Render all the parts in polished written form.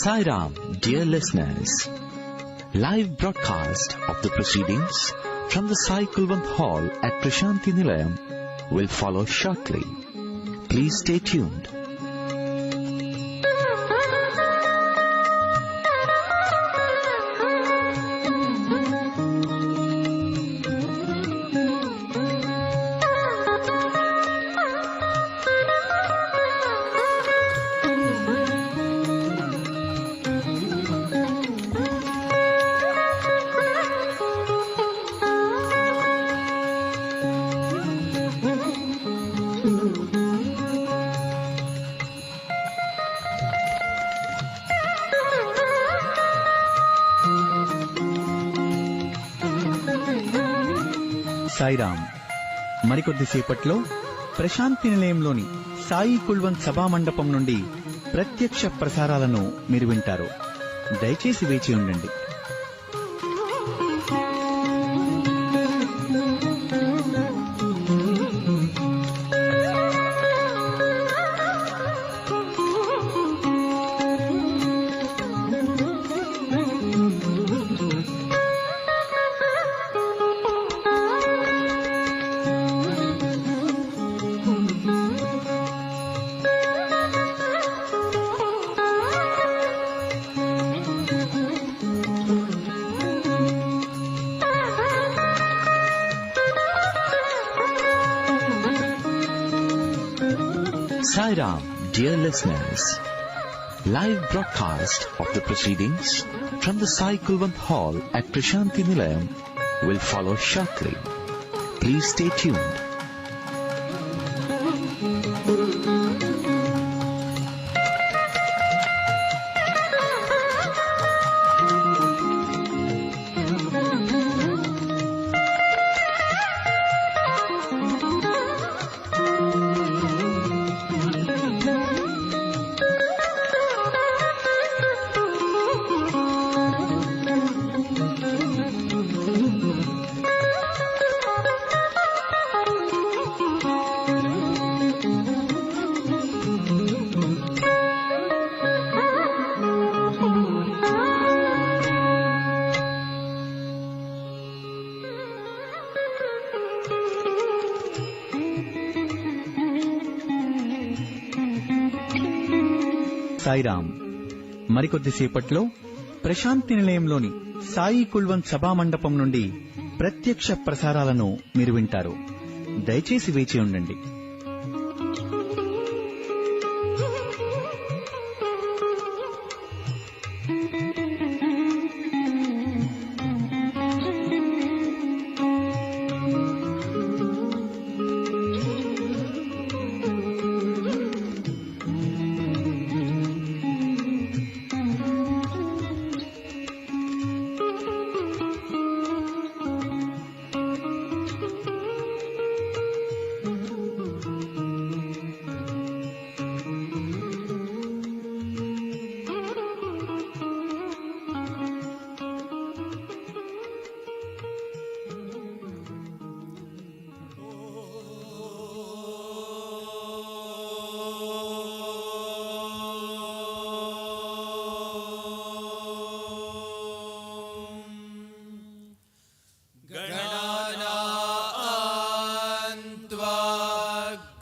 Sai Ram, dear listeners. Live broadcast of the proceedings from the Sai Kulwant Hall at Prasanthi Nilayam will follow shortly. Please stay tuned. Sairam. మరికొద్దిసేపట్లో Prashanti నిలయంలోని Sai Kulwant సభా మండపం నుండి ప్రత్యక్ష ప్రసారాలను మీరు వింటారు. దయచేసి వేచి ఉండండి. Sai Ram, dear listeners. Live broadcast of the proceedings from the Sai Kulwant Hall at Prasanthi Nilayam will follow shortly. Please stay tuned. Sairam. మరికొద్దిసేపట్లో Prashanti నిలయంలోని Sai Kulwant సభా మండపం నుండి ప్రత్యక్ష ప్రసారాలను మీరు వింటారు. దయచేసి వేచి ఉండండి.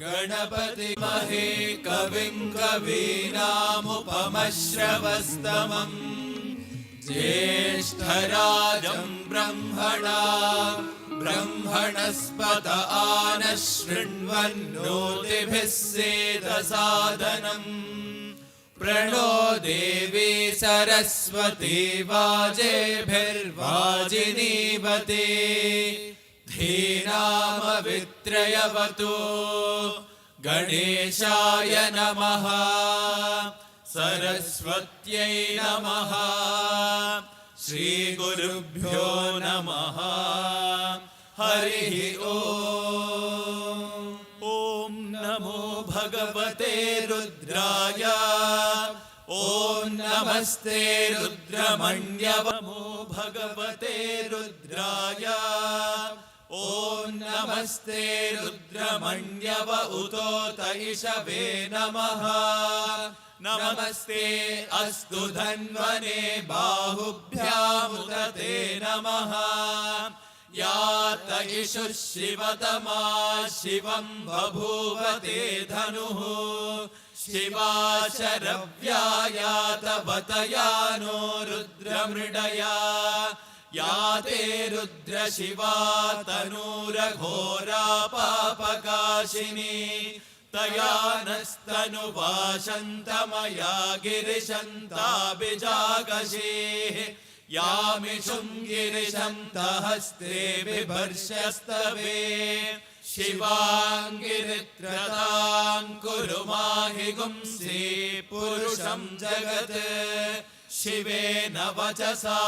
गणपति महे कविं कवीनामुपमश्रवस्तमम् ज्येष्ठराजं ब्रह्मणस्पत आनः शृण्वन्नोतिभिः सेदसादनम् प्रणो देवी सरस्वती वाजेभिर्वाजिनीवते धीनामवित्रयवतु गणेशाय नमः सरस्वत्यै नमः श्रीगुरुभ्यो नमः हरिः ओम्। ॐ नमो भगवते रुद्राय ॐ नमस्ते रुद्रमण्यवमो भगवते रुद्राय ॐ नमस्ते रुद्रमण्यव उतोत इषवे नमः नमस्ते अस्तु धन्वने बाहुभ्यामुदते नमः। यात इषुः शिवतमा शिवं बभूवते धनुः। शिवा शरव्या यात बतयानो रुद्रमृडया। याते रुद्रशिवा तनूरघोरा पापकाशिनी। तया नस्तनुवाशन्तमया गिरिशन्ताभिजागशेः। यामिषुं गिरिशन्तहस्ते बिभर्षस्तवे। शिवाङ्गिरित्रतां कुरु माहि गुंसि पुरुषं जगत्। शिवेन वचसा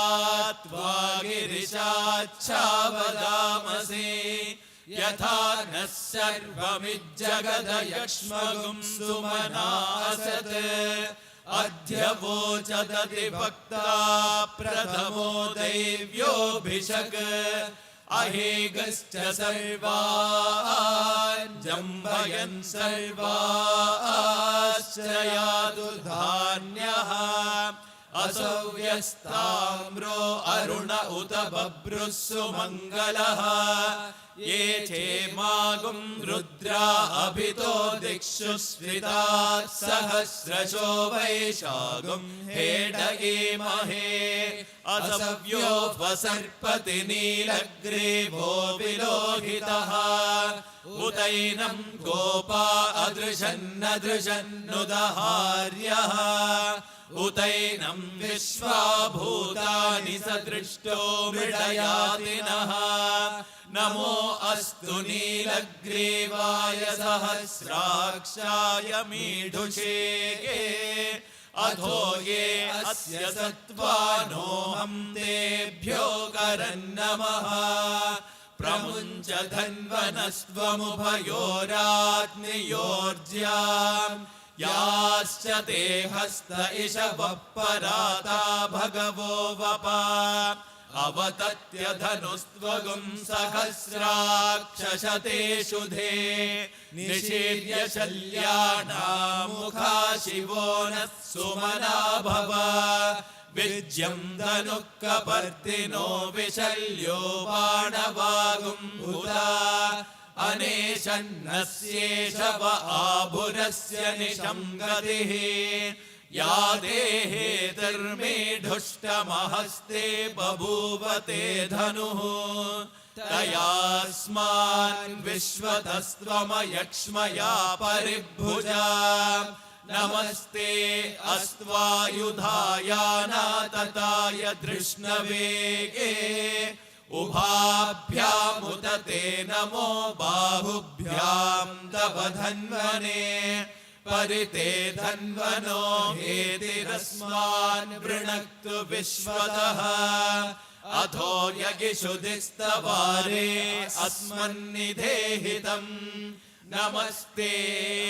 त्वा गिरिशाच्छावदामसि। यथा नः सर्वमिज्जगदयक्ष्मगुं सुमना असत्। अद्य वोचदति भक्ता प्रथमो दैव्योऽभिषक्। अहेगश्च सर्वान् जम्भयन् सर्वाश्च यातु धान्यः। असव्यस्ताम्रो अरुण उत बभ्रुः सुमङ्गलः। ये चेमागुं रुद्रा अभितो दिक्षु स्विताः सहस्रशो वैशागुं हेडयेमहे। असव्यो वसर्पति नीलग्रीवो विलोहितः। उतैनं गोपा अदृशन्नदृशन्नुदहार्यः। उतैनं विश्वाभूतानि सदृष्टो मृडयातिनः। नमो अस्तु नीलग्रीवाय सहस्राक्षाय मीढुषे। अथो ये अस्य सत्त्वानोऽहं तेभ्यो करन्नमः। प्रमुञ्च धन्वनस्त्वमुभयोराग्नियोर्ज्याम्। याश्च ते हस्त इषवः पराता भगवो वपा। अवतत्य धनुस्त्वगुं सहस्राक्षशतेषु धे। निशीर्य शल्यानां मुखा शिवो नः सुमना भव। विज्यं धनुः कपर्दिनो विशल्यो बाणवागुम्भुता। अनेशन्नस्येषव आभुरस्य निशं गतिः। या देहेतिर्मीढुष्टमहस्ते बभूवते धनुः। तयास्मान् विश्वतस्त्वमयक्ष्मया परिभुजा। नमस्ते अस्त्वायुधायानातताय धृष्णवेगे। उभाभ्यामुदते नमो बाहुभ्यां तव धन्वने। परिते धन्वनो हेतिरस्मान् वृणक्तु विश्वतः। अथो यगिषुधिस्तवारे अस्मन्निधेहितम्। नमस्ते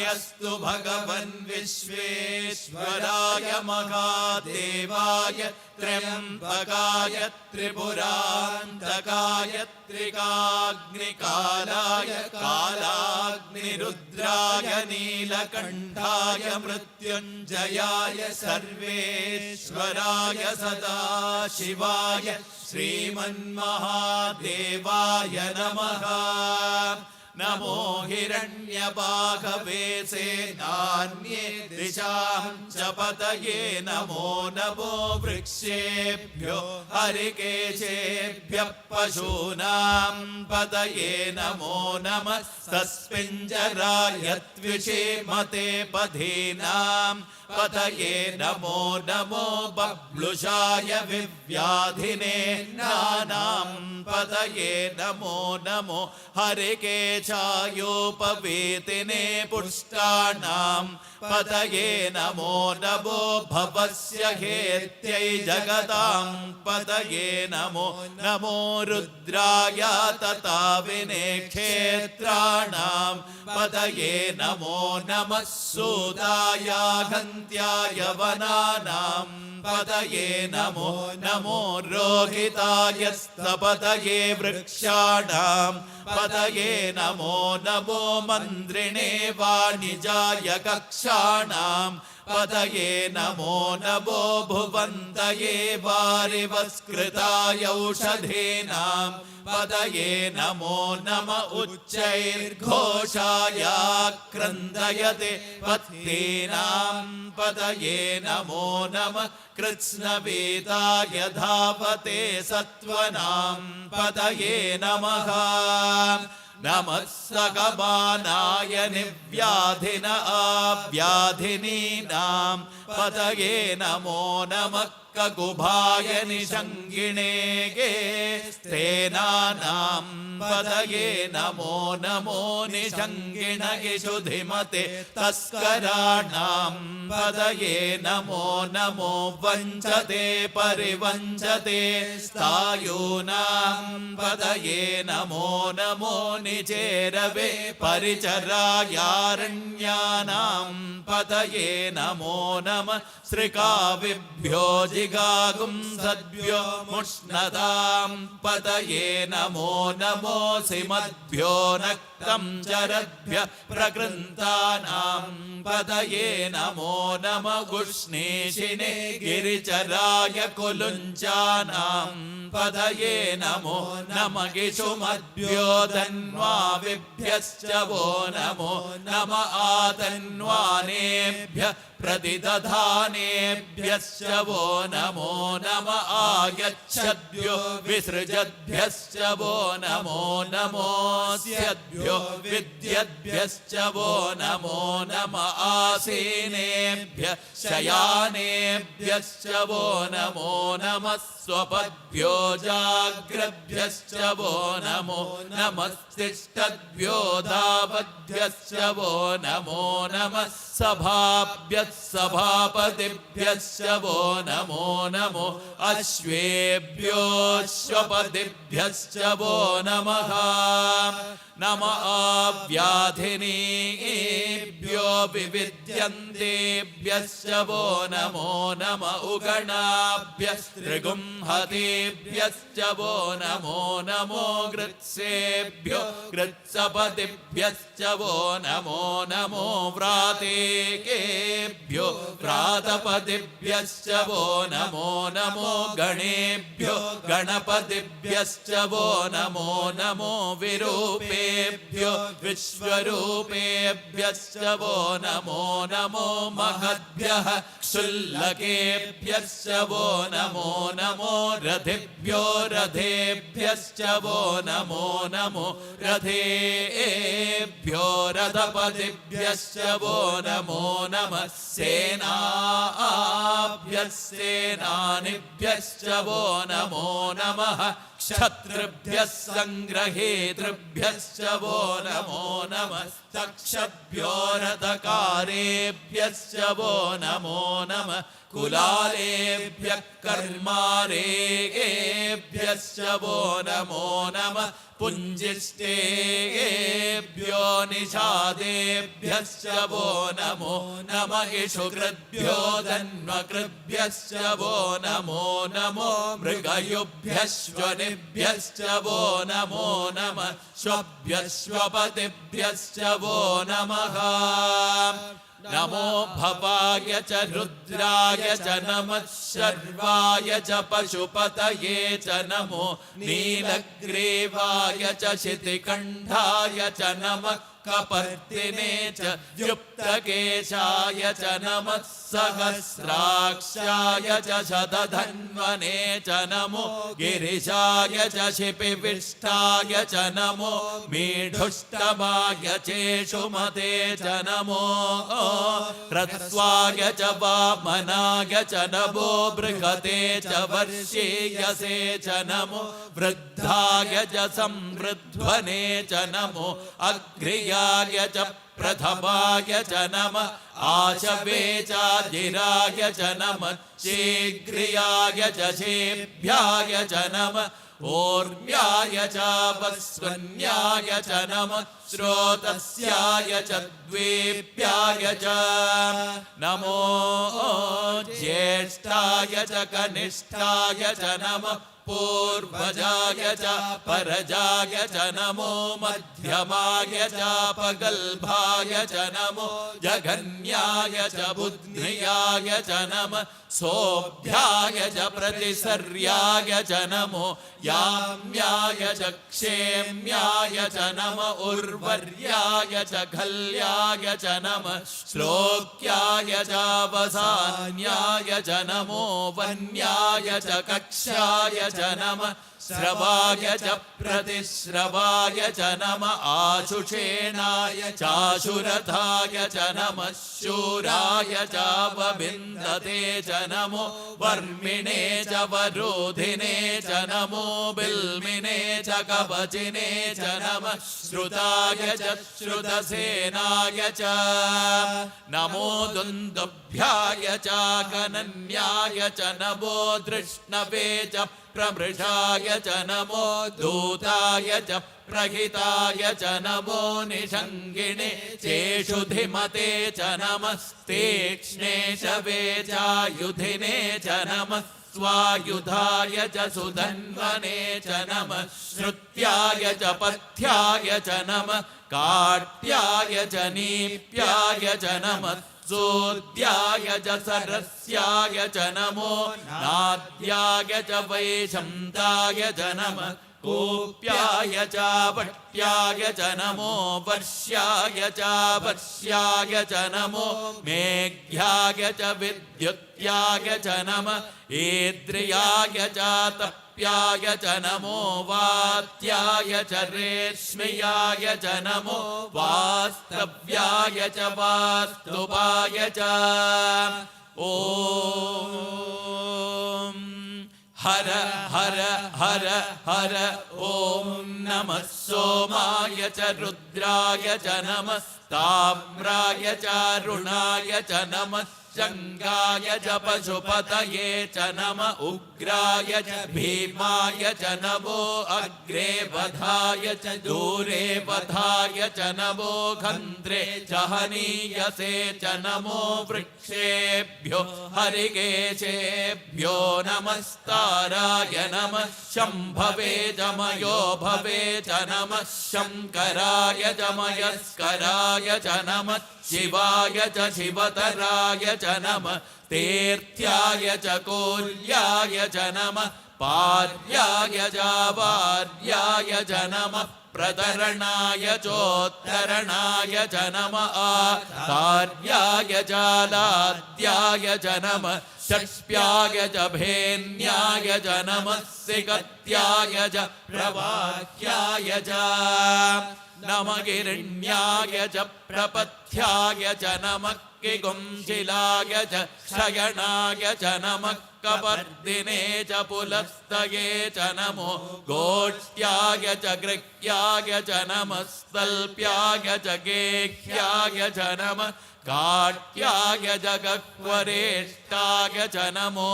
अस्तु भगवन् विश्वेश्वराय महादेवाय त्र्यम्बकाय त्रिपुरान्तकाय त्रिकाग्निकालाय कालाग्निरुद्राय नीलकण्ठाय मृत्युञ्जयाय सर्वेश्वराय सदाशिवाय श्रीमन्महादेवाय नमः। नमो हिरण्यबाहवे सेनान्ये दिशां च पतये। नमो नमो वृक्षेभ्यो हरिकेशेभ्यः पशूनां पतये। नमो नमः सस्पिञ्जराय त्विषेमते पथीनां पतये। नमो नमो बब्लुषाय विव्याधिने नानां पतये। नमो नमो हरिकेशायोपवेतिने पुष्टानां पतये। नमो नमो भवस्य हेत्यै जगतां पतये। नमो नमो रुद्राय तताविने क्षेत्राणां पतये। नमो नमः सूताय घन्त्याय वनानां पतये। नमो नमो रोहिताय स्तपतये वृक्षाणां पतये। नमो नमो मन्द्रिणे वाणिजाय कक्षा पुरुषाणां पतये नमो नमो भुवन्तये वारिवस्कृताय औषधीनां पतये नमो नम उच्चैर्घोषाय क्रन्दयते पत्नीनां पतये नमो नम कृत्स्नवेदाय धावते सत्त्वनां पतये नमः नमः सकमानाय निव्याधिन आव्याधिनीनां पतये नमो नमः ककुभाय निषङ्गिणे स्तेनानां पतये नमो नमो निषङ्गिणगिषु धिमते तस्कराणां पतये नमो नमो वञ्चते परिवञ्चते स्थायूनां पतये नमो नमो निचेरवे परिचरायारण्यानां पतये नमो नमः श्रिकाविभ्यो जिगागुं सद्भ्यो मुष्णतां पतये नमो नमो सिमद्भ्यो नक्तं चरद्भ्य प्रकृन्तानां पतये नमो नम उष्णीषिणे गिरिचराय कुलुञ्चानां पतये नमो नम गिषुमद्भ्यो धन्वाविभ्यश्च वो नमो नम आतन्वानेभ्य प्रतिदधानेभ्यश्च वो नमो नम आगच्छद्भ्यो विसृजद्भ्यश्च वो नमो नमोऽस्यद्भ्यो विद्यद्भ्यश्च वो नमो नम आसीनेभ्य शयानेभ्यश्च वो नमो नमः स्वपद्भ्यो जाग्रद्भ्यश्च वो नमो नमस्तिष्ठद्भ्यो धावद्भ्यश्च वो नमो नमः सभाभ्यः सभापतिभ्यश्च वो नमो नमो अश्वेभ्योऽश्वपतिभ्यश्च वो नमः नम आव्याधिनीभ्यो विविद्यन्तेभ्यश्च वो नमो नम उगणाभ्यस्त्रिगुंहतेभ्यश्च वो नमो नमो गृत्सेभ्यो गृत्सपतिभ्यश्च वो नमो नमो व्रातेकेभ्यो व्रातपतिभ्यश्च वो नमो नमो गणेभ्यो गणपतिभ्यश्च वो नमो नमो विरूपेभ्यो विश्वरूपेभ्यश्च वो नमो नमो महद्भ्यः क्षुल्लकेभ्यश्च वो नमो नमो रथिभ्यो रथेभ्यश्च वो नमो नमो रथेभ्यो रथपतिभ्यश्च वो नमो नमः सेनाभ्यस्तेनानिभ्यश्च वो नमो नमः क्षत्रिभ्यः सङ्ग्रहेतृभ्यश्च वो नमो नमः तक्षभ्यो रथकारेभ्यश्च वो नमो नमः कुलालेभ्यः कर्मारेभ्यश्च वो नमो नमः पुञ्जिष्टेभ्यो निषादेभ्यश्च वो नमो नमः इषुकृद्भ्यो धन्वकृद्भ्यश्च वो नमो नमो मृगयुभ्यश्वनिभ्यश्च वो नमो नमः श्वभ्यश्वपतिभ्यश्च वो नमः नमो भवाय च रुद्राय च नमः शर्वाय च पशुपतये च नमो नीलग्रीवाय च शितिकण्ठाय च नमः कपर्दिने च युक्तकेशाय च नमः सहस्राक्षाय च शतधन्वने च नमो गिरिशाय च शिपिविष्टाय च नमो मीढुष्टमाय चेषुमते च नमो ह्रस्वाय च वामनाय च नमो बृहते च वर्षीयसे च नमो वृद्धाय च संवृध्वने च नमो अग्र्याय च प्रथमाय च नमः आशवे चाजिराय च नमः शीघ्रियाय च शेभ्याय च नमः ऊर्म्याय च वस्वन्याय च नमः श्रोतस्याय च द्वेप्याय च नमो ज्येष्ठाय च कनिष्ठाय च नमः पूर्वजाय च परजाय च नमो मध्यमाय च पगल्भाय च नमो जघन्याय च बुद्ध्याय च नमः सोऽभ्याय च प्रतिसर्याय च नमो याम्याय च क्षेम्याय च नम उर्वर्याय च खल्याय च नमः श्लोक्याय च वसान्याय च नमो वन्याय च कक्ष्याय च नमः श्रवाय च प्रतिश्रवाय च नम आशुषेणाय चाशुरथाय च नमः शूराय च वविन्दते च नमो वर्मिणे च वरोधिने च नमो बिल्मिने च कवचिने च नमः श्रुताय च श्रुतसेनाय च नमो दुन्दुभ्याय च कनन्याय च नमो धृष्णवे च प्रमृषाय च नमो दूताय च प्रहिताय च नमो निषङ्गिणे चेषुधिमते च नमस्तेक्ष्णे शवे चायुधिने च नमः स्वायुधाय च सुधन्वने च नमः श्रुत्याय च पथ्याय च नमः काट्याय च नीप्याय च नमः सोद्याय च सरस्याय च नमो नाद्याय च वैशन्ताय च नमः कोप्याय च वट्याय च नमो वर्ष्याय च वर्ष्याय च नमो मेघ्याय च विद्युत्याय च नमः ईद्रियाय च तप्याय च नमो वात्याय च रेश्म्याय च नमो वास्तव्याय च वास्तुपाय च ॐ हर हर हर हर ॐ नमः सोमाय च रुद्राय च नमः ताम्राय च रुणाय च नमः शङ्गाय च पशुपतये च नमः उग्राय च भीमाय च नमो अग्रे वधाय च दूरे वधाय च नमो खन्द्रे च हनीयसे च नमो वृक्षेभ्यो हरिकेशेभ्यो नमस्ताराय नमः शम्भवे च मयो भवे च नमः शङ्कराय च मयस्कराय च नमः शिवाय च शिवतराय च नमः तीर्थ्याय च कोल्याय च नमः पार्याय च वार्याय च नमः प्रतरणाय चोत्तरणाय च नमः आचार्याय च लाद्याय च नमः षष्प्याय च भेन्याय च नमः सिकत्याय च प्रवाह्याय च नमगिरिण्याय च प्रपथ्याय च नमः किगुंशिलाय च शयनाय च नमः कपर्दिने च पुलस्तये च नमो गोष्ठ्याय च गृह्याय च नमः स्तल्प्याय च गेह्याय च नमः काट्याय च गह्वरेष्टाय च नमो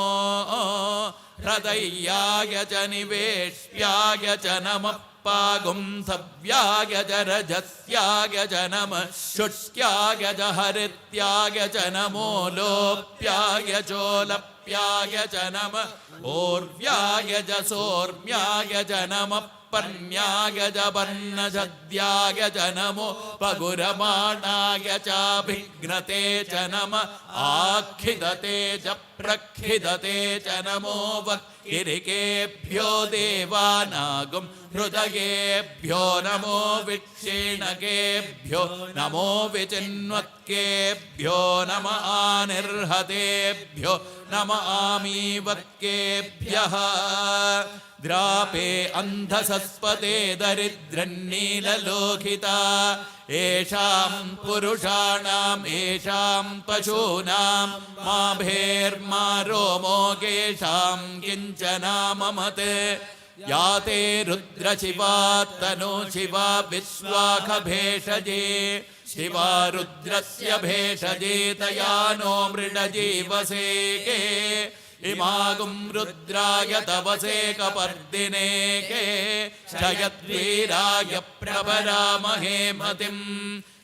हृदयाय च निवेश्याय च नमः पागुंसव्याय च रजस्याय च नमः शुष्क्याय च हरित्याय च नमो लोप्याय चोलप्याय च नमः ओर्व्याय च सोर्म्याय च नमः पर्ण्याय च पर्णशद्याय च नमो पगुरमाणाय चाभिघ्नते च नमः आखिदते च प्रखिदते च नमो वक्किरिकेभ्यो देवानागुं हृदयेभ्यो नमो विक्षीणकेभ्यो नमो विचिन्वत्केभ्यो नम आनिर्हतेभ्यो नम आमीवत्केभ्यः द्रापे अन्धसस्पते दरिद्रन्नीललोकिता येषां पुरुषाणाम् येषां पशूनां मा भेर्मा रोमो गेषां किञ्चनाममत् याते रुद्रशिवा तनु शिवा विश्वाखभेषजे शिवा रुद्रस्य भेषजे तया नो मृडजीवसेके इमागुं रुद्राय तवसे कपर्दिने के क्षयद्वीराय प्रवरामहे मतिम्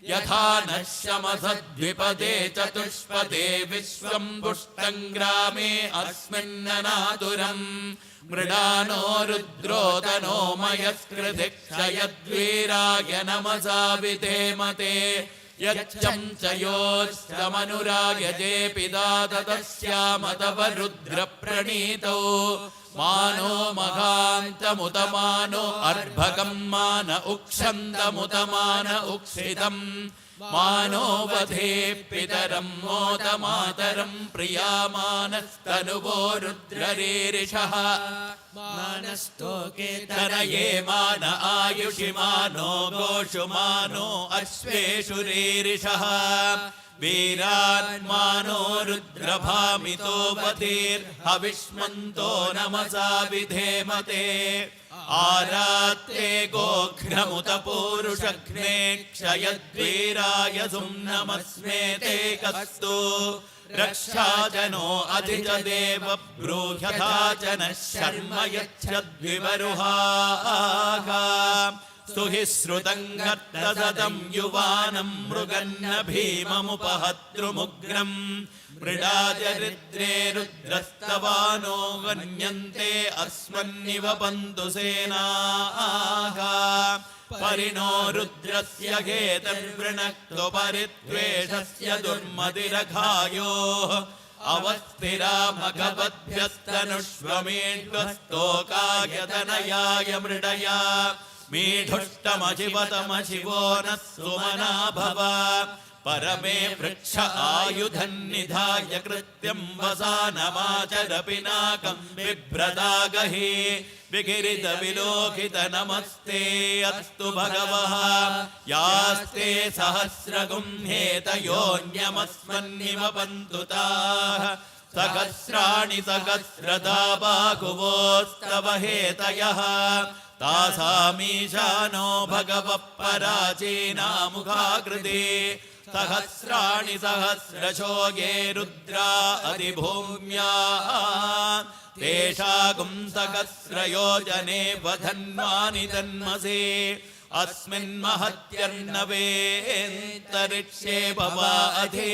यथा नः शमसद्विपदे चतुष्पदे विश्वं पुष्टं ग्रामे अस्मिन्ननातुरम् मृडानो रुद्रोतनो मयस्कृति क्षयद्वीराय नमसा विधेमते यच्चं च योश्चमनुरायजेऽपि दाततस्याम तव रुद्रप्रणीतौ मानो मघान्तमुतमानो अर्भकं मान उक्षन्तमुतमान उक्षितम् मानो वधे पितरं मोदमातरं प्रियामानस्तनुवो रुद्ररीरिषः मानस्तोके तनये मान आयुषि मानो गोषु मानो अश्वेषु रीरिषः वीरान्मानो रुद्रभामितो वधीर्हविष्मन्तो नमसा विधेमते आरात्ते गोघ्नमुत पूरुषघ्ने क्षयद्वीराय सुम्नमस्मेते कस्तु रक्षाजनो अधिज देव ब्रूह्यथा च नः शर्म यच्छद्विवरुहाः स्तुहि श्रुतं गर्तसतं युवानं मृगन्न भीममुपहतृमुग्रम् मृडाचरिद्रे रुद्रस्तवानो गण्यन्ते अस्मन्निव पन्तु सेनाः परिणो रुद्रस्य घेतर्वृणक्तो परित्वेषस्य दुर्मतिरघायोः अवस्थिरा मघवद्भ्यस्तनुष्वमेष्वस्तोकायतनयाय मृडया मीढुष्टमशिवतमशिवो नः सुमना भव परमे वृक्ष आयुधन्निधाय कृत्यं वसानमाचर पिनाकं बिभ्रदागहि विगिरित विलोकित नमस्ते अस्तु भगवः यास्ते सहस्रगुंहेतयोऽन्यमस्मन्निव पन्तु ताः सहस्राणि सहस्रदा बाहुवोस्तव हेतयः तासामीशानो भगवः पराचीनामुखाकृते सहस्राणि सहस्रशो ये रुद्रा अधिभूम्या तेषागुं सहस्रयोजने वधन्वानि तन्मसे अस्मिन्महत्यर्णवेन्तरिक्षे भवाधे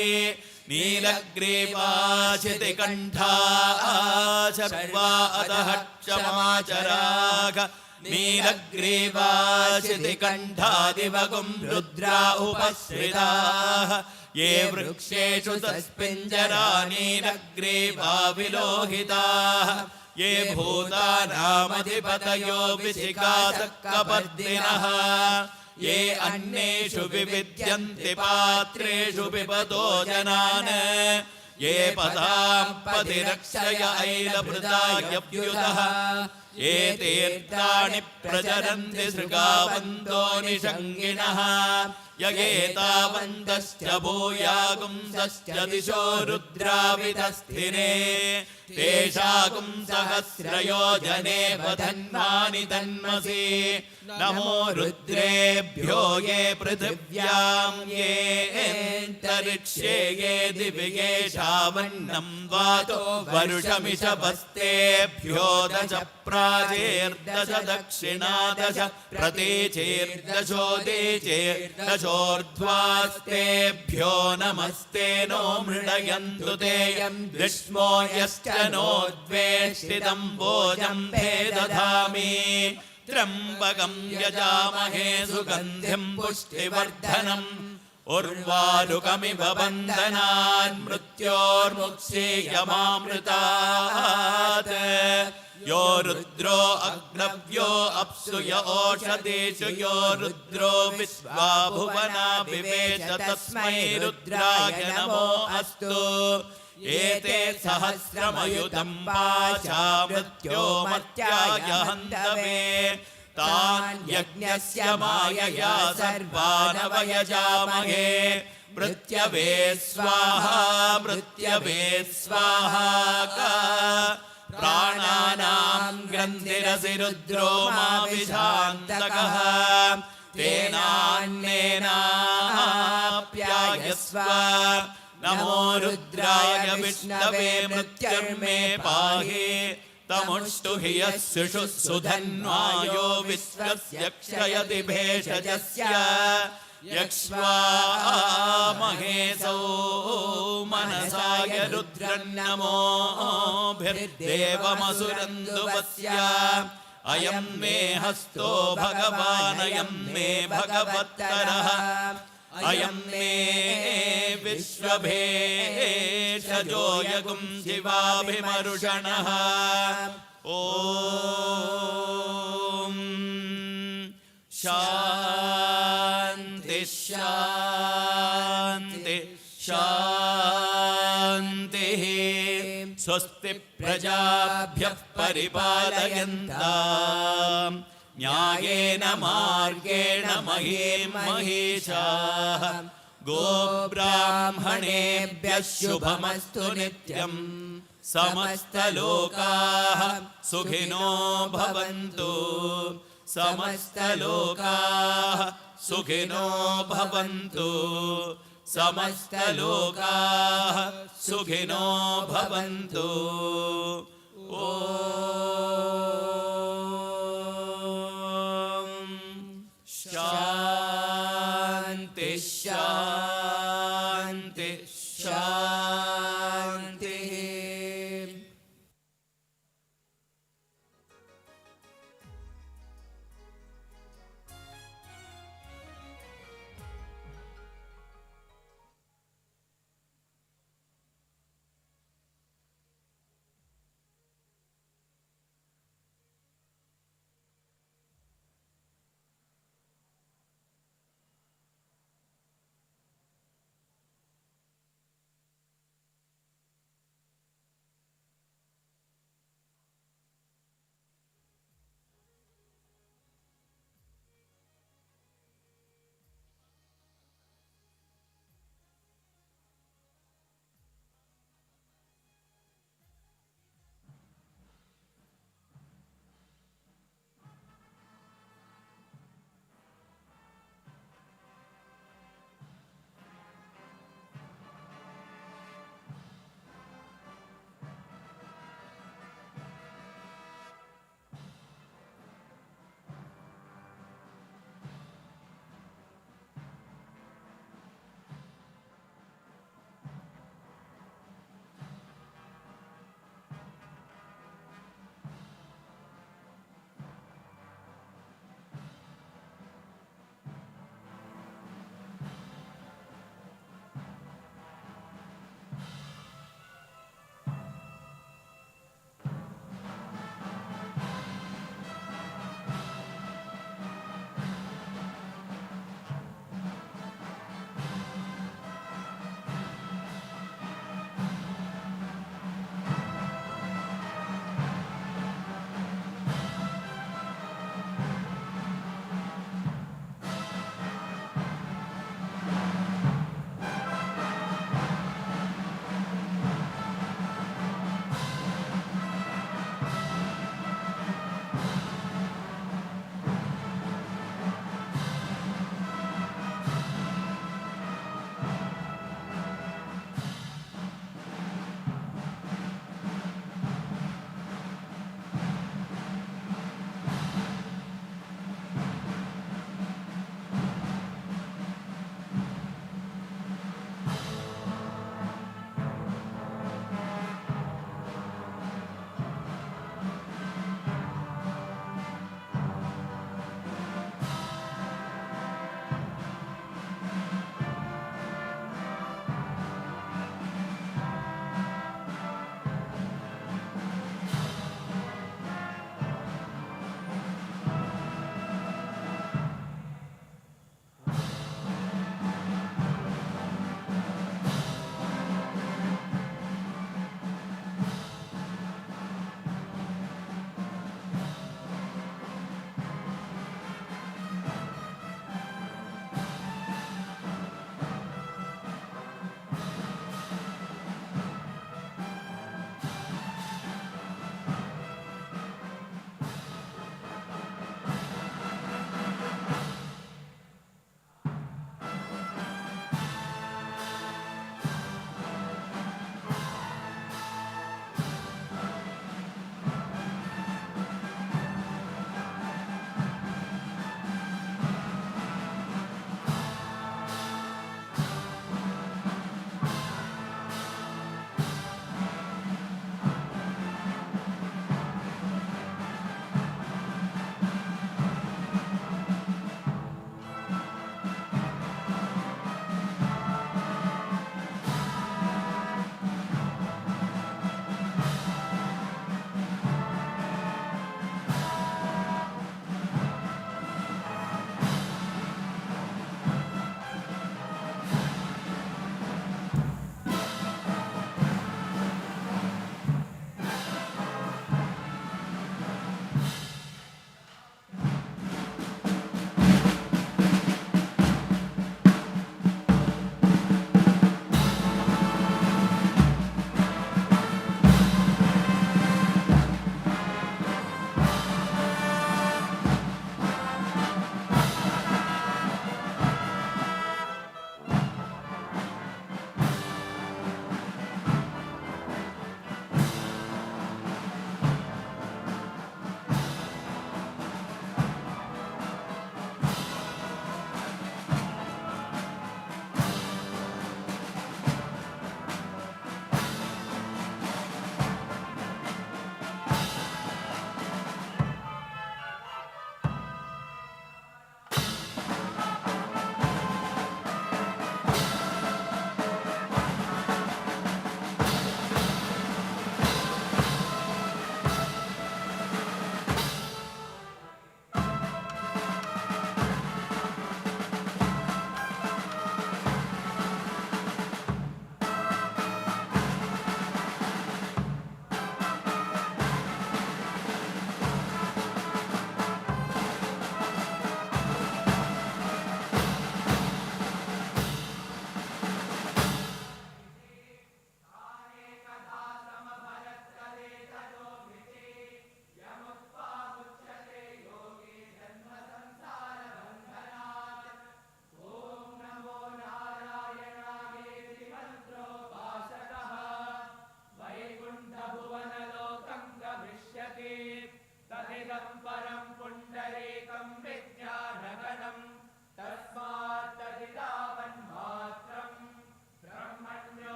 नीलग्रीवाशितिकण्ठा शर्वा अतः क्षमाचराग नीलग्रीवाशितिकण्ठादिवगुं रुद्रा उपश्रिताः ये वृक्षेषु तस्मिञ्जरा नीलग्रीवा विलोहिताः ये भूतानामधिपतयो विशिखासक्कपर्दिनः ये अन्येषु विविद्यन्ति पात्रेषु पिबतो जनान् ये पदां पतिरक्षय ऐलभृतायव्युतः ये तीर्थानि प्रचरन्ति सृगावन्तो निषङ्गिणः यगेतावन्तश्च भूयागुंसश्च दिशो रुद्राविधस्थिरे तेषागुं सहस्रयोजने वधन्वानि तन्मसि नमो रुद्रेभ्यो ये पृथिव्यां ये अन्तरिक्षे ये दिवि येषावन्नं वातो वरुषमिषभस्तेभ्यो दश प्राचेर्दश दक्षिणादश प्रतीचेर्दशोदीचेर्दशोर्ध्वास्तेभ्यो नमस्ते नो मृडयन्तु ते विष्मो यश्च नो द्वेष्टितं भोजं भेदधामि त्र्यम्बकं यजामहे सुगन्धिं पुष्टिवर्धनम् उर्वारुकमिव बन्धनान् मृत्योर्मुक्षीयमामृतात् यो रुद्रो अग्नव्यो अप्सु य ओषधीषु यो रुद्रो विश्वा भुवना विवेश तस्मै रुद्राय नमो अस्तु एते सहस्रमयुतं पाशा मृत्यो मर्त्याय हन्तवे तान् यज्ञस्य मायया सर्वानवयजामहे मृत्यवे स्वाहा मृत्यवे स्वाहा प्राणानां ग्रन्थिरसि रुद्रो मा विशान्तकः तेनान्नेनाप्यायस्व नमो रुद्राय विष्णवे मृत्युर्मे पाहि तमुष्टु हि यस्युषु सुधन्वायो विश्वस्य क्षयति भेषजस्य यक्ष्वामहेसौ मनसाय रुद्रन्नमोभिर्देवमसुरन्दुवस्य अयं मे हस्तो भगवानयं मे भगवत्तरः अयं मे विश्वभेषजो यगुं शिवाभिमरुषणः ॐ शान्ति शान्ति शान्तिः स्वस्ति प्रजाभ्यः परिपालयन्ताम् न्यायेन मार्गेण महीं महिषाः गोब्राह्मणेभ्यः शुभमस्तु नित्यम् समस्तलोकाः सुखिनो भवन्तु समस्तलोकाः सुखिनो भवन्तु समस्तलोकाः सुखिनो भवन्तु ॐ शान्ति शान्ति शान्तिः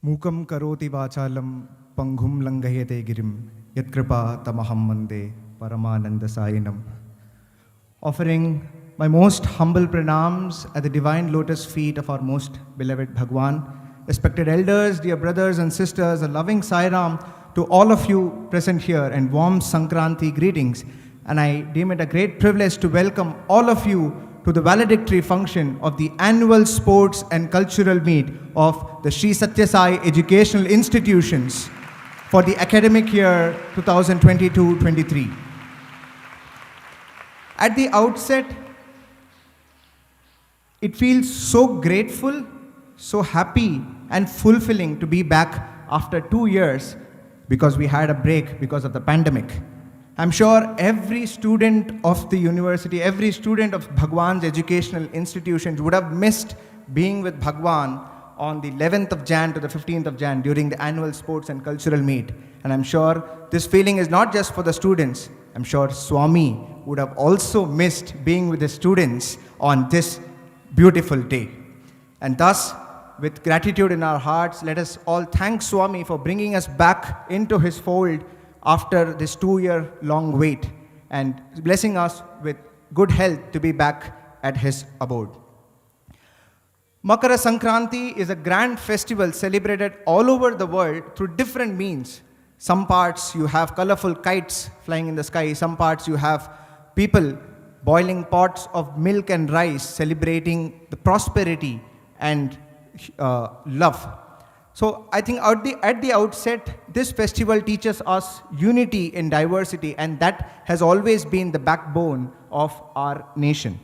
Mukam karoti vachalam panghum langayate girim yatkripa tamaham mande paramananda sayinam. Offering my most humble pranams at the divine lotus feet of our most beloved Bhagwan, respected elders, dear brothers and sisters, a loving Sai Ram to all of you present here, and warm Sankranthi greetings. And I deem it a great privilege to welcome all of you to the valedictory function of the annual sports and cultural meet of the Sri Sathya Sai Educational Institutions for the academic year 2022-23. At the outset, it feels so grateful, so happy and fulfilling to be back after 2 years, because we had a break because of the pandemic. I'm sure every student of the university, every student of Bhagwan's educational institutions would have missed being with Bhagwan on the 11th of Jan to the 15th of Jan during the annual sports and cultural meet. And I'm sure this feeling is not just for the students. I'm sure Swami would have also missed being with the students on this beautiful day. And thus, with gratitude in our hearts, let us all thank Swami for bringing us back into his fold after this 2-year-long wait, and blessing us with good health to be back at his abode. Makara Sankranthi is a grand festival celebrated all over the world through different means. Some parts you have colorful kites flying in the sky, some parts you have people boiling pots of milk and rice celebrating the prosperity and love. So I think at the outset, this festival teaches us unity in diversity, and that has always been the backbone of our nation.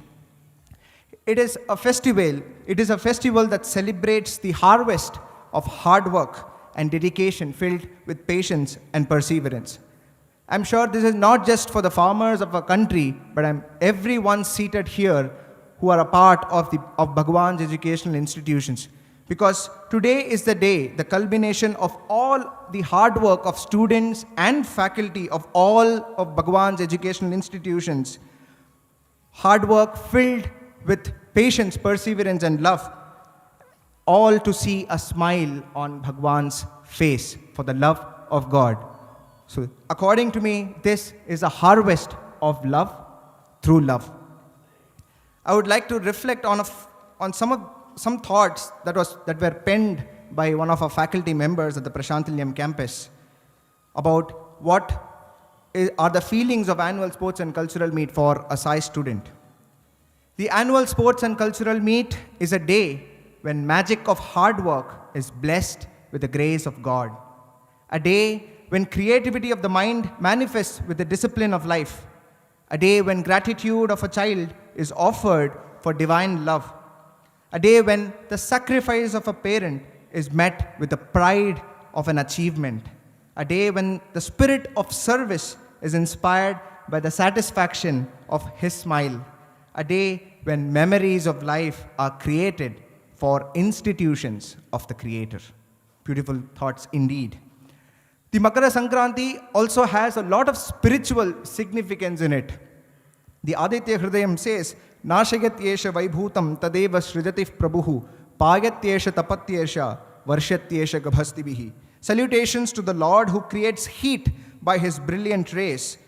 It is a festival that celebrates the harvest of hard work and dedication filled with patience and perseverance. I'm sure this is not just for the farmers of our country, but everyone seated here who are a part of Bhagwan's educational institutions. Because today is the day, the culmination of all the hard work of students and faculty of all of Bhagwan's educational institutions. Hard work filled with patience, perseverance and love, all to see a smile on Bhagwan's face for the love of God. So according to me, this is a harvest of love through love. I would like to reflect on some thoughts that were penned by one of our faculty members at the Prasanthi Nilayam campus about what are the feelings of annual sports and cultural meet for a Sai student. The annual sports and cultural meet is a day when magic of hard work is blessed with the grace of God. A day when creativity of the mind manifests with the discipline of life. A day when gratitude of a child is offered for divine love. A day when the sacrifice of a parent is met with the pride of an achievement. A day when the spirit of service is inspired by the satisfaction of his smile. A day when memories of life are created for institutions of the Creator. Beautiful thoughts indeed. The Makara Sankranthi also has a lot of spiritual significance in it. The Aditya Hridayam says, Nashayatyesha Vaibhutam Tadeva Srijatif Prabhuhu Payatyesha Tapatyesha Varshatyesha Gabhastibihi. Salutations to the Lord who creates heat by his brilliant rays.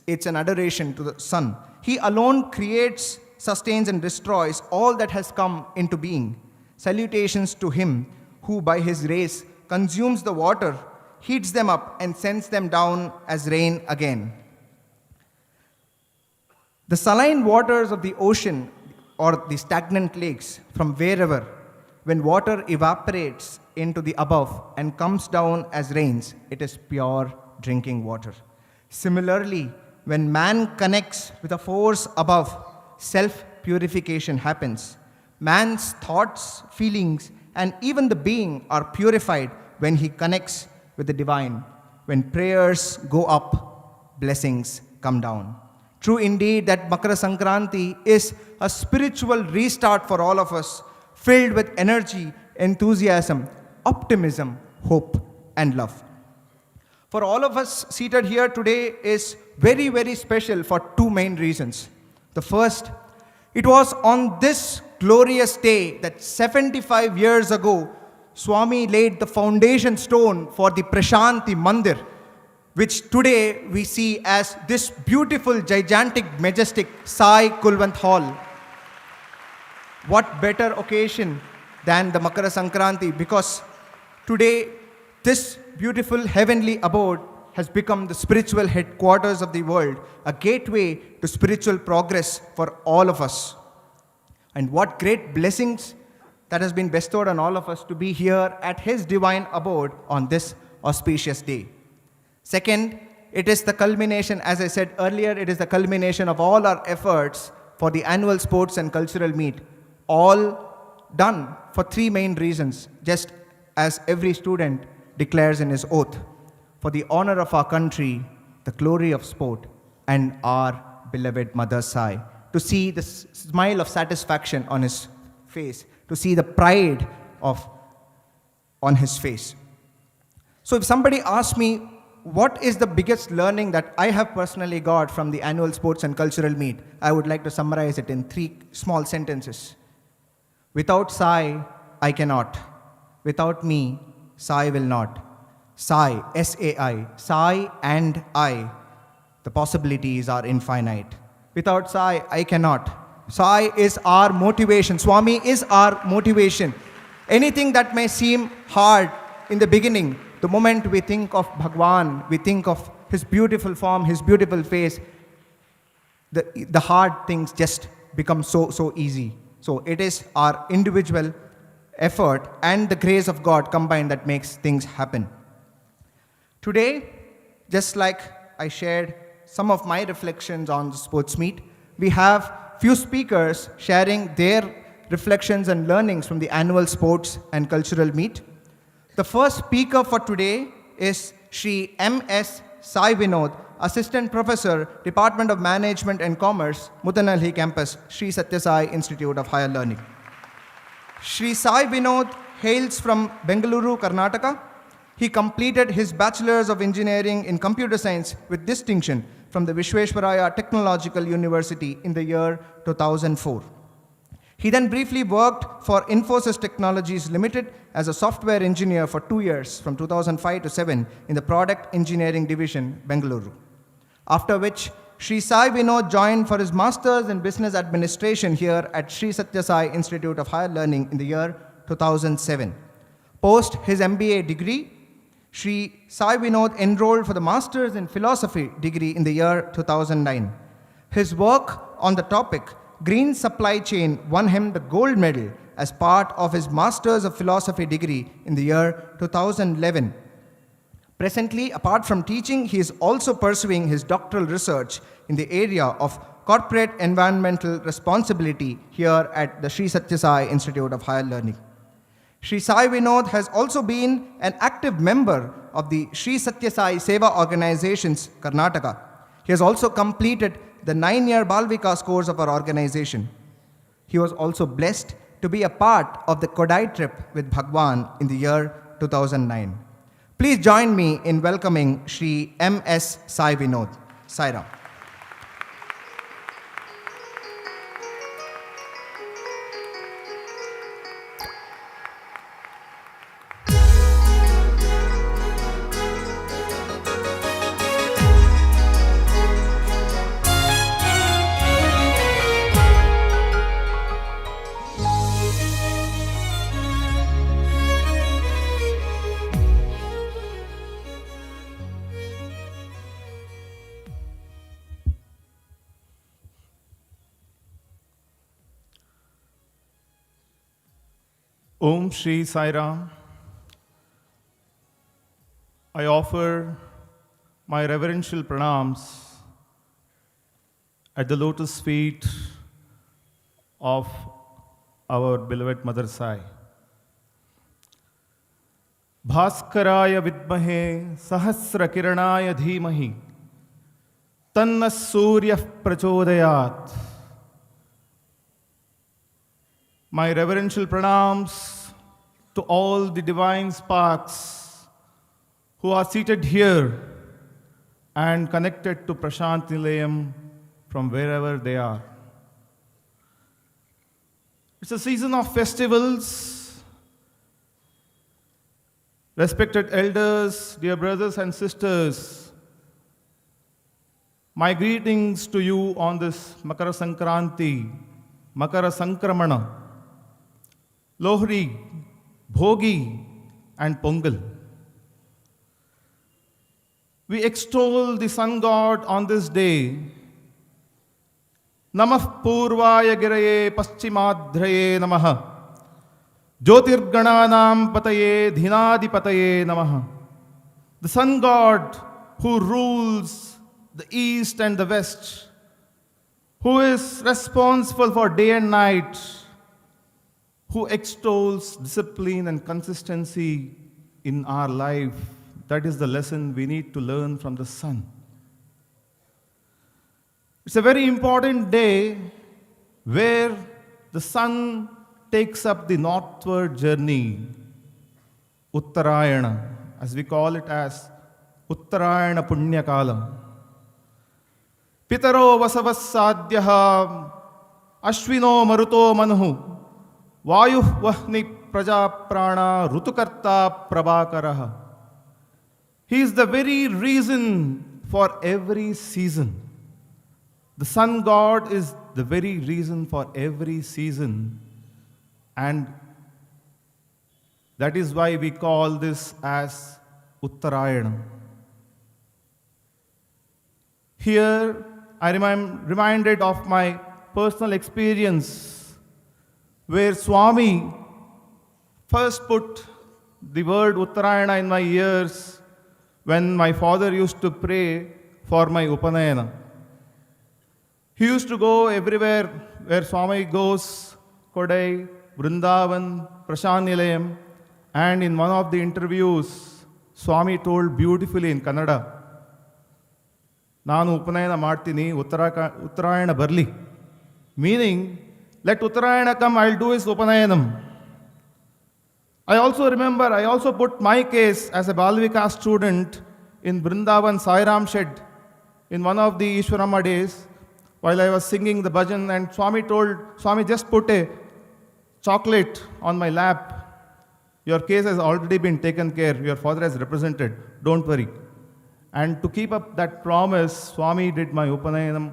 It's an adoration to the sun. He alone creates, sustains and destroys all that has come into being. Salutations to him who by his rays consumes the water, heats them up and sends them down as rain again. The saline waters of the ocean or the stagnant lakes from wherever, when water evaporates into the above and comes down as rains, it is pure drinking water. Similarly, when man connects with a force above, self-purification happens. Man's thoughts, feelings, and even the being are purified when he connects with the divine. When prayers go up, blessings come down. True indeed that Makara Sankranthi is a spiritual restart for all of us, filled with energy, enthusiasm, optimism, hope, and love. For all of us seated here today is very, very special for two main reasons. The first, it was on this glorious day that 75 years ago, Swami laid the foundation stone for the Prasanthi Mandir, which today we see as this beautiful, gigantic, majestic Sai Kulwant Hall. What better occasion than the Makara Sankranthi, because today this beautiful heavenly abode has become the spiritual headquarters of the world, a gateway to spiritual progress for all of us. And what great blessings that has been bestowed on all of us to be here at His divine abode on this auspicious day. Second, it is the culmination, as I said earlier, it is the culmination of all our efforts for the annual sports and cultural meet, all done for three main reasons, just as every student declares in his oath: for the honor of our country, the glory of sport, and our beloved Mother Sai, to see the smile of satisfaction on his face, to see the pride on his face. So if somebody asks me, what is the biggest learning that I have personally got from the annual sports and cultural meet, I would like to summarize it in three small sentences. Without Sai, I cannot. Without me, Sai will not. Sai, S-A-I, Sai and I. The possibilities are infinite. Without Sai, I cannot. Sai is our motivation. Swami is our motivation. Anything that may seem hard in the beginning, the moment we think of Bhagwan, we think of His beautiful form, His beautiful face, the hard things just become so easy. So it is our individual effort and the grace of God combined that makes things happen. Today, just like I shared some of my reflections on the sports meet, we have few speakers sharing their reflections and learnings from the annual sports and cultural meet. The first speaker for today is Shri M.S. Sai Vinod, Assistant Professor, Department of Management and Commerce, Mudanalhi Campus, Sri Sathya Sai Institute of Higher Learning. Shri Sai Vinod hails from Bengaluru, Karnataka. He completed his Bachelor's of Engineering in Computer Science with distinction from the Vishweshwaraya Technological University in the year 2004. He then briefly worked for Infosys Technologies Limited as a software engineer for 2 years, from 2005 to 7, in the Product Engineering Division, Bengaluru. After which, Shri Sai Vinod joined for his Master's in Business Administration here at Sri Sathya Sai Institute of Higher Learning in the year 2007. Post his MBA degree, Shri Sai Vinod enrolled for the Master's in Philosophy degree in the year 2009. His work on the topic Green Supply Chain won him the gold medal as part of his Master's of Philosophy degree in the year 2011. Presently, apart from teaching, he is also pursuing his doctoral research in the area of corporate environmental responsibility here at the Sri Sathya Sai Institute of Higher Learning. Shri Sai Vinod has also been an active member of the Sri Sathya Sai Seva Organizations, Karnataka. He has also completed the 9-year Bal Vikas course of our organization. He was also blessed to be a part of the Kodai trip with Bhagwan in the year 2009. Please join me in welcoming Shri M.S. Sai Vinod. Sai Ram. Om Shri Sai Ram. I offer my reverential pranams at the lotus feet of our beloved Mother Sai. Bhaskaraya vidmahe sahasra kiranaya dhimahi tanna surya prachodayat. My reverential pranams to all the divine sparks who are seated here and connected to Prasanthi Nilayam from wherever they are. It's a season of festivals, Respected elders, dear brothers and sisters, my greetings to you on this Makara Sankranthi, Makara Sankramana, Lohri, Bhogi, and Pongal. We extol the sun god on this day. Namah Purvaya Giraye Paschimadraye Namaha. Jyotirgananam Pataye Dhinadipataye Namaha. The sun god who rules the east and the west, who is responsible for day and night, who extols discipline and consistency in our life. That is the lesson we need to learn from the sun. It's a very important day where the sun takes up the northward journey, Uttarayana, as we call it as Uttarayana Punyakalam. Pitaro vasavassadyaha ashvino maruto manhu vayuh vahni praja prana rutukarta prabhakaraha. He is the very reason for every season. The sun god is the very reason for every season. And that is why we call this as Uttarayana. Here I am reminded of my personal experience where Swami first put the word Uttarayana in my ears when my father used to pray for my Upanayana. He used to go everywhere where Swami goes, Kodai, Vrindavan, Prasanthi Nilayam, and in one of the interviews, Swami told beautifully in Kannada, Nanu Upanayana Martini, Uttarayana Barli. Meaning, let Uttarayana come, I'll do his Upanayanam. I also put my case as a Balvika student in Vrindavan Sairam Shed in one of the Ishwarama days while I was singing the bhajan, and Swami just put a chocolate on my lap. Your case has already been taken care. Your father has represented. Don't worry. And to keep up that promise, Swami did my Upanayanam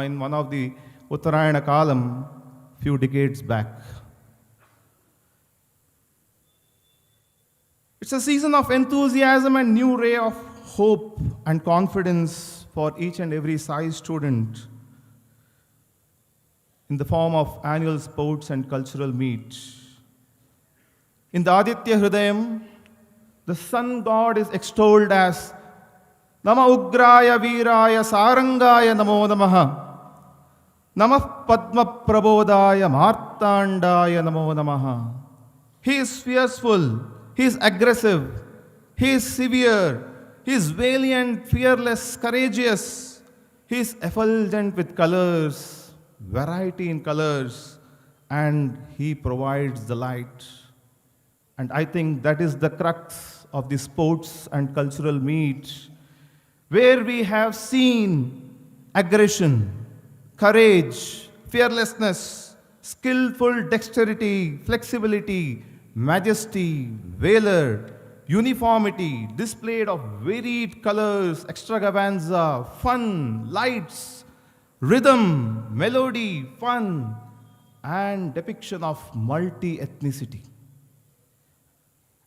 in one of the Uttarayana Kalam few decades back. It's a season of enthusiasm and new ray of hope and confidence for each and every Sai student in the form of annual sports and cultural meet. In the Aditya Hridayam, the sun god is extolled as Nama Ugraya Viraya Sarangaya Namo Namaha. Namah Padma Prabodaya Martandaya Namo Namaha. He is fearful, he is aggressive, he is severe, he is valiant, fearless, courageous, he is effulgent with colors, variety in colors, and he provides the light. And I think that is the crux of the sports and cultural meet, where we have seen aggression, courage, fearlessness, skillful dexterity, flexibility, majesty, valor, uniformity, displayed of varied colors, extravaganza, fun, lights, rhythm, melody, fun, and depiction of multi-ethnicity.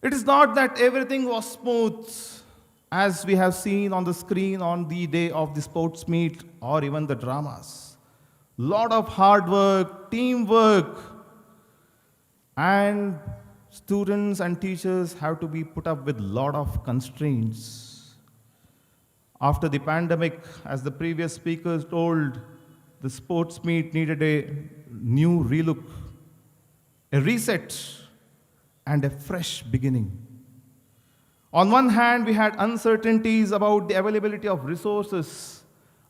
It is not that everything was smooth, as we have seen on the screen on the day of the sports meet or even the dramas. Lot of hard work, teamwork, and students and teachers have to be put up with lot of constraints. After the pandemic, as the previous speakers told, the sports meet needed a new relook, a reset, and a fresh beginning. On one hand, we had uncertainties about the availability of resources,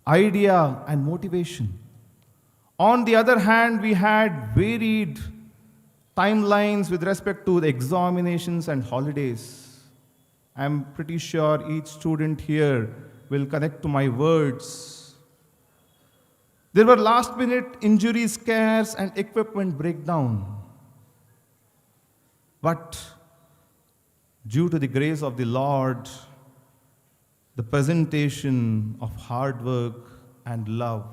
idea, and motivation. On the other hand, we had varied timelines with respect to the examinations and holidays. I'm pretty sure each student here will connect to my words. There were last-minute injury scares and equipment breakdown. But Due to the grace of the Lord, the presentation of hard work and love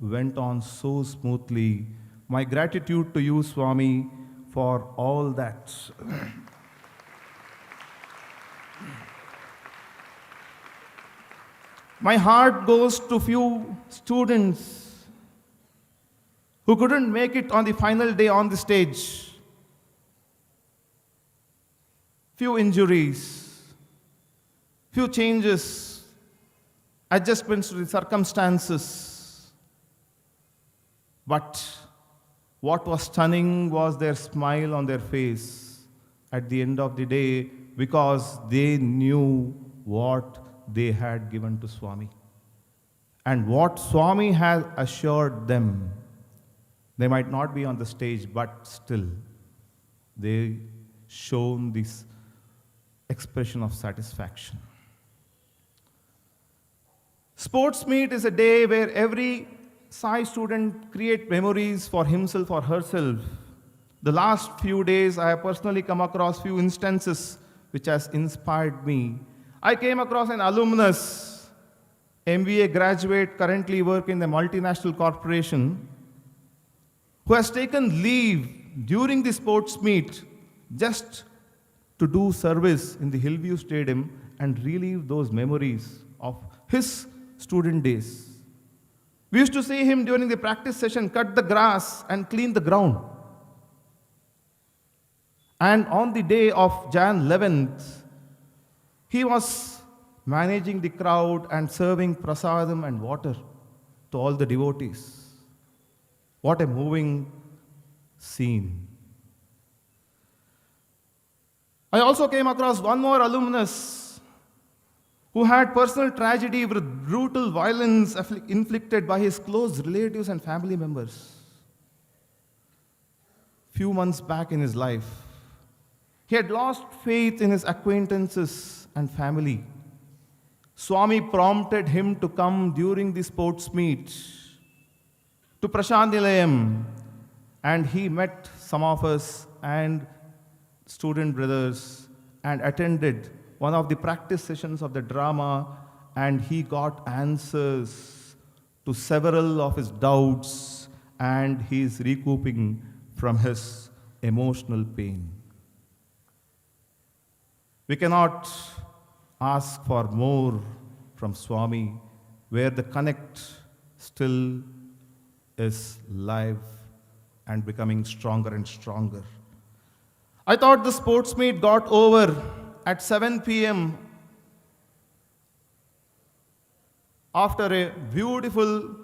went on so smoothly. My gratitude to you, Swami, for all that. My heart goes to few students who couldn't make it on the final day on the stage. Few injuries, few changes, adjustments to the circumstances. But what was stunning was their smile on their face at the end of the day, because they knew what they had given to Swami. And what Swami has assured them, they might not be on the stage, but still they shown this expression of satisfaction. Sports meet is a day where every Sai student create memories for himself or herself. The last few days I have personally come across few instances which has inspired me. I came across an alumnus, MBA graduate, currently working in a multinational corporation, who has taken leave during the sports meet just to do service in the Hillview Stadium and relive those memories of his student days. We used to see him during the practice session cut the grass and clean the ground. And on the day of Jan 11th, he was managing the crowd and serving prasadam and water to all the devotees. What a moving scene. I also came across one more alumnus who had personal tragedy with brutal violence inflicted by his close relatives and family members. Few months back in his life, he had lost faith in his acquaintances and family. Swami prompted him to come during the sports meet to Prasanthi Nilayam, and he met some of us and student brothers and attended one of the practice sessions of the drama, and he got answers to several of his doubts, and he is recouping from his emotional pain. We cannot ask for more from Swami, where the connect still is live and becoming stronger and stronger. I thought the sports meet got over at 7 p.m. after a beautiful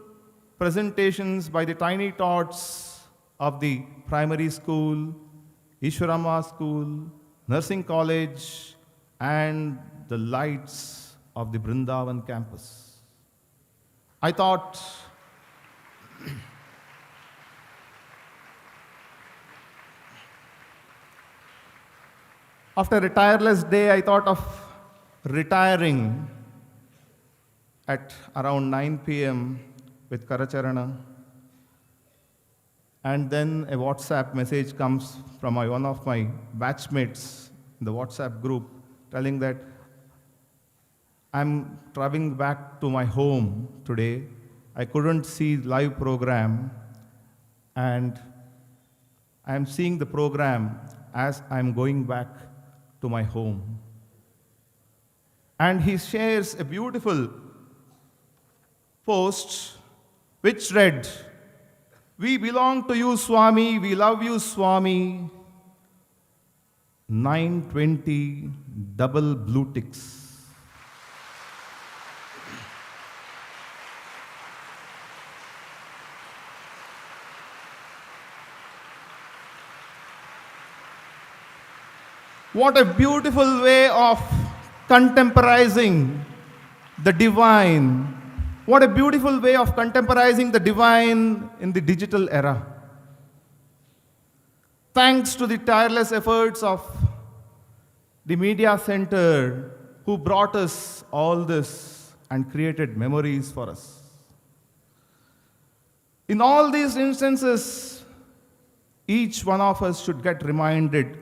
presentations by the tiny tots of the primary school, Ishwarama school, nursing college, and the lights of the Brindavan campus. I thought after a tireless day, I thought of retiring at around 9 p.m. with Karacharana. And then a WhatsApp message comes from one of my batchmates in the WhatsApp group telling that I'm traveling back to my home today. I couldn't see live program, and I'm seeing the program as I'm going back to my home. And he shares a beautiful post which read, "We belong to you, Swami, we love you, Swami. 920 double blue ticks." What a beautiful way of contemporizing the divine. What a beautiful way of contemporizing the divine in the digital era. Thanks to the tireless efforts of the media center who brought us all this and created memories for us. In all these instances, each one of us should get reminded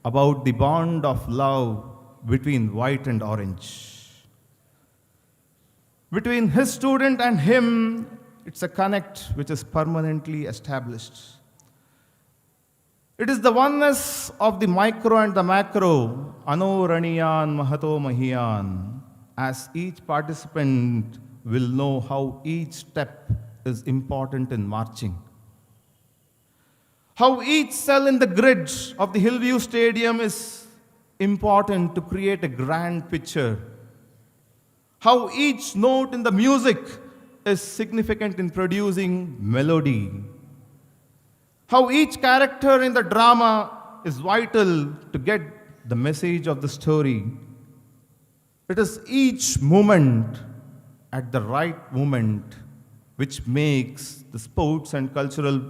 about the bond of love between white and orange. Between his student and him, it's a connect which is permanently established. It is the oneness of the micro and the macro, Anoraniyan Mahato Mahiyan, as each participant will know how each step is important in marching. How each cell in the grid of the Hillview Stadium is important to create a grand picture. How each note in the music is significant in producing melody. How each character in the drama is vital to get the message of the story. It is each moment at the right moment which makes the sports and cultural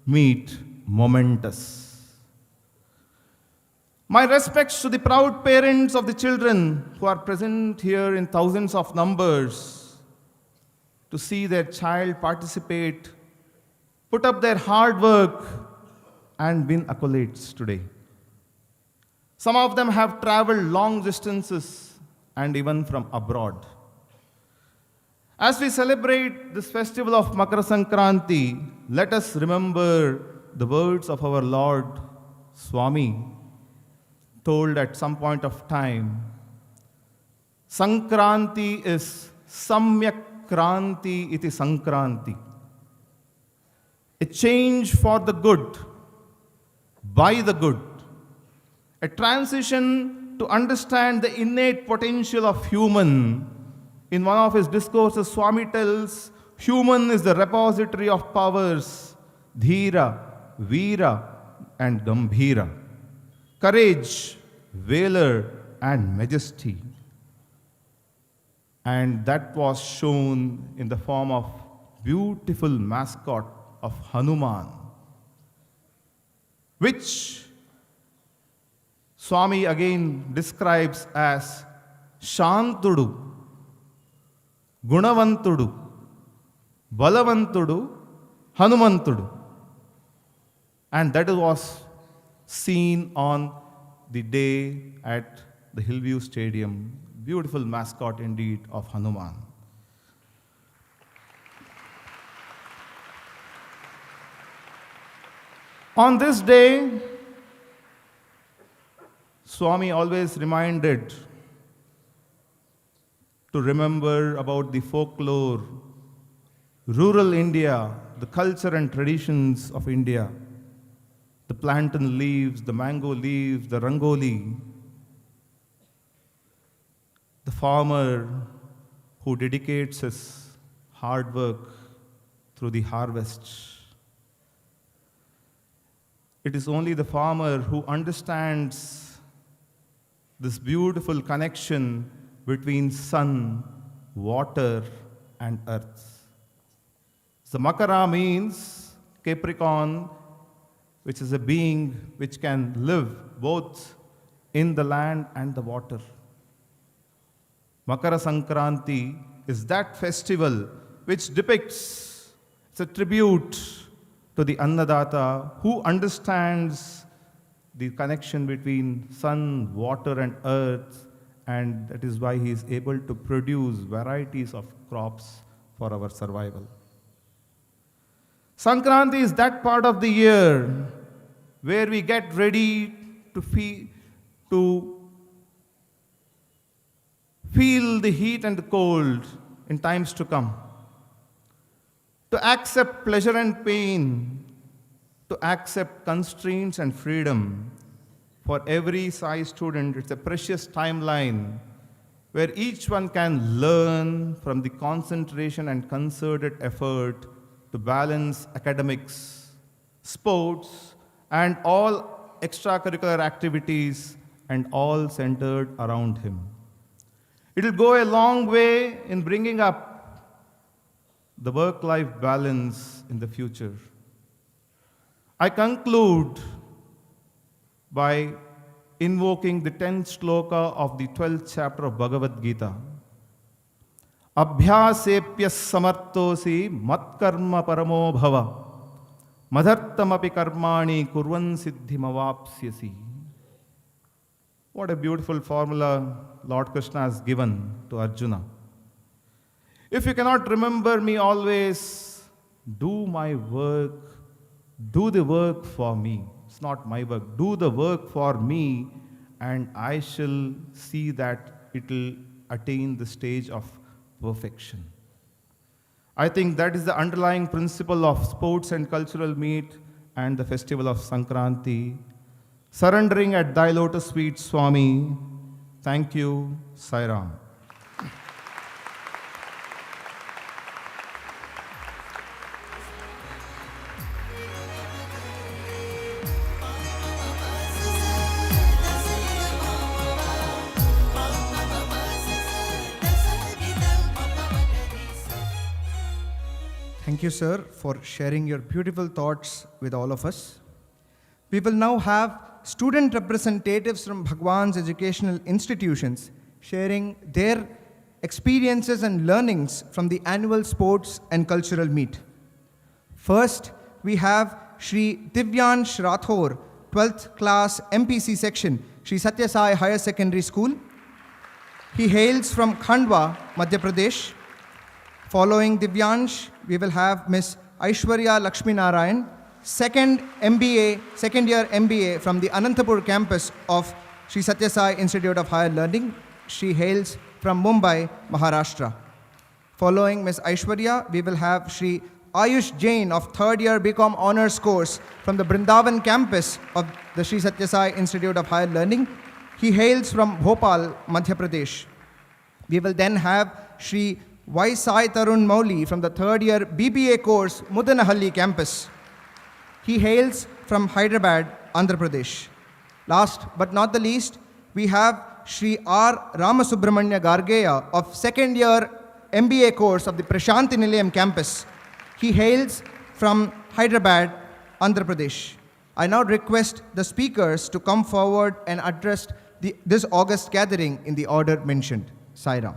meet momentous. My respects to the proud parents of the children who are present here in thousands of numbers to see their child participate, put up their hard work, and win accolades today. Some of them have traveled long distances and even from abroad. As we celebrate this festival of Makara Sankranthi, let us remember the words of our Lord Swami, told at some point of time. Sankranti is Samyak Kranti iti Sankranti. A change for the good, by the good. A transition to understand the innate potential of human. In one of his discourses, Swami tells, human is the repository of powers, Dhira, Veera, and Gambhira. Courage, valor, and majesty. And that was shown in the form of beautiful mascot of Hanuman, which Swami again describes as Shantudu, Gunavantudu, Balavantudu, Hanumantudu. And that was seen on the day at the Hillview Stadium. Beautiful mascot indeed of Hanuman. On this day, Swami always reminded to remember about the folklore, rural India, the culture and traditions of India, the plantain leaves, the mango leaves, the rangoli, the farmer who dedicates his hard work through the harvest. It is only the farmer who understands this beautiful connection between sun, water, and earth. So Makara means Capricorn, which is a being which can live both in the land and the water. Makara Sankranti is that festival which depicts, it's a tribute to the Annadata who understands the connection between sun, water, and earth, and that is why he is able to produce varieties of crops for our survival. Sankranti is that part of the year where we get ready to feel the heat and the cold in times to come, to accept pleasure and pain, to accept constraints and freedom. For every Sai student, it's a precious timeline where each one can learn from the concentration and concerted effort to balance academics, sports, and all extracurricular activities, and all centered around him. It will go a long way in bringing up the work-life balance in the future. I conclude by invoking the 10th shloka of the 12th chapter of Bhagavad Gita. Abhyasepya samartosi matkarma paramo bhava madhartamapi karmani kurvan siddhimavapsyasi. What a beautiful formula Lord Krishna has given to Arjuna. If you cannot remember me always, do my work, do the work for me. It's not my work. Do the work for me, and I shall see that it will attain the stage of perfection. I think that is the underlying principle of sports and cultural meet and the festival of Sankranthi. Surrendering at thy lotus feet, Swami. Thank you, Sai Ram. Thank you, sir, for sharing your beautiful thoughts with all of us. We will now have student representatives from Bhagwan's educational institutions sharing their experiences and learnings from the annual sports and cultural meet. First, we have Shri Divyansh Rathore, 12th class MPC section, Shri Sathya Sai Higher Secondary School. He hails from Khandwa, Madhya Pradesh. Following Divyansh, we will have Miss Aishwarya Lakshmi Narayan, second year MBA from the Anantapur campus of Sri Sathya Sai Institute of Higher Learning. She hails from Mumbai, Maharashtra. Following Miss Aishwarya, we will have Shri Ayush Jain of third year BCom Honours course from the Brindavan campus of the Sri Sathya Sai Institute of Higher Learning. He hails from Bhopal, Madhya Pradesh. We will then have Shri Y. Sai Tarun Mauli from the third year BBA course, Mudanahalli campus. He hails from Hyderabad, Andhra Pradesh. Last but not the least, we have Shri R. Ramasubramanya Gargeya of second year MBA course of the Prasanthi Nilayam campus. He hails from Hyderabad, Andhra Pradesh. I now request the speakers to come forward and address this August gathering in the order mentioned. Sai Ram.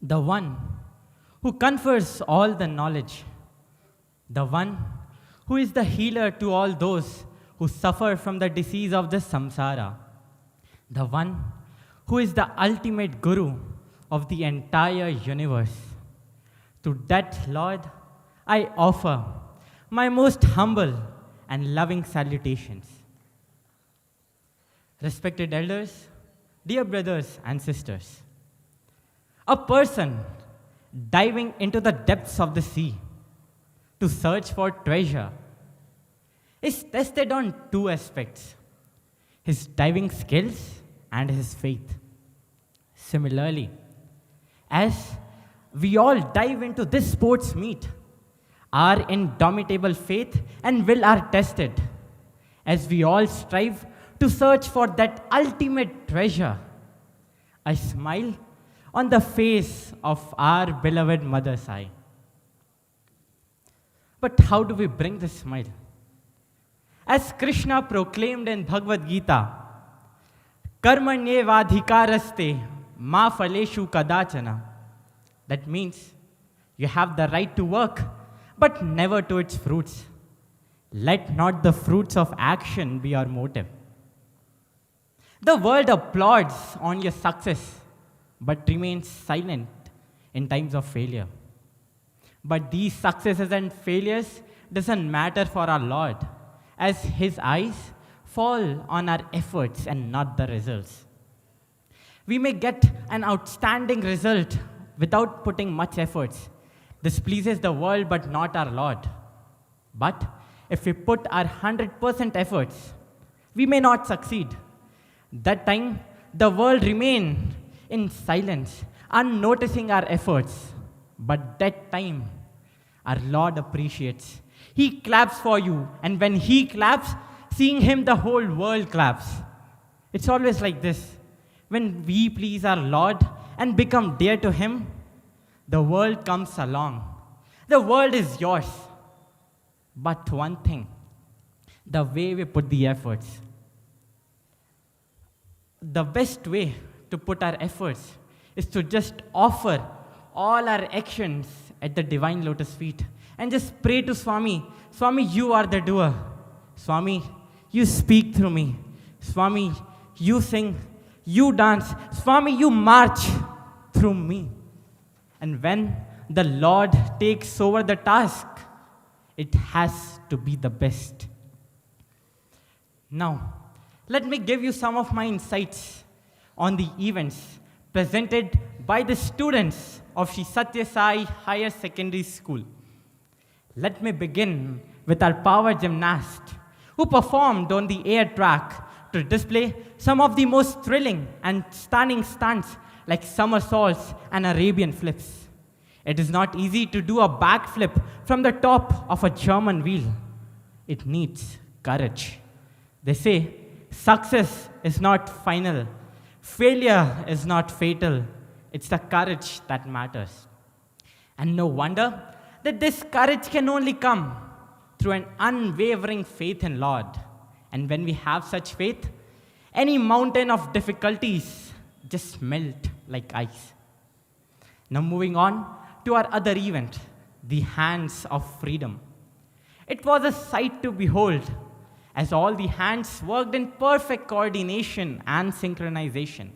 The one who confers all the knowledge, the one who is the healer to all those who suffer from the disease of the samsara, the one who is the ultimate guru of the entire universe. To that Lord, I offer my most humble and loving salutations. Respected elders, dear brothers and sisters, a person diving into the depths of the sea to search for treasure is tested on two aspects: his diving skills and his faith. Similarly, as we all dive into this sports meet, our indomitable faith and will are tested as we all strive to search for that ultimate treasure. I smile on the face of our beloved Mother Sai. But how do we bring this smile? As Krishna proclaimed in Bhagavad Gita, Karmanyevadhikaraste ma phaleshu kadachana. That means you have the right to work, but never to its fruits. Let not the fruits of action be your motive. The world applauds on your success, but remains silent in times of failure. But these successes and failures doesn't matter for our Lord, as His eyes fall on our efforts and not the results. We may get an outstanding result without putting much efforts. This pleases the world but not our Lord. But if we put our 100% efforts, we may not succeed. That time, the world remain in silence unnoticing our efforts. But that time, our Lord appreciates. He claps for you, and when He claps, seeing Him, the whole world claps. It's always like this. When we please our Lord and become dear to Him, the world comes along. The world is yours. But one thing, the way we put the efforts. The best way to put our efforts is to just offer all our actions at the divine lotus feet and just pray to Swami. Swami, you are the doer. Swami, you speak through me. Swami, you sing, you dance. Swami, you march through me. And when the Lord takes over the task, it has to be the best. Now, let me give you some of my insights on the events presented by the students of Sri Sathya Sai Higher Secondary School. Let me begin with our power gymnast who performed on the air track to display some of the most thrilling and stunning stunts like somersaults and Arabian flips. It is not easy to do a backflip from the top of a German wheel. It needs courage. They say success is not final. Failure is not fatal. It's the courage that matters. And no wonder that this courage can only come through an unwavering faith in Lord. And when we have such faith, any mountain of difficulties just melt like ice. Now moving on to our other event, the Hands of Freedom. It was a sight to behold, as all the hands worked in perfect coordination and synchronization.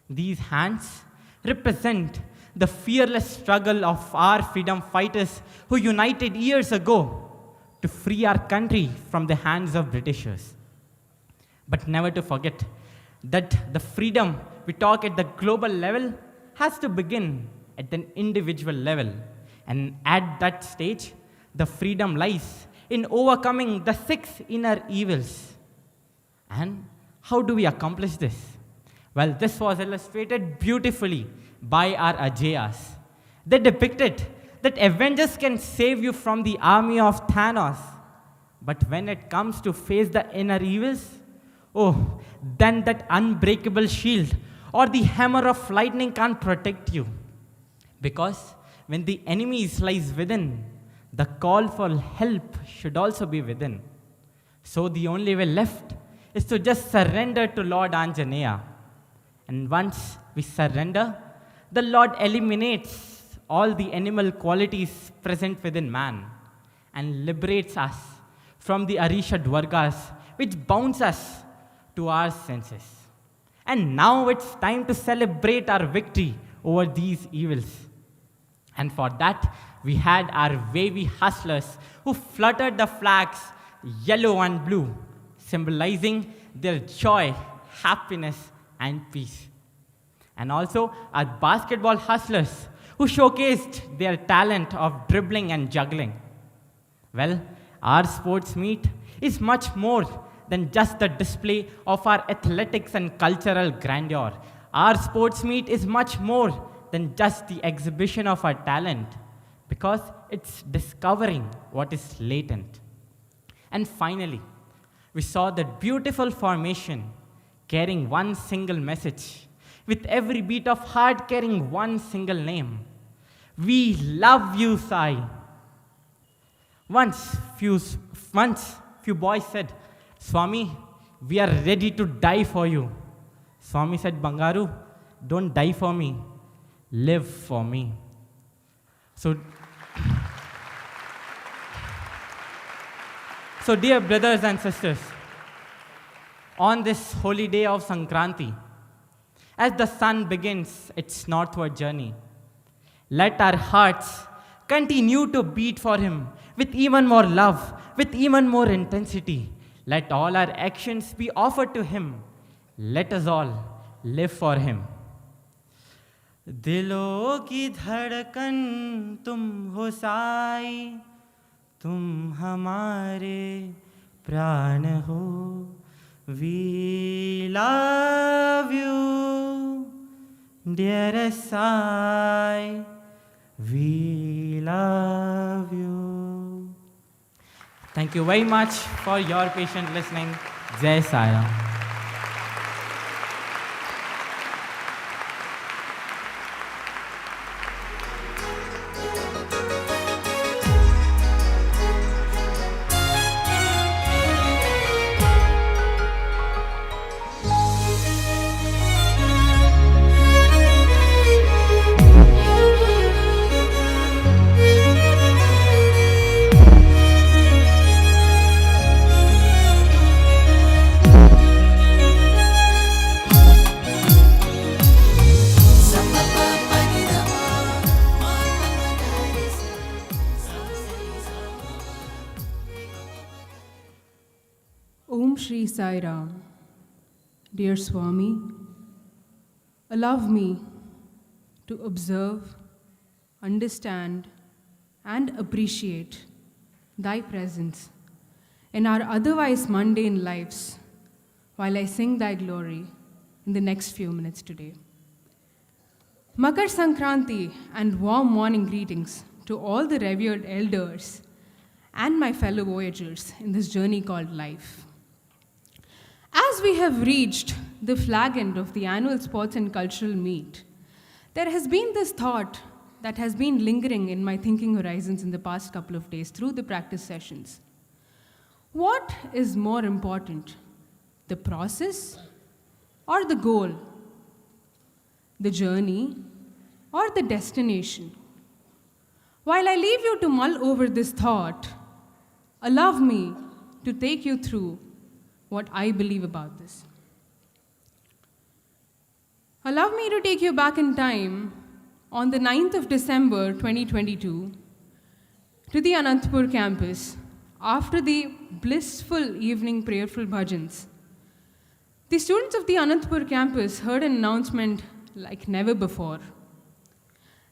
These hands represent the fearless struggle of our freedom fighters who united years ago to free our country from the hands of Britishers. But never to forget that the freedom we talk at the global level has to begin at an individual level. And at that stage, the freedom lies in overcoming the 6 inner evils. And how do we accomplish this? Well, this was illustrated beautifully by our Ajayas. They depicted that Avengers can save you from the army of Thanos. But when it comes to face the inner evils, oh, then that unbreakable shield or the hammer of lightning can't protect you. Because when the enemy lies within, the call for help should also be within. So the only way left is to just surrender to Lord Anjaneya. And once we surrender, the Lord eliminates all the animal qualities present within man and liberates us from the Arisha Dwargas, which bounds us to our senses. And now it's time to celebrate our victory over these evils. And for that, we had our wavy hustlers who fluttered the flags yellow and blue, symbolizing their joy, happiness, and peace. And also our basketball hustlers who showcased their talent of dribbling and juggling. Well, our sports meet is much more than just the display of our athletics and cultural grandeur. Our sports meet is much more than just the exhibition of our talent, because it's discovering what is latent. And finally, we saw that beautiful formation carrying one single message, with every beat of heart carrying one single name. We love you, Sai. Once few boys said, Swami, we are ready to die for you. Swami said, Bangaru, don't die for me, live for me. So dear brothers and sisters, on this holy day of Sankranthi, as the sun begins its northward journey, let our hearts continue to beat for him with even more love, with even more intensity. Let all our actions be offered to him. Let us all live for him. दिलों की धड़कन तुम हो साई, तुम हमारे प्राण हो. We love you, Dearest Sai, we love you. Thank you very much for your patient listening. Jai Sai Ram. Om Shri Sai Ram. Dear Swami, allow me to observe, understand, and appreciate Thy presence in our otherwise mundane lives while I sing Thy glory in the next few minutes today. Makar Sankranthi and warm morning greetings to all the revered elders and my fellow voyagers in this journey called life. As we have reached the flag end of the annual sports and cultural meet, there has been this thought that has been lingering in my thinking horizons in the past couple of days through the practice sessions. What is more important, the process or the goal? The journey or the destination? While I leave you to mull over this thought, allow me to take you through what I believe about this. Allow me to take you back in time on the 9th of December 2022 to the Anantapur campus after the blissful evening prayerful bhajans. The students of the Anantapur campus heard an announcement like never before.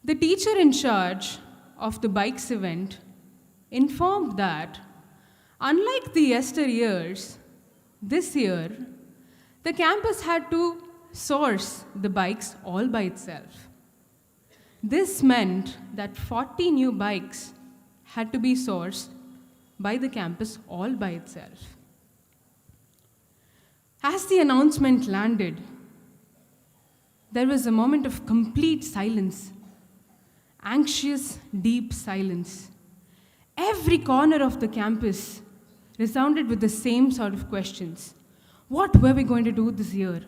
The teacher in charge of the bikes event informed that, unlike the yesteryears, this year, the campus had to source the bikes all by itself. This meant that 40 new bikes had to be sourced by the campus all by itself. As the announcement landed, there was a moment of complete silence, anxious, deep silence. Every corner of the campus resounded with the same sort of questions. What were we going to do this year?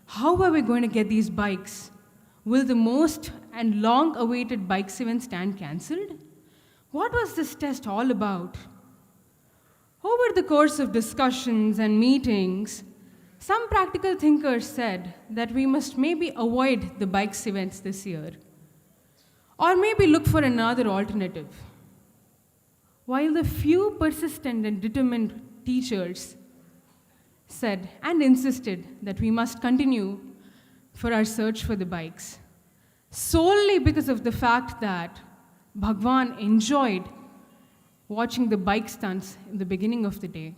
How were we going to get these bikes? Will the most and long-awaited bikes event stand cancelled? What was this test all about? Over the course of discussions and meetings, some practical thinkers said that we must maybe avoid the bikes events this year, or maybe look for another alternative. While the few persistent and determined teachers said and insisted that we must continue for our search for the bikes, solely because of the fact that Bhagwan enjoyed watching the bike stunts in the beginning of the day.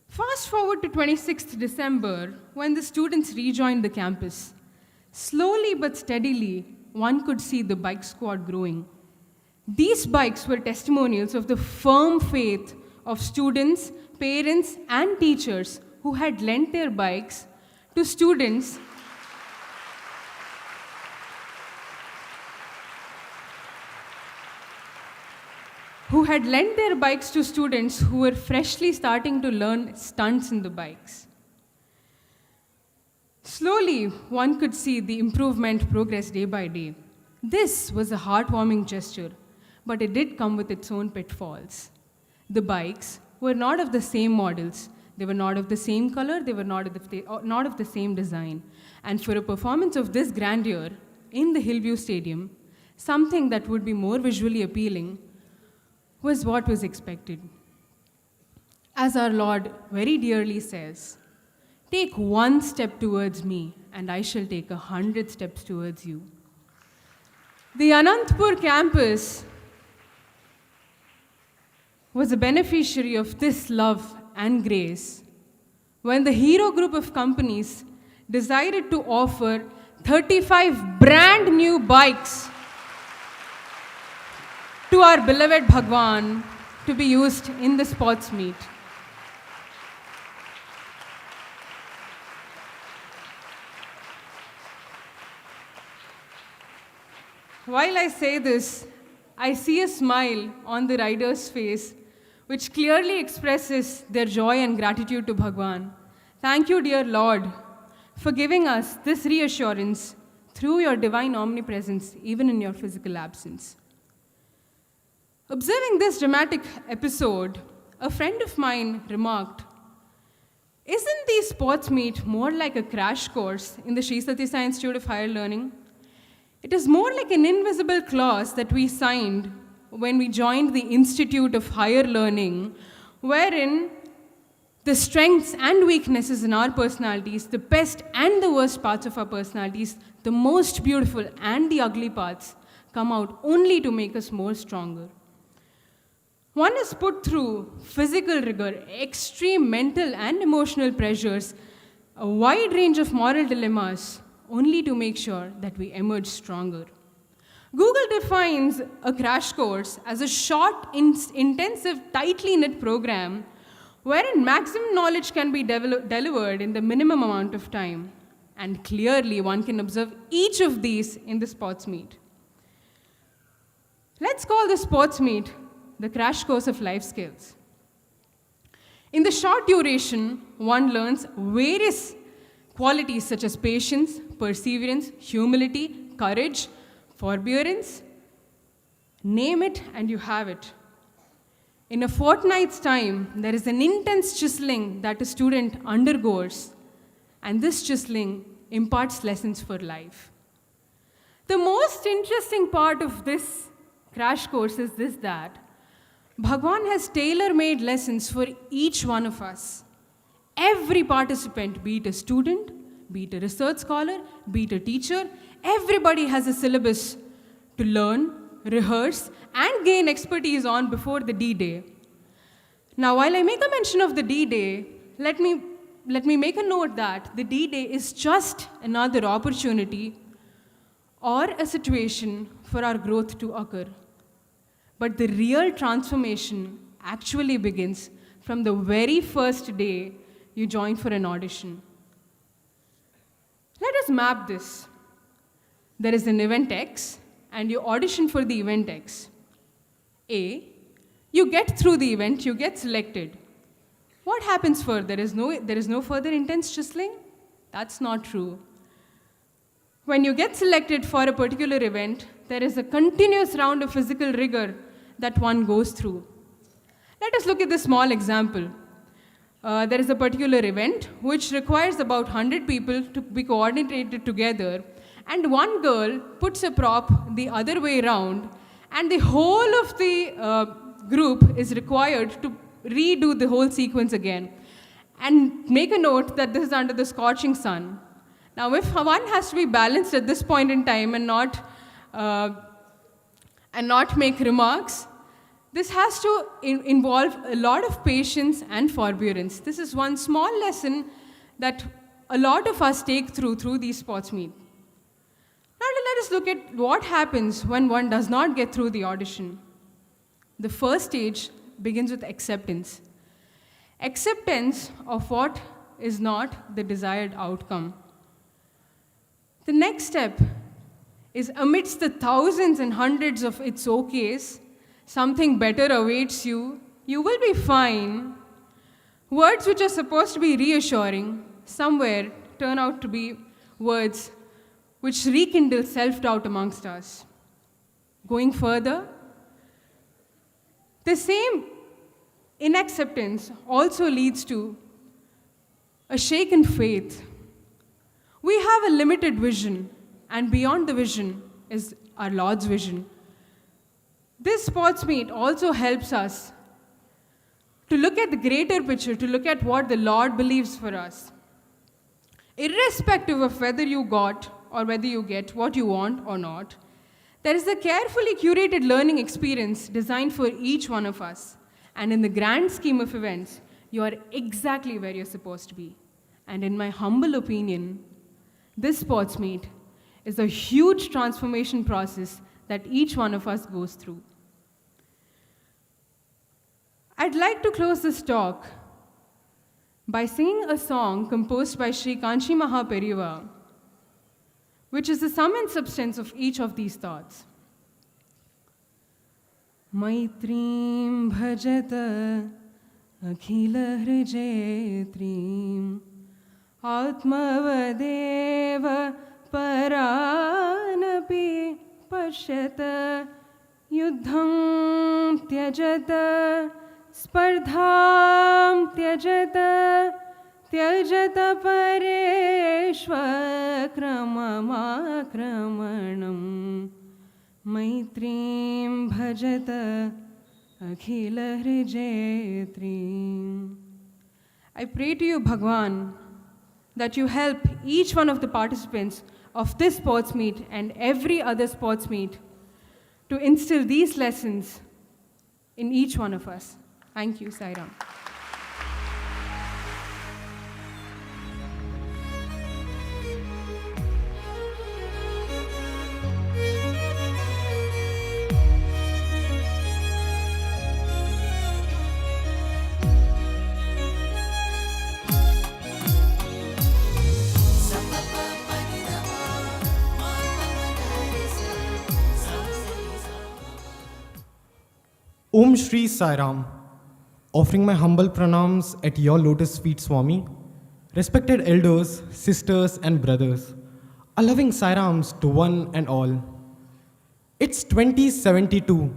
Fast forward to 26th December, when the students rejoined the campus. Slowly but steadily, one could see the bike squad growing. These bikes were testimonials of the firm faith of students, parents, and teachers who had lent their bikes to students who were freshly starting to learn stunts in the bikes. Slowly, one could see the improvement progress day by day. This was a heartwarming gesture, but it did come with its own pitfalls. The bikes were not of the same models. They were not of the same color. They were not of the same design. And for a performance of this grandeur in the Hillview Stadium, something that would be more visually appealing was what was expected. As our Lord very dearly says, "Take one step towards me, and I shall take 100 steps towards you." The Anantapur campus was a beneficiary of this love and grace when the hero group of companies decided to offer 35 brand new bikes to our beloved Bhagwan to be used in the sports meet. While I say this, I see a smile on the rider's face, which clearly expresses their joy and gratitude to Bhagwan. Thank you, dear Lord, for giving us this reassurance through your divine omnipresence, even in your physical absence. Observing this dramatic episode, a friend of mine remarked, "Isn't the sports meet more like a crash course in the Sri Sathya Sai Institute of Higher Learning? It is more like an invisible clause that we signed when we joined the Institute of Higher Learning, wherein the strengths and weaknesses in our personalities, the best and the worst parts of our personalities, the most beautiful and the ugly parts, come out only to make us more stronger. One is put through physical rigor, extreme mental and emotional pressures, a wide range of moral dilemmas, only to make sure that we emerge stronger." Google defines a crash course as a short, intensive, tightly knit program wherein maximum knowledge can be delivered in the minimum amount of time. And clearly, one can observe each of these in the sports meet. Let's call the sports meet the crash course of life skills. In the short duration, one learns various qualities such as patience, perseverance, humility, courage, forbearance. Name it and you have it. In a fortnight's time, there is an intense chiseling that a student undergoes, and this chiseling imparts lessons for life. The most interesting part of this crash course is this, that Bhagwan has tailor-made lessons for each one of us. Every participant, be it a student, be it a research scholar, be it a teacher, everybody has a syllabus to learn, rehearse, and gain expertise on before the D-Day. Now, while I make a mention of the D-Day, let me make a note that the D-Day is just another opportunity or a situation for our growth to occur. But the real transformation actually begins from the very first day you join for an audition. Let us map this. There is an event X, and you audition for the event X. A, you get through the event, you get selected. What happens further? There is no further intense chiseling? That's not true. When you get selected for a particular event, there is a continuous round of physical rigor that one goes through. Let us look at this small example. There is a particular event which requires about 100 people to be coordinated together, and one girl puts a prop the other way around, and the whole of the group is required to redo the whole sequence again. And make a note that this is under the scorching sun. Now, if one has to be balanced at this point in time and not make remarks, this has to involve a lot of patience and forbearance. This is one small lesson that a lot of us take through these sports meet. Now let us look at what happens when one does not get through the audition. The first stage begins with acceptance. Acceptance of what is not the desired outcome. The next step is, amidst the thousands and hundreds of it's okays, something better awaits you, you will be fine. Words which are supposed to be reassuring somewhere turn out to be words which rekindle self-doubt amongst us. Going further, the same inacceptance also leads to a shaken faith. We have a limited vision, and beyond the vision is our Lord's vision. This sports meet also helps us to look at the greater picture, to look at what the Lord believes for us. Irrespective of whether you got or whether you get what you want or not, there is a carefully curated learning experience designed for each one of us. And in the grand scheme of events, you are exactly where you're supposed to be. And in my humble opinion, This sports meet is a huge transformation process that each one of us goes through. I'd like to close this talk by singing a song composed by Sri Kanchi Mahaperiva, which is the sum and substance of each of these thoughts. Maitrim bhajata akhila hrijayatrim atmavadeva paranapi pashyata yuddham tyajata spardham tyajata tyajata pareshvakramamakramanam maitrim bhajata akhila hrijayatrim. I pray to you, Bhagwan, that you help each one of the participants of this sports meet and every other sports meet to instill these lessons in each one of us. Thank you, Sai Ram. Om Shri Sai Ram, offering my humble pranams at your lotus feet, Swami, respected elders, sisters and brothers, a loving Sai Rams to one and all. It's 2072.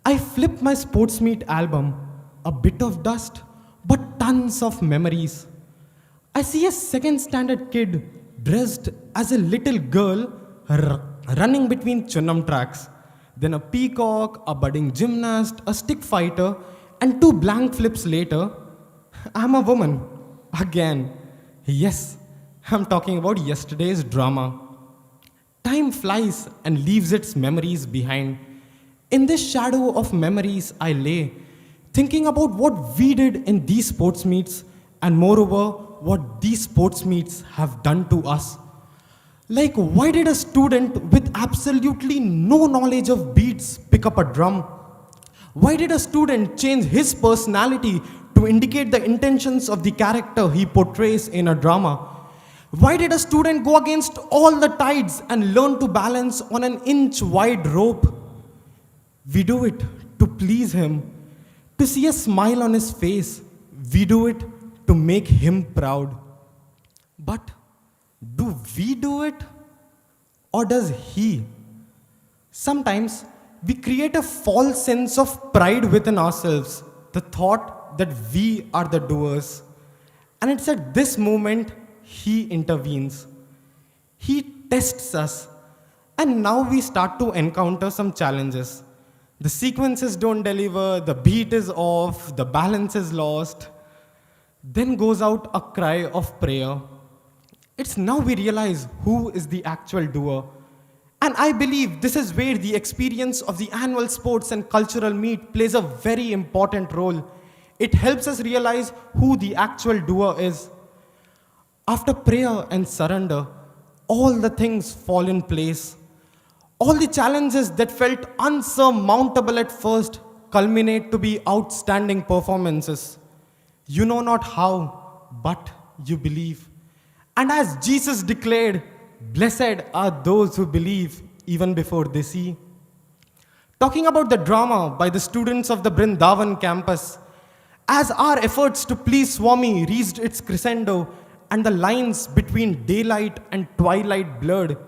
I flip my sports meet album, a bit of dust, but tons of memories. I see a second standard kid dressed as a little girl running between Chunnam tracks. Then a peacock, a budding gymnast, a stick fighter, and 2 blank flips later, I'm a woman. Again. Yes, I'm talking about yesterday's drama. Time flies and leaves its memories behind. In this shadow of memories I lay, thinking about what we did in these sports meets, and moreover, what these sports meets have done to us. Like, why did a student with absolutely no knowledge of beats pick up a drum? Why did a student change his personality to indicate the intentions of the character he portrays in a drama? Why did a student go against all the tides and learn to balance on an inch-wide rope? We do it to please him, to see a smile on his face. We do it to make him proud. But do we do it, or does he? Sometimes we create a false sense of pride within ourselves, the thought that we are the doers. And it's at this moment he intervenes. He tests us, and now we start to encounter some challenges. The sequences don't deliver, the beat is off, the balance is lost. Then goes out a cry of prayer. It's now we realize who is the actual doer. And I believe this is where the experience of the annual sports and cultural meet plays a very important role. It helps us realize who the actual doer is. After prayer and surrender, all the things fall in place. All the challenges that felt unsurmountable at first culminate to be outstanding performances. You know not how, but you believe. And as Jesus declared, blessed are those who believe even before they see. Talking about the drama by the students of the Brindavan campus, as our efforts to please Swami reached its crescendo and the lines between daylight and twilight blurred,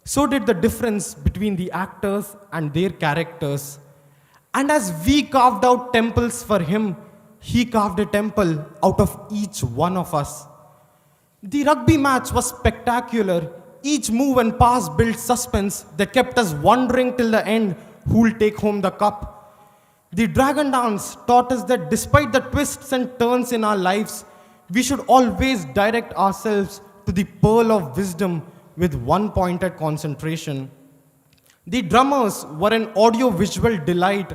so did the difference between the actors and their characters. And as we carved out temples for him, he carved a temple out of each one of us. The rugby match was spectacular. Each move and pass built suspense that kept us wondering till the end who'll take home the cup. The dragon dance taught us that despite the twists and turns in our lives, we should always direct ourselves to the pearl of wisdom with one-pointed concentration. The drummers were an audio-visual delight,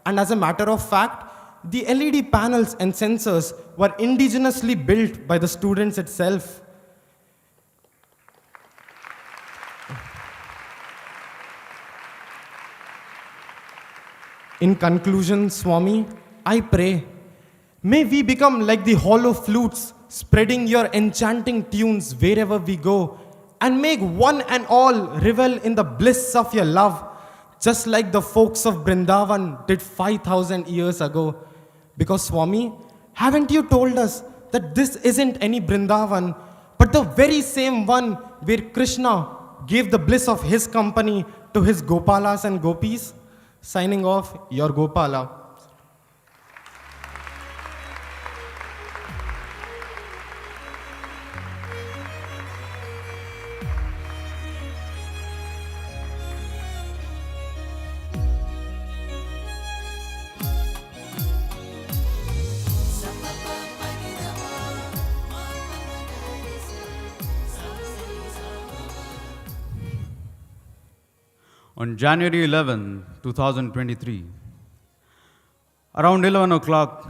and as a matter of fact, the LED panels and sensors were indigenously built by the students itself. In conclusion, Swami, I pray, may we become like the hollow flutes, spreading your enchanting tunes wherever we go, and make one and all revel in the bliss of your love, just like the folks of Vrindavan did 5,000 years ago. Because Swami, haven't you told us that this isn't any Vrindavan, but the very same one where Krishna gave the bliss of his company to his Gopalas and Gopis? Signing off, your Gopala. On January 11, 2023, around 11 o'clock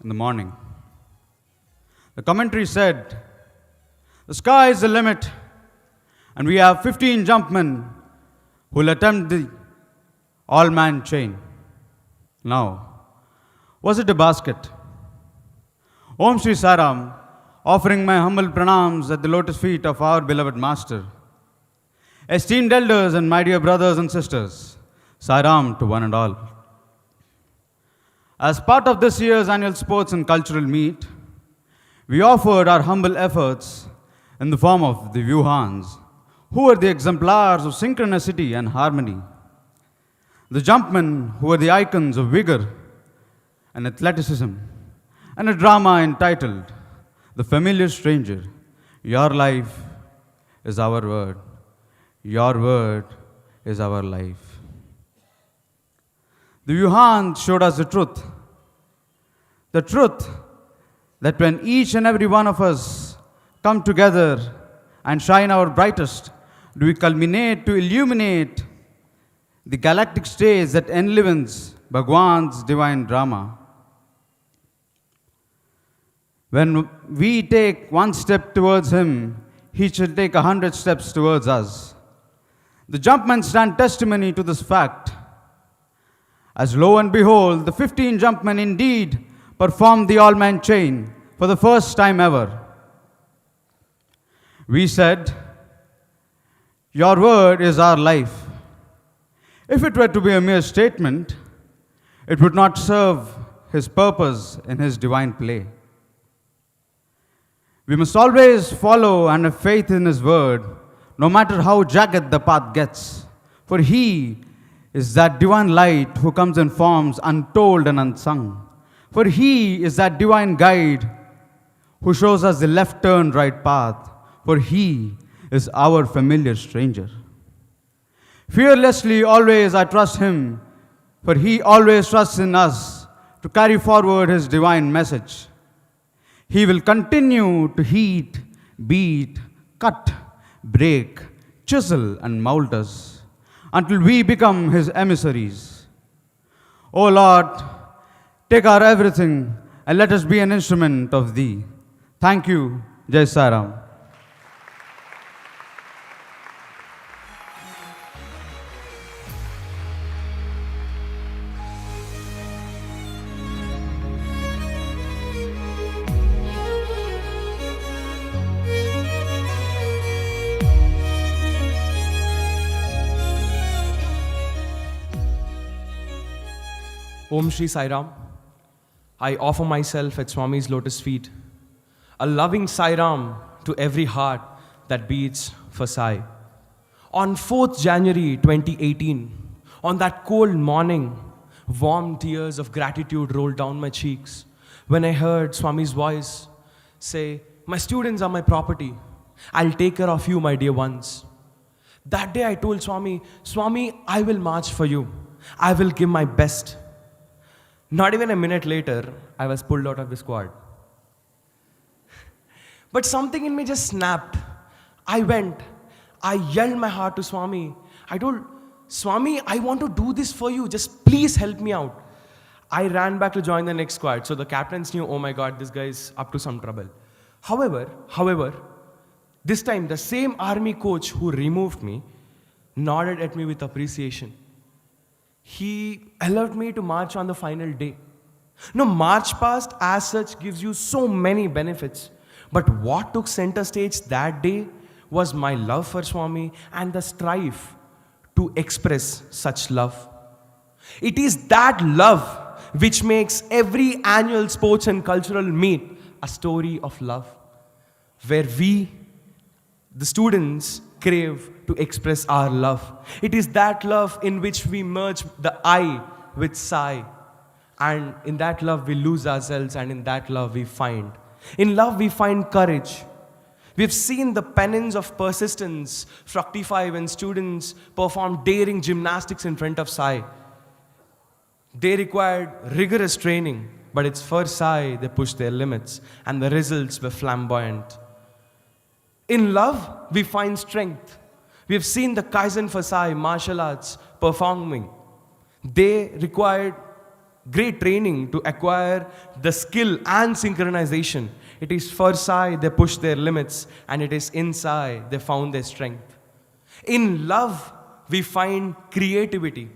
in the morning, the commentary said, "The sky is the limit, and we have 15 jumpmen who will attempt the all-man chain." Now, was it a basket? Om Shri Sai Ram, offering my humble pranams at the lotus feet of our beloved Master. Esteemed elders and my dear brothers and sisters, Sai Ram to one and all. As part of this year's annual sports and cultural meet, we offered our humble efforts in the form of the Vyuhans, who were the exemplars of synchronicity and harmony. The jumpmen, who were the icons of vigor and athleticism, and a drama entitled The Familiar Stranger. Your life is our word. Your word is our life. The Vyuhans showed us the truth that when each and every one of us come together and shine our brightest, do we culminate to illuminate the galactic stage that enlivens Bhagwan's divine drama. When we take one step towards him, he shall take 100 steps towards us. The jumpmen stand testimony to this fact, as lo and behold, the 15 jumpmen indeed performed the all-man chain for the first time ever. We said, your word is our life. If it were to be a mere statement, it would not serve his purpose in his divine play. We must always follow and have faith in his word, no matter how jagged the path gets. For he is that divine light who comes in forms untold and unsung. For he is that divine guide who shows us the left turn, right path. For he is our familiar stranger. Fearlessly always I trust him, for he always trusts in us to carry forward his divine message. He will continue to heat, beat, cut, break, chisel, and mold us until we become his emissaries. O Lord, take our everything and let us be an instrument of thee. Thank you. Jai Sai Ram. Om Shri Sai Ram, I offer myself at Swami's lotus feet, a loving Sai Ram to every heart that beats for Sai. On 4th January 2018, on that cold morning, warm tears of gratitude rolled down my cheeks when I heard Swami's voice say, my students are my property. I'll take care of you, my dear ones. That day I told Swami, Swami, I will march for you. I will give my best. Not even a minute later, I was pulled out of the squad. But something in me just snapped. I went. I yelled my heart to Swami. I told, Swami, I want to do this for you. Just please help me out. I ran back to join the next squad. So the captains knew, oh my God, this guy is up to some trouble. However, this time the same army coach who removed me nodded at me with appreciation. He allowed me to march on the final day. No, march past as such gives you so many benefits. But what took center stage that day was my love for Swami and the strive to express such love. It is that love which makes every annual sports and cultural meet a story of love, where we, the students, crave to express our love. It is that love in which we merge the I with Sai. And in that love we lose ourselves, and in that love we find. In love we find courage. We've seen the penance of persistence fructify when students perform daring gymnastics in front of Sai. They required rigorous training, but it's for Sai they pushed their limits, and the results were flamboyant. In love, we find strength. We have seen the Kaizen for Sai martial arts performing. They required great training to acquire the skill and synchronization. It is for Sai they pushed their limits, and it is in Sai they found their strength. In love, we find creativity.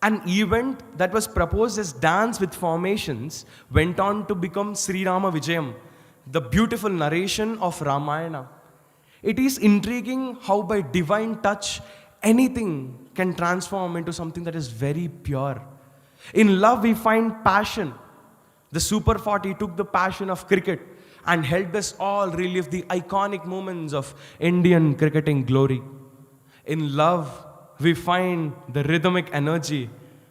An event that was proposed as dance with formations went on to become Sri Rama Vijayam, the beautiful narration of Ramayana. It is intriguing how by divine touch, anything can transform into something that is very pure. In love, we find passion. The Super 40 took the passion of cricket and helped us all relive the iconic moments of Indian cricketing glory. In love, we find the rhythmic energy,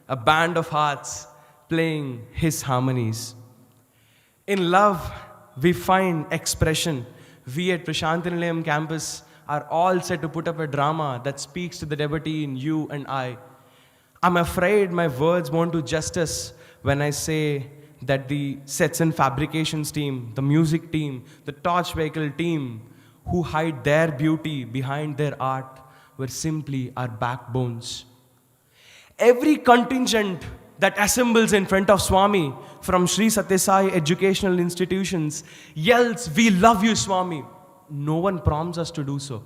a band of hearts playing his harmonies. In love, we find expression. We at Prasanthi Nilayam campus are all set to put up a drama that speaks to the devotee in you and I. I'm afraid my words won't do justice when I say that the sets and fabrications team, the music team, the torch vehicle team, who hide their beauty behind their art, were simply our backbones. Every contingent that assembles in front of Swami from Sri Sathya Sai educational institutions yells, "We love you, Swami." No one prompts us to do so.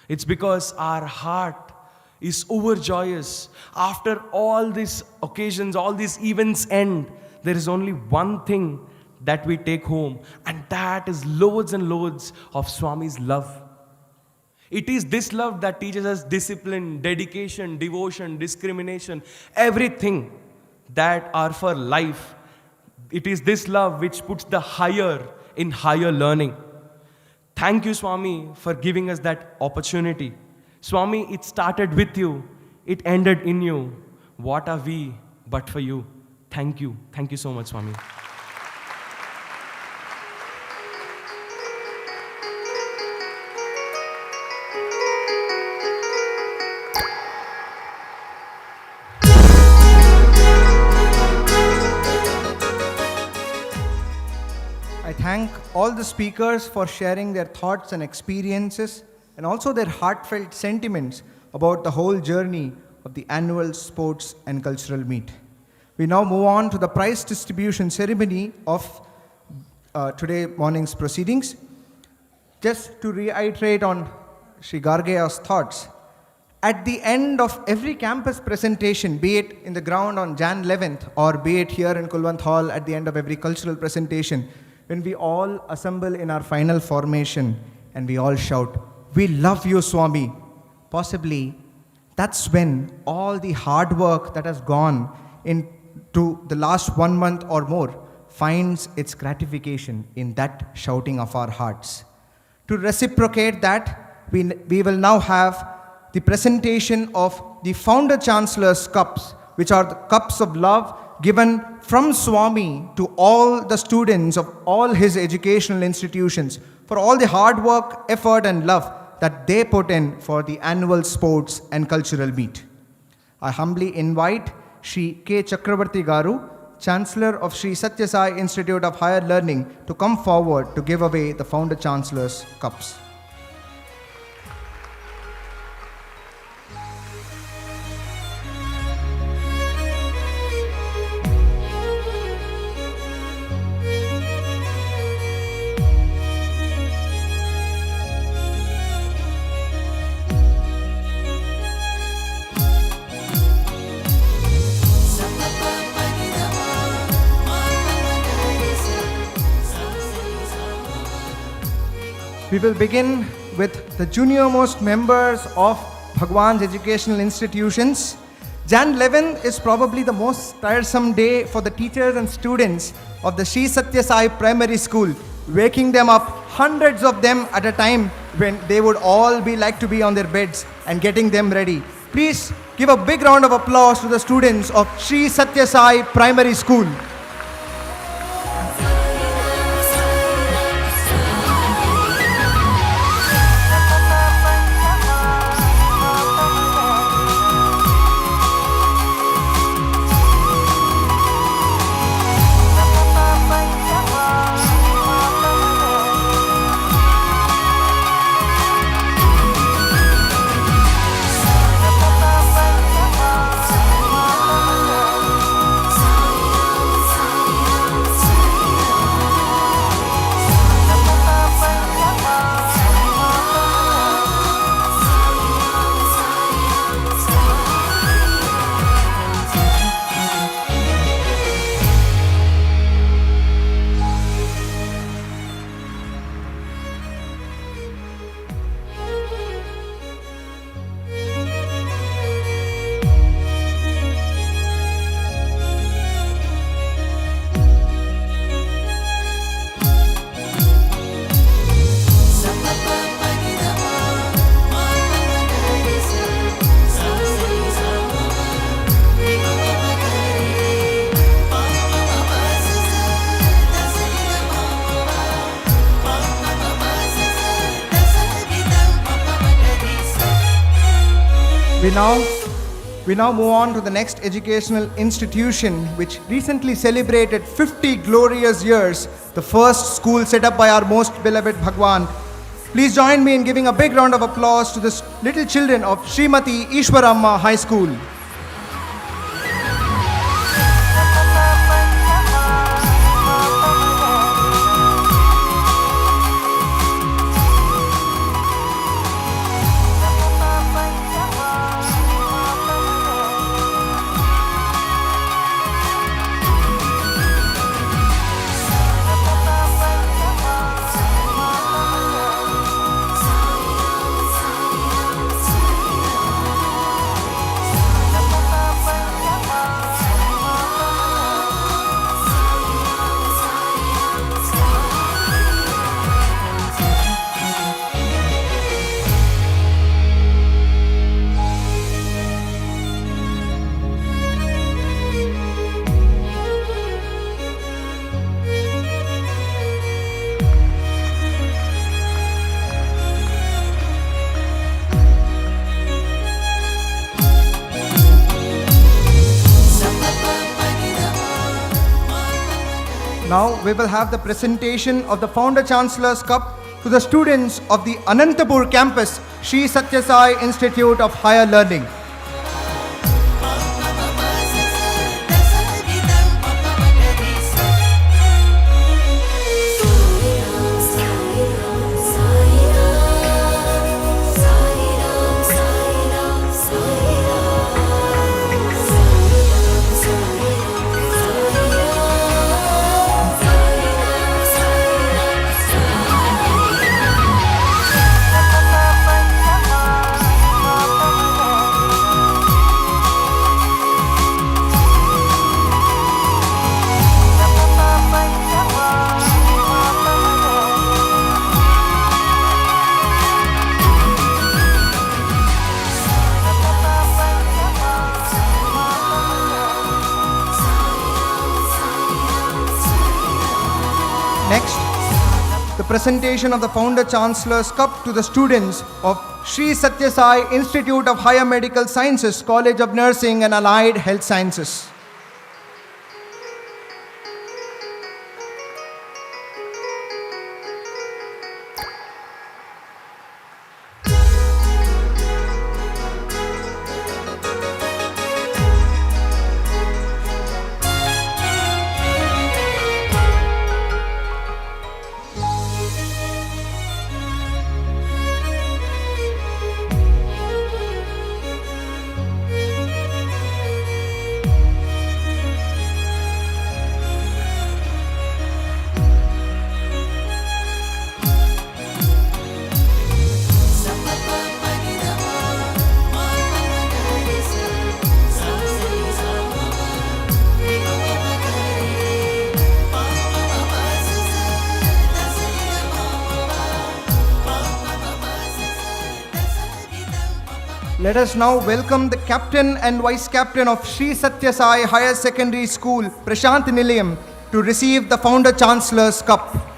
It's because our heart is overjoyous. After all these occasions, all these events end, there is only one thing that we take home, and that is loads and loads of Swami's love. It is this love that teaches us discipline, dedication, devotion, discrimination, everything that are for life. It is this love which puts the higher in higher learning. Thank you, Swami, for giving us that opportunity. Swami, it started with you. It ended in you. What are we but for you? Thank you. Thank you so much, Swami. I thank all the speakers for sharing their thoughts and experiences and also their heartfelt sentiments about the whole journey of the annual sports and cultural meet. We now move on to the prize distribution ceremony of today morning's proceedings. Just to reiterate on Sri Gargeya's thoughts, at the end of every campus presentation, be it in the ground on Jan 11th or be it here in Kulwant Hall at the end of every cultural presentation, when we all assemble in our final formation and we all shout, "We love you, Swami," possibly that's when all the hard work that has gone into the last 1 month or more finds its gratification in that shouting of our hearts. To reciprocate that, we will now have the presentation of the Founder Chancellor's cups, which are the cups of love given from Swami to all the students of all his educational institutions for all the hard work, effort and love that they put in for the annual sports and cultural meet. I humbly invite Shri K. Chakravarti Garu, Chancellor of Sri Sathya Sai Institute of Higher Learning, to come forward to give away the Founder Chancellor's cups. We will begin with the junior-most members of Bhagwan's educational institutions. Jan 11 is probably the most tiresome day for the teachers and students of the Sri Sathya Sai Primary School, waking them up, hundreds of them at a time, when they would all be like to be on their beds and getting them ready. Please give a big round of applause to the students of Sri Sathya Sai Primary School. We now move on to the next educational institution, which recently celebrated 50 glorious years, the first school set up by our most beloved Bhagwan. Please join me in giving a big round of applause to the little children of Srimati Ishwaramma High School. Now we will have the presentation of the Founder Chancellor's Cup to the students of the Anantapur campus, Sri Sathya Sai Institute of Higher Learning. Next, the presentation of the Founder Chancellor's Cup to the students of Sri Sathya Sai Institute of Higher Medical Sciences, College of Nursing and Allied Health Sciences. Let us now welcome the captain and vice captain of Sri Sathya Sai Higher Secondary School, Prasanthi Nilayam, to receive the Founder Chancellor's Cup.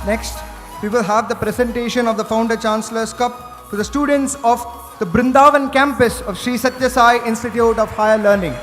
Next, we will have the presentation of the Founder Chancellor's Cup to the students of the Brindavan campus of Sri Sathya Sai Institute of Higher Learning.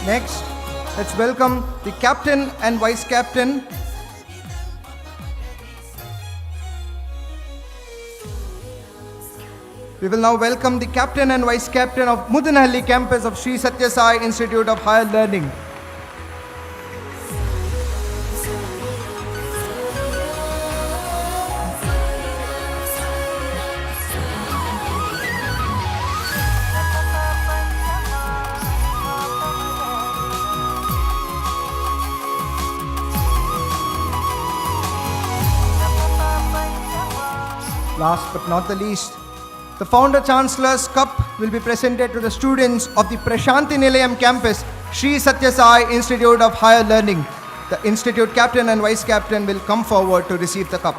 Next, let's welcome the captain and vice captain. We will now welcome the captain and vice captain of Mudanhalli campus of Sri Sathya Sai Institute of Higher Learning. Last but not the least, the Founder Chancellor's Cup will be presented to the students of the Prasanthi Nilayam campus, Sri Sathya Sai Institute of Higher Learning. The institute captain and vice captain will come forward to receive the cup.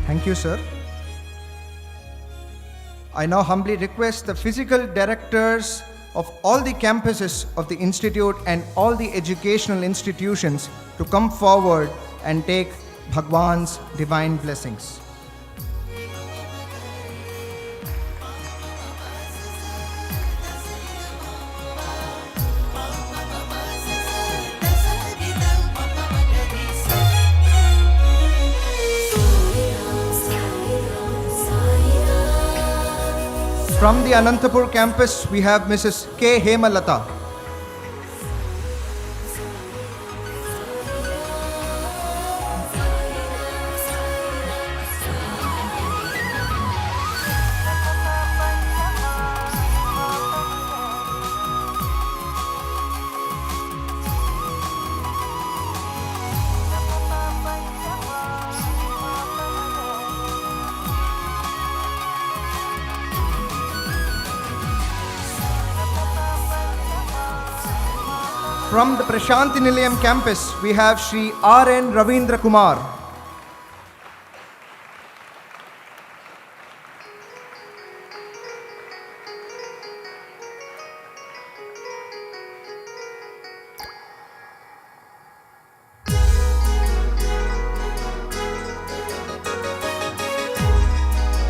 Thank you, sir. I now humbly request the physical directors of all the campuses of the institute and all the educational institutions to come forward and take Bhagwan's divine blessings. From the Anantapur campus, we have Mrs. K. Hemalata. From the Prasanthi Nilayam campus, we have Shri R.N. Ravindra Kumar.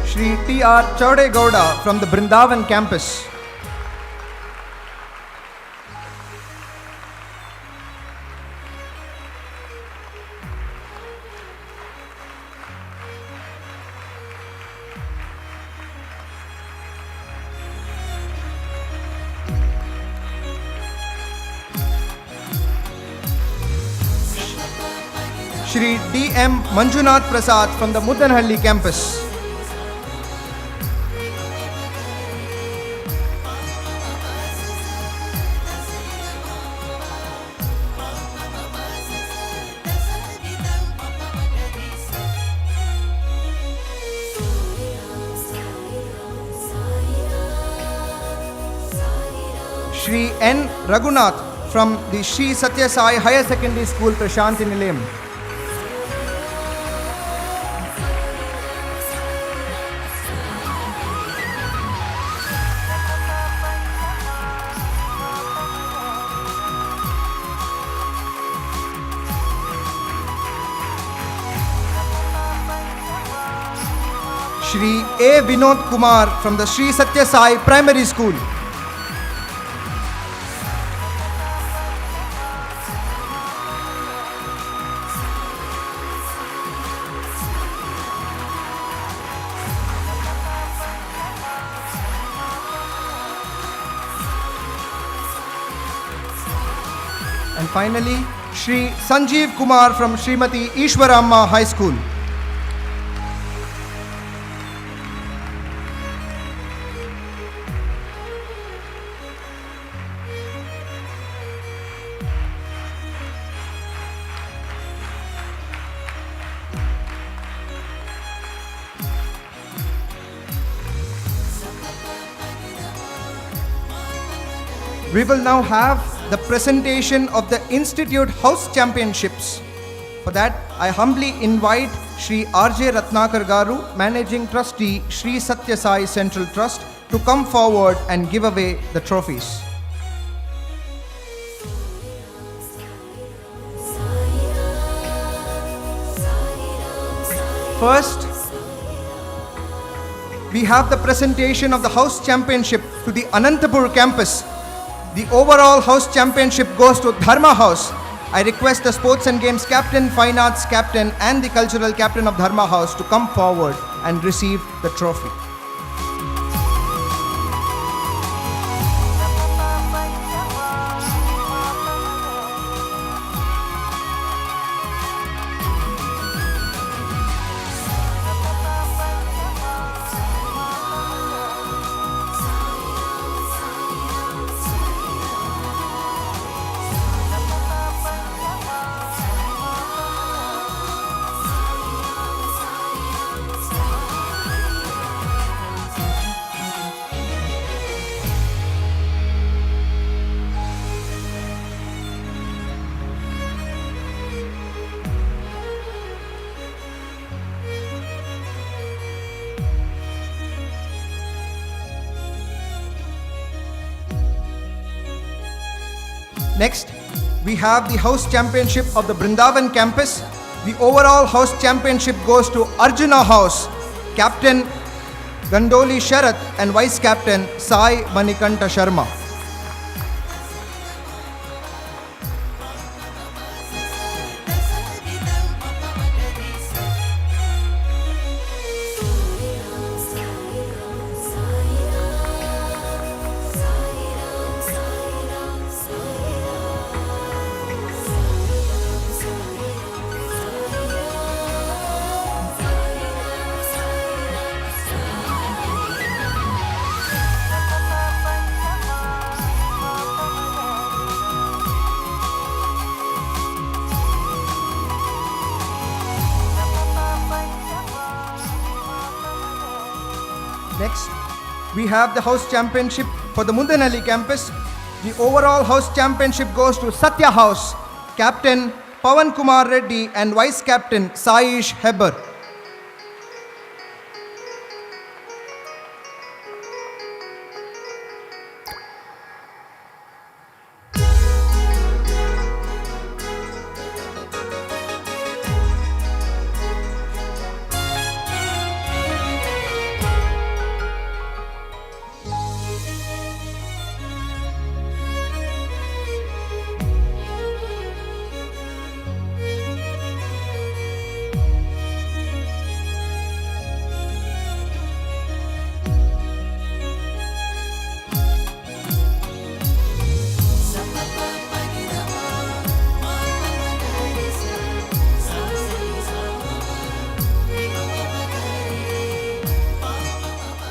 Shri T.R. Chaude Gowda from the Brindavan campus. Shri D.M. Manjunath Prasad from the Mudanhalli campus. Shri N. Raghunath from the Shri Sathya Sai Higher Secondary School, Prasanthi Nilayam. Shri A. Vinod Kumar from the Shri Sathya Sai Primary School. And finally, Shri Sanjeev Kumar from Srimati Ishwaramma High School. We will now have the presentation of the Institute House Championships. For that, I humbly invite Shri R.J. Ratnakar Garu, Managing Trustee, Shri Sathya Sai Central Trust, to come forward and give away the trophies. First, we have the presentation of the House Championship to the Anantapur campus. The overall House Championship goes to Dharma House. I request the Sports and Games Captain, Fine Arts Captain and the Cultural Captain of Dharma House to come forward and receive the trophy. Next, we have the House Championship of the Brindavan campus. The overall House Championship goes to Arjuna House, Captain Gandoli Sharath and Vice Captain Sai Manikanta Sharma. Next, we have the House Championship for the Mudanali campus. The overall House Championship goes to Sathya House, Captain Pawan Kumar Reddy and Vice Captain Saish Heber.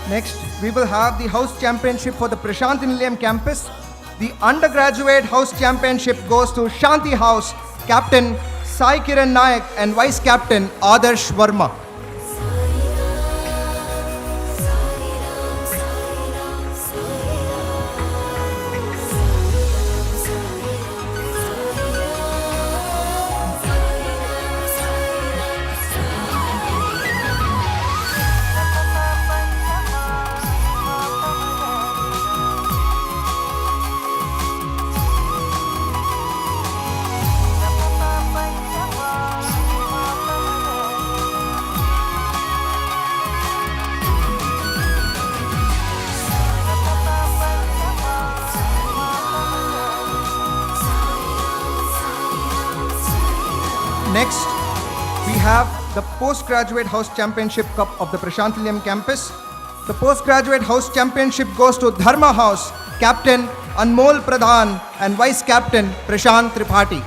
Next, we will have the House Championship for the Prasanthi Nilayam campus. The undergraduate House Championship goes to Shanti House, Captain Sai Kiran Nayak and Vice Captain Adarsh Verma. Next, we have the Postgraduate House Championship Cup of the Prasanthi Nilayam campus. The Postgraduate House Championship goes to Dharma House, Captain Anmol Pradhan and Vice Captain Prashant Tripathi.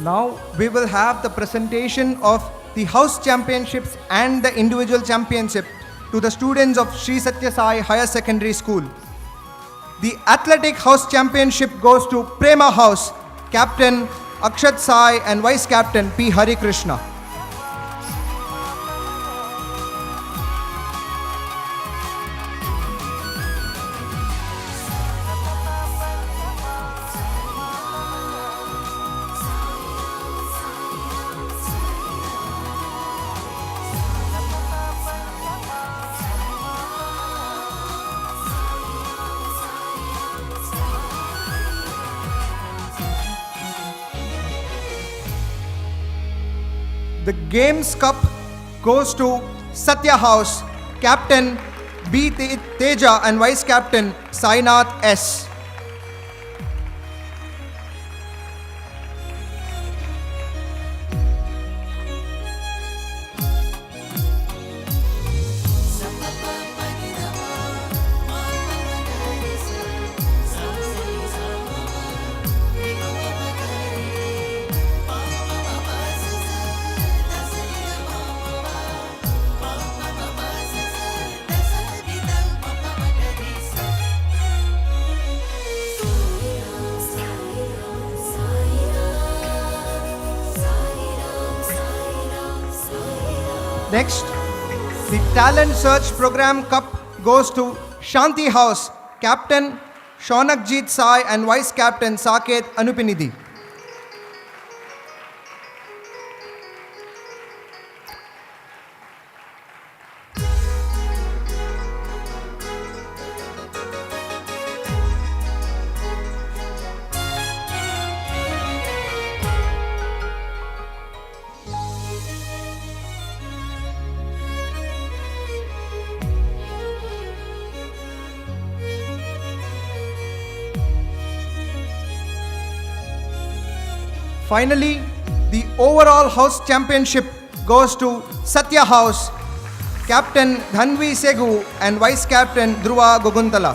Now we will have the presentation of the house championships and the individual championship to the students of Sri Sathya Sai Higher Secondary School. The athletic house championship goes to Prema House, Captain Akshat Sai and Vice Captain P. Hari Krishna. The Games Cup goes to Sathya House, Captain B. Teja and Vice Captain Sainath S. Next, the Talent Search Program Cup goes to Shanti House, Captain Shaunakjeet Sai and Vice Captain Saket Anupinidhi. Finally, the overall house championship goes to Sathya House, Captain Dhanvi Segu and Vice Captain Dhruva Goguntala.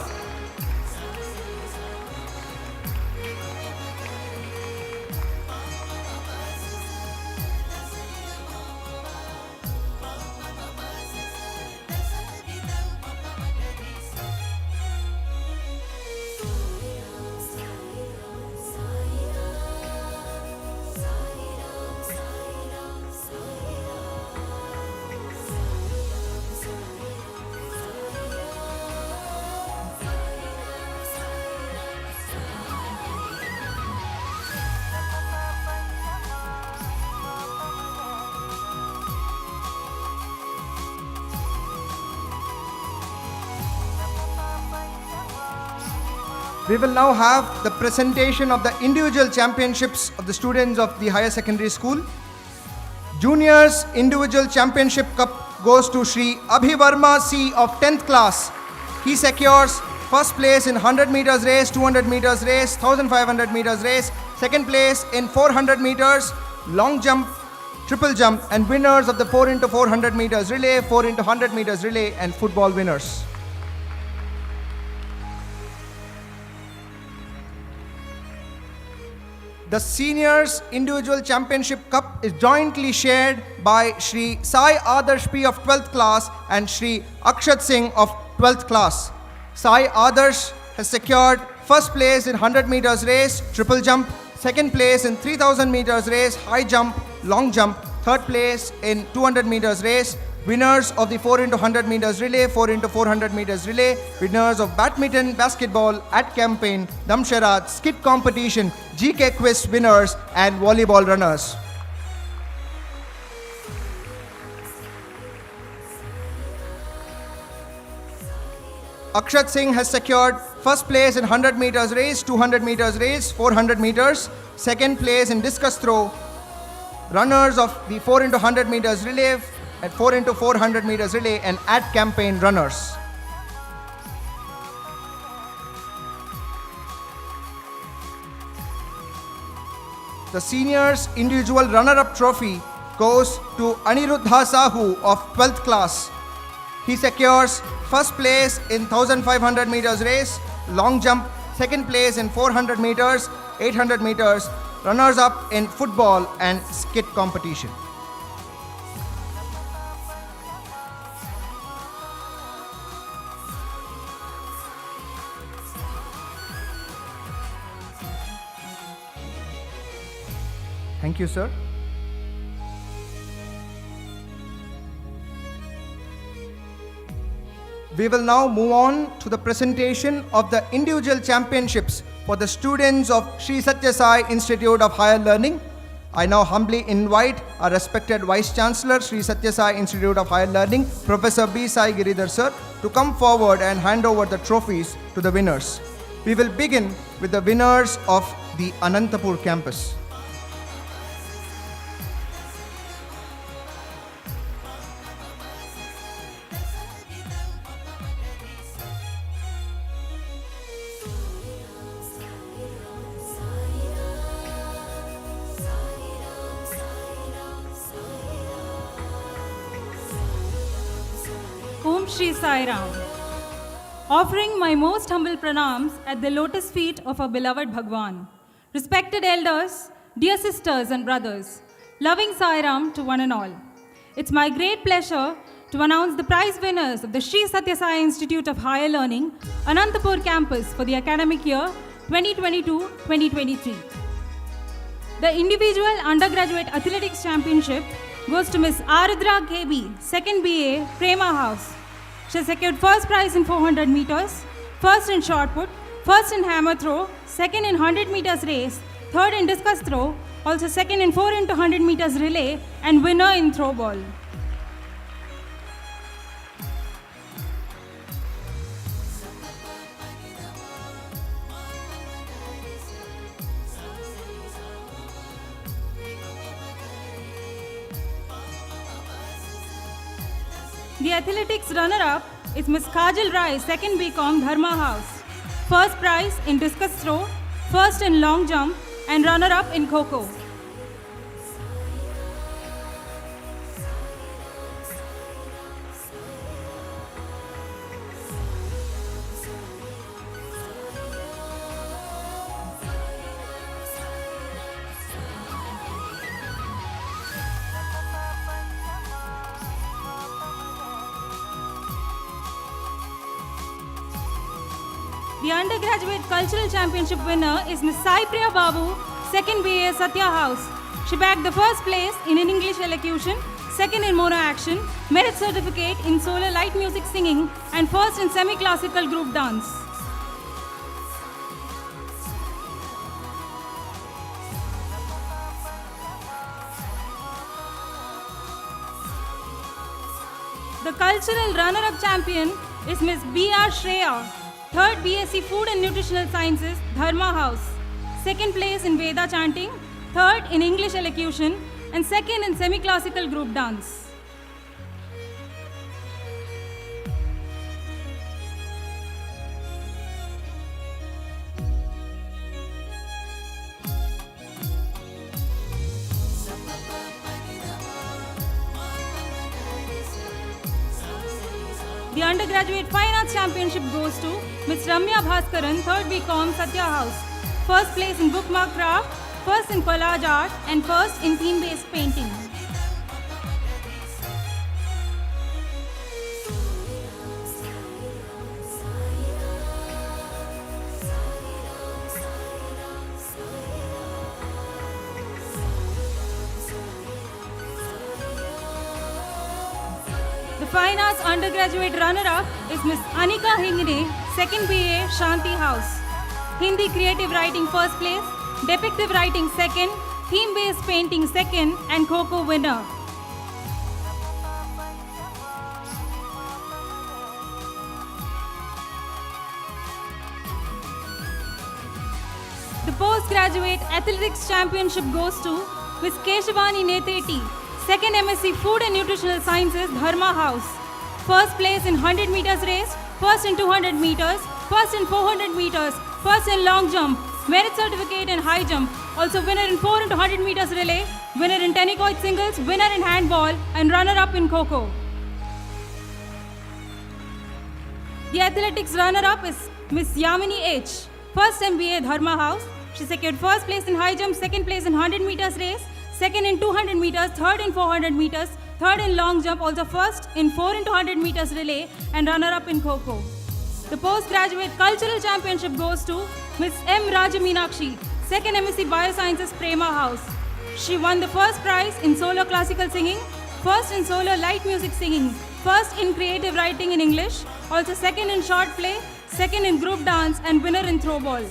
We will now have the presentation of the individual championships of the students of the higher secondary school. Juniors Individual Championship Cup goes to Shri Abhivarma C of 10th class. He secures first place in 100 meters race, 200 meters race, 1500 meters race, second place in 400 meters, long jump, triple jump, and winners of the 4x400 meters relay, 4x100 meters relay, and football winners. The Seniors Individual Championship Cup is jointly shared by Shri Sai Adarsh P of 12th class and Shri Akshat Singh of 12th class. Sai Adarsh has secured first place in 100 meters race, triple jump, second place in 3000 meters race, high jump, long jump, third place in 200 meters race, winners of the 4 into 100 meters relay, 4 into 400 meters relay, winners of badminton, basketball, ad campaign, damsharat, skit competition, GK quiz winners, and volleyball runners. Akshat Singh has secured first place in 100 meters race, 200 meters race, 400 meters, second place in discus throw, runners of the 4 into 100 meters relay, at 4 into 400 meters relay, and ad campaign runners. The seniors individual runner-up trophy goes to Aniruddha Sahu of 12th class. He secures first place in 1500 meters race, long jump, second place in 400 meters, 800 meters, runners up in football and skit competition. Thank you, sir. We will now move on to the presentation of the individual championships for the students of Sri Sathya Sai Institute of Higher Learning. I now humbly invite our respected Vice Chancellor, Sri Sathya Sai Institute of Higher Learning, Professor B. Sai Giridhar sir, to come forward and hand over the trophies to the winners. We will begin with the winners of the Anantapur campus. Om Shri Sai Ram. Offering my most humble pranams at the lotus feet of our beloved Bhagwan. Respected elders, dear sisters and brothers, loving Sai Ram to one and all. It's my great pleasure to announce the prize winners of the Sri Sathya Sai Institute of Higher Learning, Anantapur campus for the academic year 2022-2023. The individual undergraduate athletics championship goes to Miss Aridra KB, 2nd BA, Prema House. She secured first prize in 400 meters, first in shot put, first in hammer throw, second in 100 meters race, third in discus throw, also second in 4 into 100 meters relay, and winner in throw ball. The athletics runner-up is Miss Kajal Rai, 2nd BCom, Dharma House. First prize in discus throw, first in long jump, and runner-up in kho-kho. The undergraduate cultural championship winner is Miss Sai Priya Babu, 2nd BA, Sathya House. She bagged the first place in English elocution, second in mono action, merit certificate in solo light music singing, and first in semi-classical group dance. The cultural runner-up champion is Miss B.R. Shreya, 3rd BSc Food and Nutritional Sciences, Dharma House. Second place in Veda chanting, third in English elocution, and second in semi-classical group dance. The undergraduate fine arts championship goes to Ms. Ramya Bhaskaran, 3rd BCom, Sathya House. First place in bookmark craft, first in collage art, and first in theme-based painting. Fine Arts undergraduate runner-up is Miss Anika Hingne, 2nd BA, Shanti House. Hindi creative writing first place, depictive writing second, theme-based painting second, and Kho winner. The postgraduate athletics championship goes to Miss Keshavani Neteti, 2nd MSc Food and Nutritional Sciences, Dharma House. First place in 100 meters race, first in 200 meters, first in 400 meters, first in long jump, merit certificate in high jump, also winner in 4 into 100 meters relay, winner in tennis singles, winner in handball, and runner-up in Kho. The athletics runner-up is Miss Yamini H, first MBA, Dharma House. She secured first place in high jump, second place in 100 meters race, second in 200 meters, third in 400 meters, third in long jump, also first in 4 into 100 meters relay, and runner-up in Kho. The postgraduate cultural championship goes to Miss M. Rajaminakshi, 2nd MSc Biosciences, Prema House. She won the first prize in solo classical singing, first in solo light music singing, first in creative writing in English, also second in short play, second in group dance, and winner in throwball.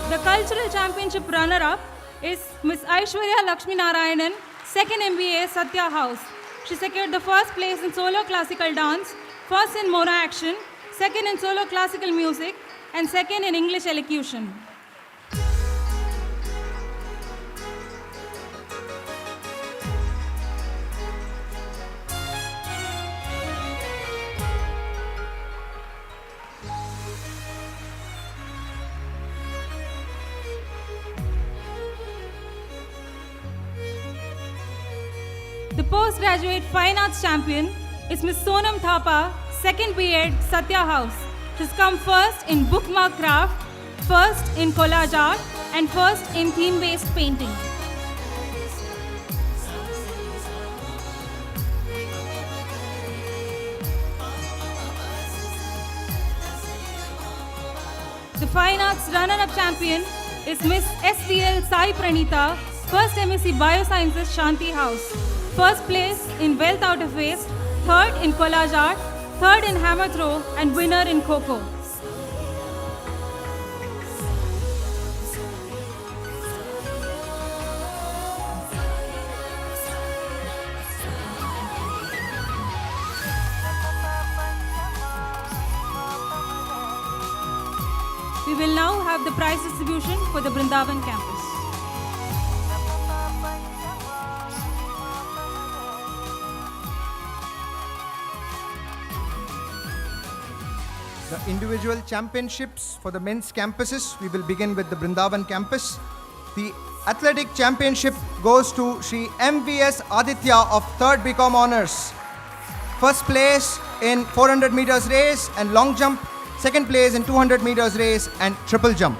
The cultural championship runner-up is Miss Aishwarya Lakshmi Narayanan, 2nd MBA, Sathya House. She secured the first place in solo classical dance, first in mono action, second in solo classical music, and second in English elocution. The postgraduate fine arts champion is Miss Sonam Thapa, 2nd B.Ed, Sathya House. She's come first in bookmark craft, first in collage art, and first in theme-based painting. The fine arts runner-up champion is Miss STL Sai Pranita, 1st MSc Biosciences, Shanti House. First place in Wealth Out of Waste, third in collage art, third in hammer throw, and winner in Kho. We will now have the prize distribution for the Brindavan campus. The individual championships for the men's campuses, we will begin with the Brindavan campus. The athletic championship goes to Shri MVS Aditya of 3rd BCom Honours. First place in 400 meters race and long jump, second place in 200 meters race and triple jump.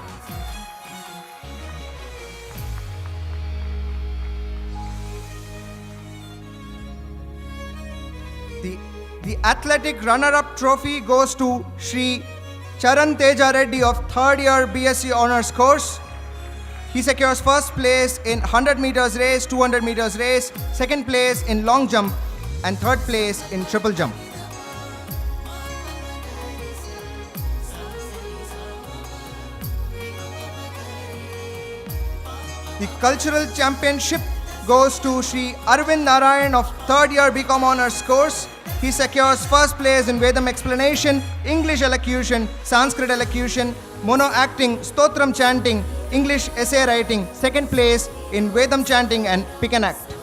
The athletic runner-up trophy goes to Shri Charan Teja Reddy of 3rd year BSc Honours course. He secures first place in 100 meters race, 200 meters race, second place in long jump, and third place in triple jump. The cultural championship goes to Shri Arvind Narayan of 3rd year BCom Honours course. He secures first place in Vedam explanation, English elocution, Sanskrit elocution, mono acting, Stotram chanting, English essay writing, second place in Vedam chanting and pick and act.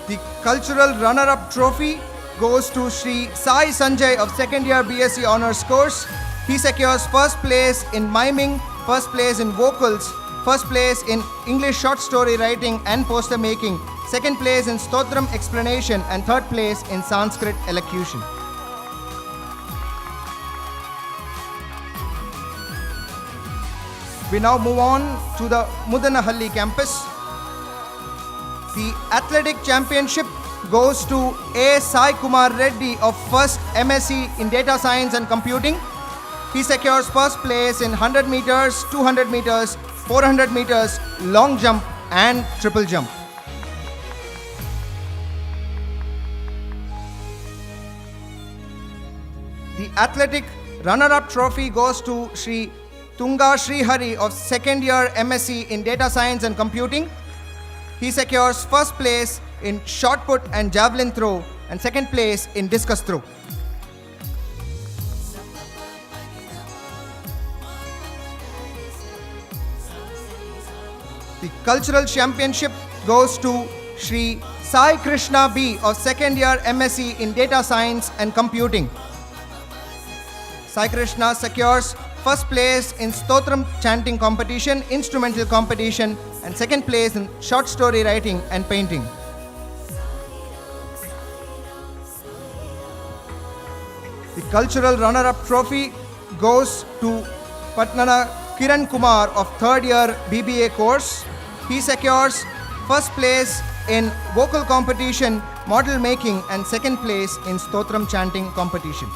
The cultural runner-up trophy goes to Shri Sai Sanjay of 2nd year BSc Honours course. He secures first place in miming, first place in vocals, first place in English short story writing and poster making, second place in Stotram explanation, and third place in Sanskrit elocution. We now move on to the Mudanahalli campus. The athletic championship goes to A. Sai Kumar Reddy of first MSc in Data Science and Computing. He secures first place in 100 meters, 200 meters, 400 meters, long jump and triple jump. The athletic runner-up trophy goes to Sri Tunga Srihari of second year MSc in Data Science and Computing. He secures first place in shot put and javelin throw and second place in discus throw. The cultural championship goes to Sri Sai Krishna B of second year MSc in Data Science and Computing. Sai Krishna secures first place in Stotram chanting competition, instrumental competition, and second place in short story writing and painting. The cultural runner-up trophy goes to Patnana Kiran Kumar of third year BBA course. He secures first place in vocal competition, model making, and second place in Stotram chanting competition.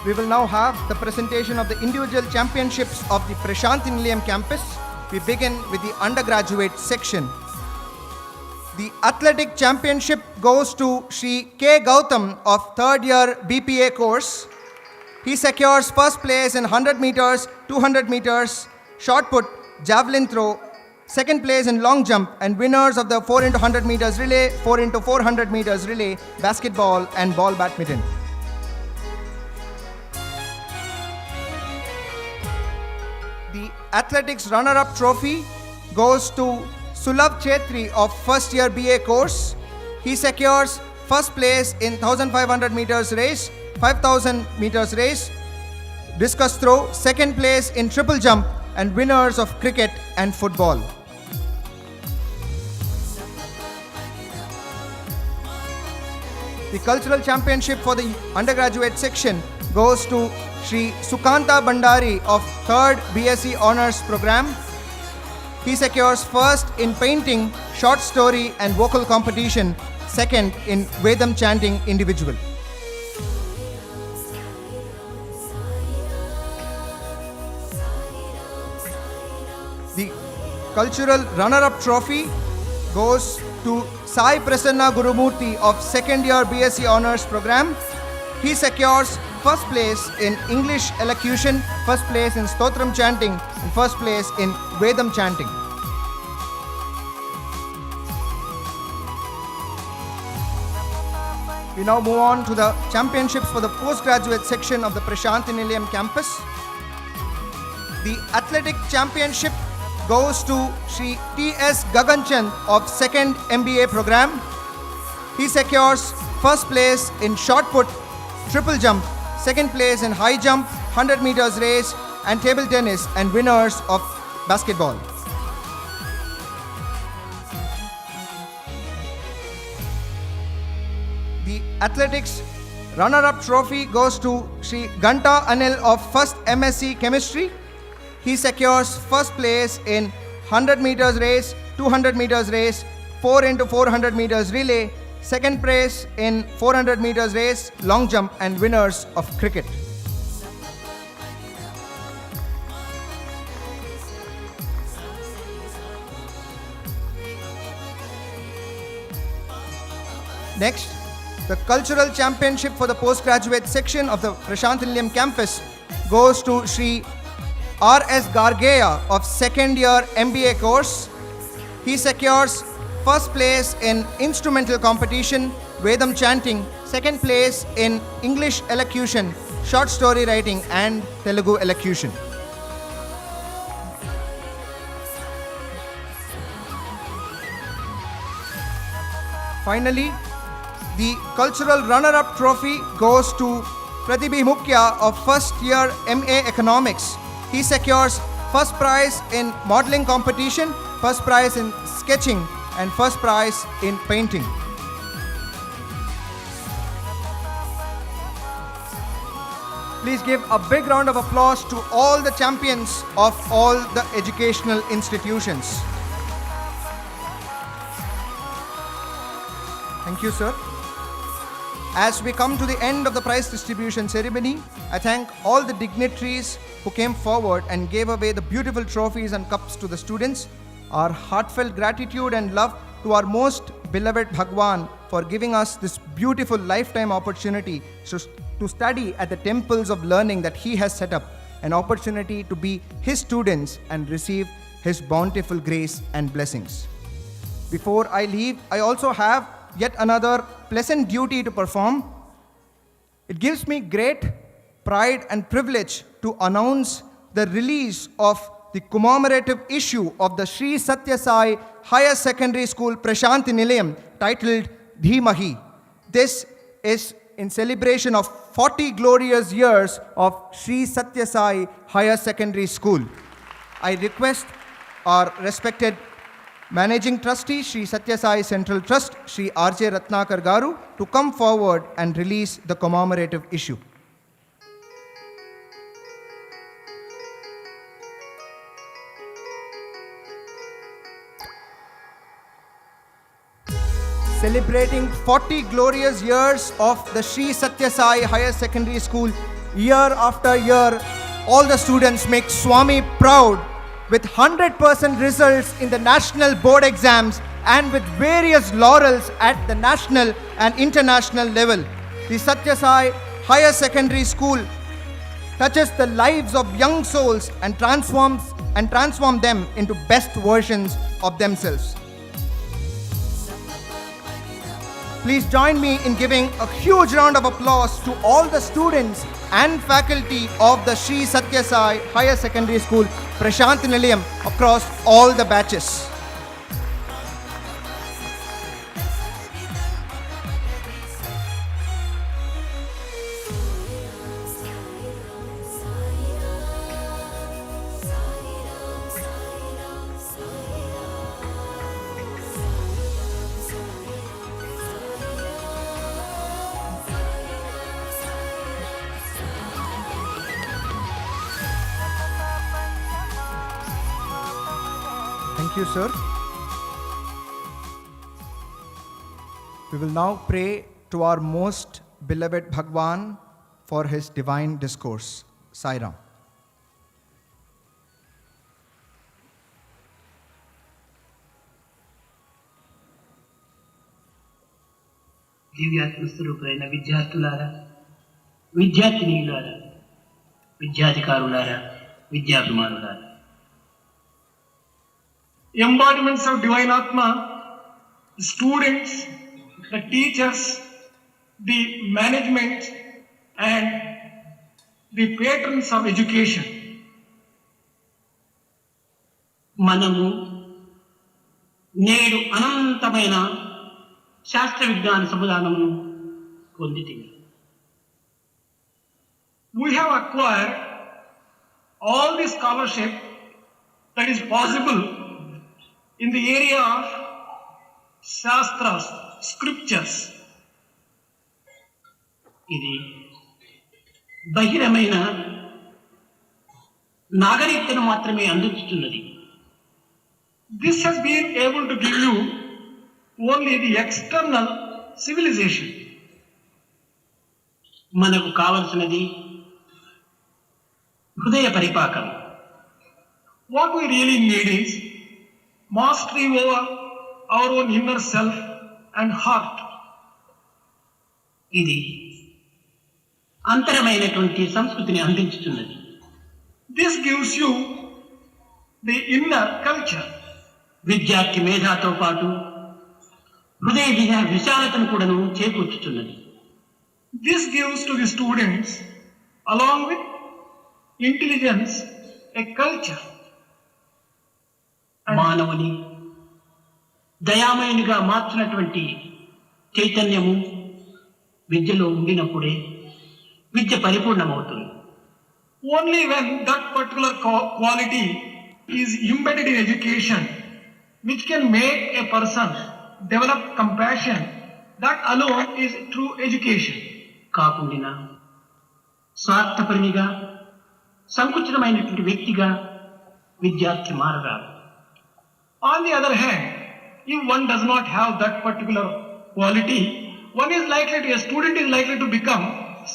We will now have the presentation of the individual championships of the Prasanthi Nilayam campus. We begin with the undergraduate section. The athletic championship goes to Sri K. Gautam of third year BPA course. He secures first place in 100 meters, 200 meters, shot put, javelin throw, second place in long jump, and winners of the 4 into 100 meters relay, 4 into 400 meters relay, basketball, and ball badminton. The athletics runner-up trophy goes to Sulabh Chetri of first year BA course. He secures first place in 1500 meters race, 5000 meters race, discus throw, second place in triple jump, and winners of cricket and football. The cultural championship for the undergraduate section goes to Sri Sukanta Bandari of 3rd BSc Honours Program. He secures first in painting, short story and vocal competition, second in Vedam chanting individual. The cultural runner-up trophy goes to Sai Prasanna Gurumurthy of 2nd year BSc Honours Program. He secures first place in English elocution, first place in Stotram chanting, and first place in Vedam chanting. We now move on to the championships for the postgraduate section of the Prasanthi Nilayam campus. The athletic championship goes to Sri T.S. Gaganchand of 2nd MBA program. He secures first place in shot put, triple jump, second place in high jump, 100 meters race, and table tennis, and winners of basketball. The athletics runner-up trophy goes to Sri Ganta Anil of 1st MSc Chemistry. He secures first place in 100 meters race, 200 meters race, 4 into 400 meters relay, second place in 400 meters race, long jump, and winners of cricket. Next, the cultural championship for the postgraduate section of the Prasanthi Nilayam campus goes to Sri R.S. Gargeya of 2nd year MBA course. He secures first place in instrumental competition, Vedam chanting, second place in English elocution, short story writing, and Telugu elocution. Finally, the cultural runner-up trophy goes to Pratibhi Mukhya of 1st year MA Economics. He secures first prize in modeling competition, first prize in sketching, and first prize in painting. Please give a big round of applause to all the champions of all the educational institutions. Thank you, sir. As we come to the end of the prize distribution ceremony, I thank all the dignitaries who came forward and gave away the beautiful trophies and cups to the students. Our heartfelt gratitude and love to our most beloved Bhagwan for giving us this beautiful lifetime opportunity to study at the temples of learning that he has set up, an opportunity to be his students and receive his bountiful grace and blessings. Before I leave, I also have yet another pleasant duty to perform. It gives me great pride and privilege to announce the release of the commemorative issue of the Sri Sathya Sai Higher Secondary School Prasanthi Nilayam titled Dhimahi. This is in celebration of 40 glorious years of Sri Sathya Sai Higher Secondary School. I request our respected Managing Trustee, Sri Sathya Sai Central Trust, Sri R.J. Ratnakar Garu, to come forward and release the commemorative issue. Celebrating 40 glorious years of the Sri Sathya Sai Higher Secondary School, year after year, all the students make Swami proud with 100% results in the national board exams and with various laurels at the national and international level. The Sathya Sai Higher Secondary School touches the lives of young souls and transforms them into best versions of themselves. Please join me in giving a huge round of applause to all the students and faculty of the Sri Sathya Sai Higher Secondary School, Prasanthi Nilayam, across all the batches. Thank you, sir. We will now pray to our most beloved Bhagwan for his divine discourse. Sai Ram. దివ్యాత్మ స్వరూపులైన విద్యార్థులారా, విద్యార్థినీయులారా, విద్యాధికారులారా, విద్యాభిమానులారా, embodiments of divine Atma, students, the teachers, the management and the patrons of education. మనము నేడు అనంతమైన శాస్త్ర విజ్ఞాన సముదానమును పొందితిమి. We have acquired all the scholarship that is possible in the area of Shastras, scriptures. ఇది బహిరమైన నాగరికతను మాత్రమే అందించుతున్నది. This has been able to give you only the external civilization. మనకు కావలసినది హృదయ పరిపాకం. What we really need is mastery over our own inner self and heart. ఇది అంతరమైనటువంటి సంస్కృతిని అందించుతున్నది. This gives you the inner culture. విద్యార్థి మేధాతో పాటు హృదయ విశాలతను కూడాను చేకూర్చుతున్నది. This gives to the students, along with intelligence, a culture. మానవుని దయామయునిగా మార్చినటువంటి చైతన్యము విద్యలో ఉండినప్పుడే విద్య పరిపూర్ణమవుతుంది. Only when that particular quality is embedded in education, which can make a person develop compassion, that alone is true education. కాకుండా స్వార్థపరినిగా, సంకుచితమైనటువంటి వ్యక్తిగా విద్యార్థి మారరాదు. On the other hand, if one does not have that particular quality, a student is likely to become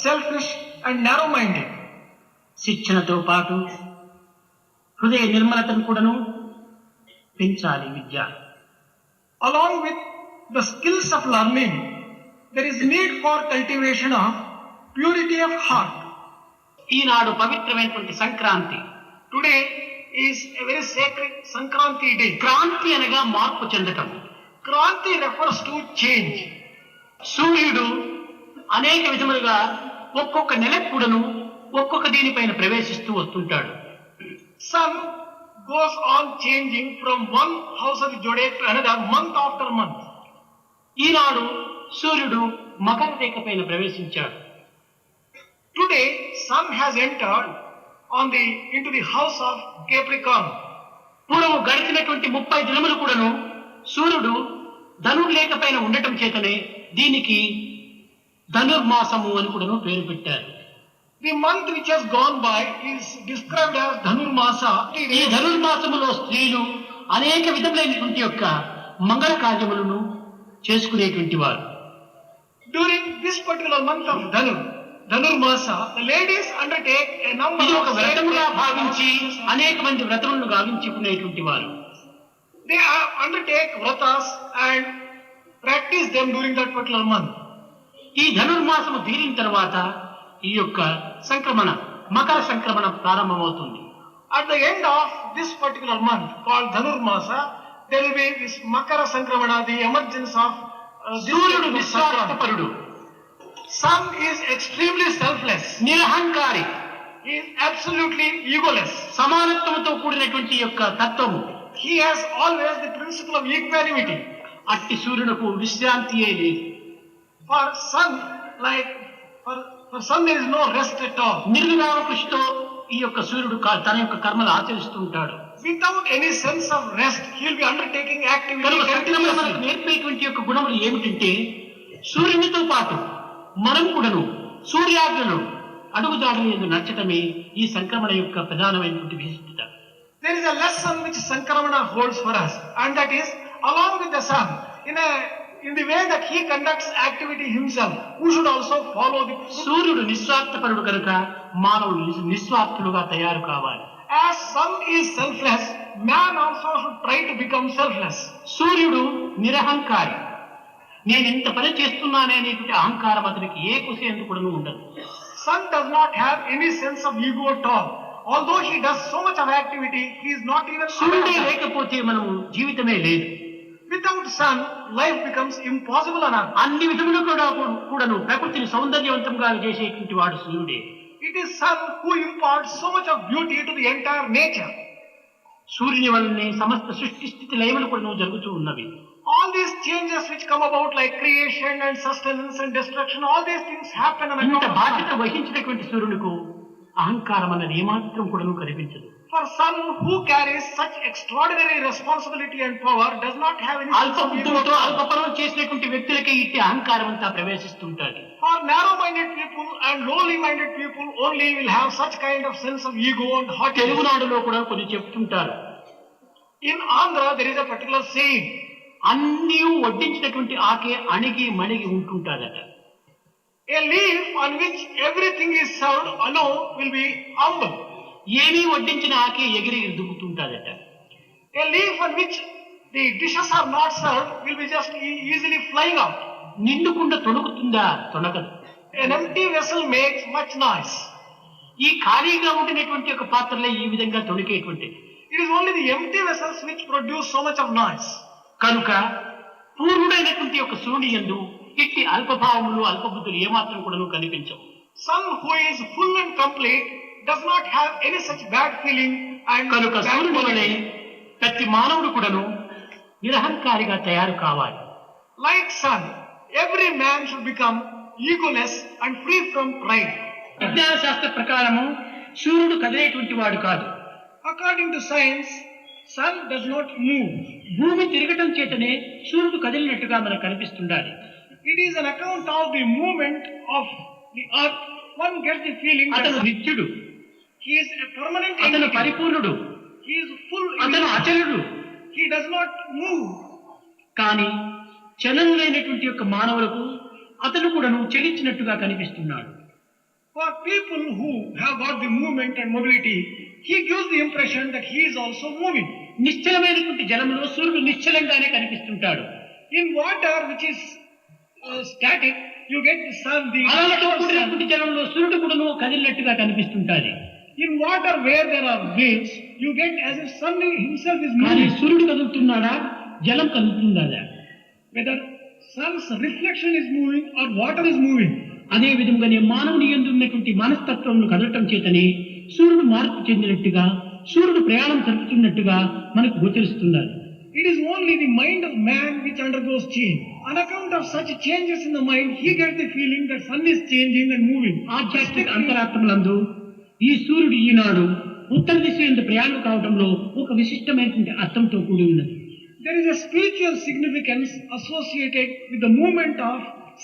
selfish and narrow-minded. శిక్షణతో పాటు హృదయ నిర్మలతను కూడాను పెంచాలి విద్య. Along with the skills of learning, there is need for cultivation of purity of heart. ఈనాడు పవిత్రమైనటువంటి Sankranti. Today is a very sacred Sankranthi day. Kranti అనగా మార్పు చెందటం. Kranti refers to change. సూర్యుడు అనేక విధములుగా ఒక్కొక్క నెలకు కూడాను ఒక్కొక్క దీనిపైన ప్రవేశిస్తూ వస్తుంటాడు. Sun goes on changing from one house of the zodiac to another month after month. ఈనాడు సూర్యుడు మకర రేఖ పైన ప్రవేశించాడు. Today sun has entered into the house of Capricorn. పూర్వము గడిచినటువంటి 30 దినములు కూడాను సూర్యుడు ధనుర్లేఖ పైన ఉండటం చేతనే దీనికి ధనుర్మాసము అని కూడాను పేరు పెట్టారు. The month which has gone by is described as Dhanurmasa. ఈ ధనుర్మాసములో స్త్రీలు అనేక విధములైనటువంటి యొక్క మంగళ కార్యములను చేసుకునేటువంటి వారు. During this particular month of Dhanurmasa, the ladies undertake a number of వ్రతముగా భావించి అనేక మంది వ్రతములను గావించుకునేటువంటి వారు. They undertake vratas and practice them during that particular month. ఈ ధనుర్మాసము తీరిన తర్వాత ఈ యొక్క సంక్రమణ మకర సంక్రమణ ప్రారంభమవుతుంది. At the end of this particular month called Dhanurmasa, there will be this Makara Sankramana, the emergence of సూర్యుడు నిస్వార్థపరుడు. Sun is extremely selfless, నిరహంకారి. He is absolutely egoless. సమానత్వంతో కూడినటువంటి యొక్క తత్వము. He has always the principle of equanimity. అట్టి సూర్యునకు విశ్రాంతియే లేదు. For sun there is no rest at all. నిర్విరామ కృషితో ఈ యొక్క సూర్యుడు తన యొక్క కర్మలు ఆచరిస్తూ ఉంటాడు. Without any sense of rest, he will be undertaking activity. మనకు నేర్పేటువంటి యొక్క గుణములు ఏమిటంటే సూర్యునితో పాటు మనం కూడాను సూర్యాగ్రను అడుగుదాడులు ఎందు నచ్చటమే ఈ సంక్రమణ యొక్క ప్రధానమైనటువంటి విశిష్టత. There is a lesson which Sankramana holds for us, and that is along with the sun, in the way that he conducts activity himself, who should also follow the సూర్యుడు నిస్వార్థపరుడు కనుక మానవులు నిస్వార్థులుగా తయారు కావాలి. As sun is selfless, man also should try to become selfless. సూర్యుడు నిరహంకారి. నేను ఇంత పని చేస్తున్నానే అనేటువంటి అహంకారం అతనికి ఏ కుసేందుకు కూడా ఉండదు. Sun does not have any sense of ego at all. Although he does so much of activity, he is not even. సూర్యుడే లేకపోతే మనము జీవితమే లేదు. Without sun, life becomes impossible on earth. అన్ని విధములుగా కూడాను ప్రకృతిని సౌందర్యవంతంగా చేసేటువంటి వాడు సూర్యుడే. It is sun who imparts so much of beauty to the entire nature. సూర్యుని వల్లనే సమస్త సృష్టి స్థితి లయములు కూడా జరుగుతూ ఉన్నవి. All these changes which come about like creation and sustenance and destruction, all these things happen on account of sun. బాధ్యత వహించినటువంటి సూర్యునికి అహంకారం అన్నది ఏమాత్రం కూడా కనిపించదు. For sun who carries such extraordinary responsibility and power does not have any. అల్పబుద్ధితో అల్పపరం చేసినటువంటి వ్యక్తులకే ఇట్టి అహంకారం అంతా ప్రవేశిస్తుంటారు. For narrow-minded people and lowly-minded people only will have such kind of sense of ego and haughtiness. తెలుగునాడులో కూడా కొన్ని చెప్తుంటారు. In Andhra there is a particular saying, అన్నీ వడ్డించినటువంటి ఆకే అణిగి మణిగి ఉంటుంటాదట. A leaf on which everything is served alone will be humble. ఏమీ వడ్డించిన ఆకే ఎగిరి దుక్కుతుంటాదట. A leaf on which the dishes are not served will be just easily flying out. నిండుకుండా తొణుకుతుందా? తొణకదు. An empty vessel makes much noise. ఈ ఖాళీగా ఉండినటువంటి ఒక పాత్రలే ఈ విధంగా తొణికేటువంటి. It is only the empty vessels which produce so much of noise. కనుక పూర్ణుడైనటువంటి ఒక సూర్యుని యందు ఇట్టి అల్పభావములు అల్పబుద్ధులు ఏమాత్రం కూడా కనిపించవు. Sun who is full and complete does not have any such bad feeling, and కనుక సూర్యుని వలె ప్రతి మానవుడు కూడాను నిరహంకారిగా తయారు కావాలి. Like sun, every man should become egoless and free from pride. విజ్ఞాన శాస్త్ర ప్రకారము సూర్యుడు కదిలేటువంటి వాడు కాదు. According to science, sun does not move. భూమి తిరగటం చేతనే సూర్యుడు కదిలినట్టుగా మనకు కనిపిస్తుండాలి. It is an account of the movement of the earth one gets the feeling అతను నిత్యుడు, he is a permanent అతను entity. పరిపూర్ణుడు, He is full. అతను అచలుడు. He does not move. కానీ చలనులైనటువంటి యొక్క మానవులకు అతను కూడాను చలించినట్టుగా కనిపిస్తున్నాడు. For people who have got the movement and mobility, he gives the impression that he is also moving. నిశ్చలమైనటువంటి జలంలో సూర్యుడు నిశ్చలంగానే కనిపిస్తుంటాడు. In water which is static, you get the sun, the అలలతో కూడినటువంటి జలంలో సూర్యుడు కూడాను కదిలినట్టుగా కనిపిస్తుంటాది. In water where there are waves, you get as if sun himself is కానీ moving. సూర్యుడు కదులుతున్నాడా, జలం కదులుతుందా? Whether sun's reflection is moving or water is moving. అదే విధంగానే మానవుని యందు ఉన్నటువంటి మనస్తత్వంను కదలటం చేతనే సూర్యుడు మార్పు చెందినట్టుగా, సూర్యుడు ప్రయాణం జరుపుతున్నట్టుగా మనకు గోచరిస్తున్నారు. It is only the mind of man which undergoes change. On account of such changes in the mind, he gets the feeling that sun is changing and moving. ఆధ్యాత్మిక అంతరాత్మలందు ఈ సూర్యుడు ఈనాడు ఉత్తర దిశ యందు ప్రయాణం కావడంలో ఒక విశిష్టమైనటువంటి అర్థంతో కూడి ఉన్నది. There is a spiritual significance associated with the movement of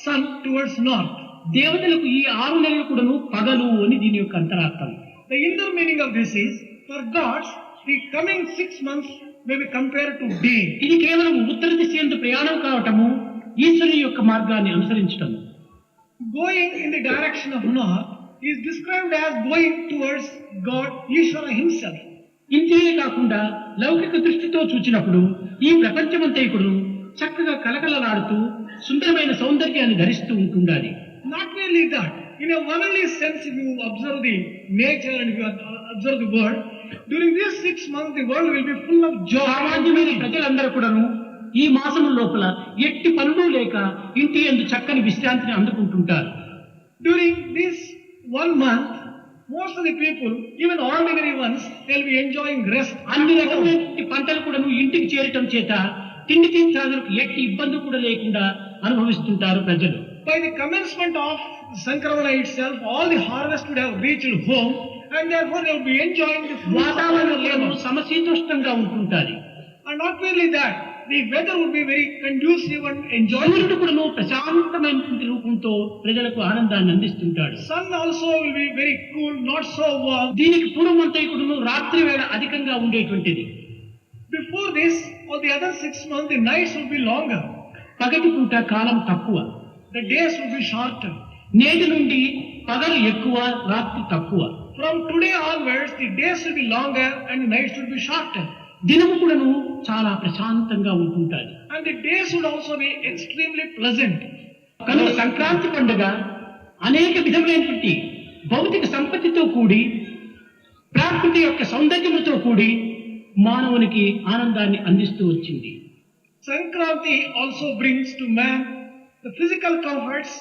sun towards north. దేవతలకు ఈ 6 నెలలు కూడాను పగలు అని దీని యొక్క అంతరార్థం. The inner meaning of this is, for gods, the coming 6 months may be compared to day. ఇది కేవలం ఉత్తర దిశ యందు ప్రయాణం కావటము, ఈశ్వరుని యొక్క మార్గాన్ని అనుసరించటము. Going in the direction of north is described as going towards God, Ishvara himself. ఇంతే కాకుండా లౌకిక దృష్టితో చూచినప్పుడు ఈ ప్రపంచమంతా ఇప్పుడు చక్కగా కలకలలాడుతూ సుందరమైన సౌందర్యాన్ని ధరిస్తూ ఉంటుండాలి. Not merely that, in a worldly sense, if you observe the nature and if you observe the world, during these 6 months the world will be full of joy. సామాన్యమైన ప్రజలందరూ కూడాను ఈ మాసము లోపల ఎట్టి పనులు లేక ఇంటి యందు చక్కని విశ్రాంతిని అందుకుంటుంటారు. During this 1 month, most of the people, even ordinary ones, they will be enjoying rest. అన్ని రకమైన పంటలు కూడాను ఇంటికి చేరటం చేత తిండి తీర్థాలకు ఎట్టి ఇబ్బంది కూడా లేకుండా అనుభవిస్తుంటారు ప్రజలు. By the commencement of Sankranthi itself, all the harvest would have reached home, and therefore they will be enjoying the fruits of వాతావరణం their labor. సమశీతోష్ణంగా ఉంటుంటారు. And not merely that, the weather would be very conducive and enjoyable. సూర్యుడు కూడాను ప్రశాంతమైనటువంటి రూపంతో ప్రజలకు ఆనందాన్ని అందిస్తుంటాడు. Sun also will be very cool, not so warm. దీనికి పూర్వమంతా కూడాను రాత్రి వేళ అధికంగా ఉండేటువంటిది. Before this, or the other 6 months, the nights will be longer. పగటి పూట కాలం తక్కువ, The days will be shorter. నేటి నుండి పగలు ఎక్కువ, రాత్రి తక్కువ. From today onwards, the days will be longer and the nights will be shorter. దినము కూడాను చాలా ప్రశాంతంగా ఉంటుంటాయి. And the days would also be extremely pleasant. కనుక సంక్రాంతి పండుగ అనేక విధమైనటువంటి భౌతిక సంపత్తితో కూడి, ప్రకృతి యొక్క సౌందర్యముతో కూడి మానవునికి ఆనందాన్ని అందిస్తూ వచ్చింది. Sankranthi also brings to man the physical comforts,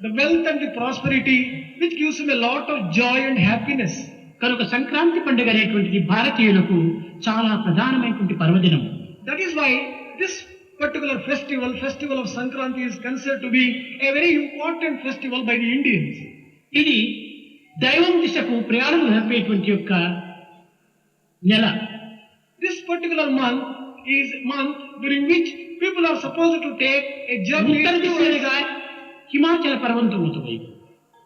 the wealth and the prosperity, which gives him a lot of joy and happiness. కనుక సంక్రాంతి పండుగ అనేటువంటిది భారతీయులకు చాలా ప్రధానమైనటువంటి పర్వదినం. That is why this particular festival of Sankranthi, is considered to be a very important festival by the Indians. ఇది దైవం దిశకు ప్రయాణం జరిపేటువంటి యొక్క నెల. This particular month is a month during which people are supposed to take a journey ఉత్తర దిశగా హిమాచల పర్వతం వైపు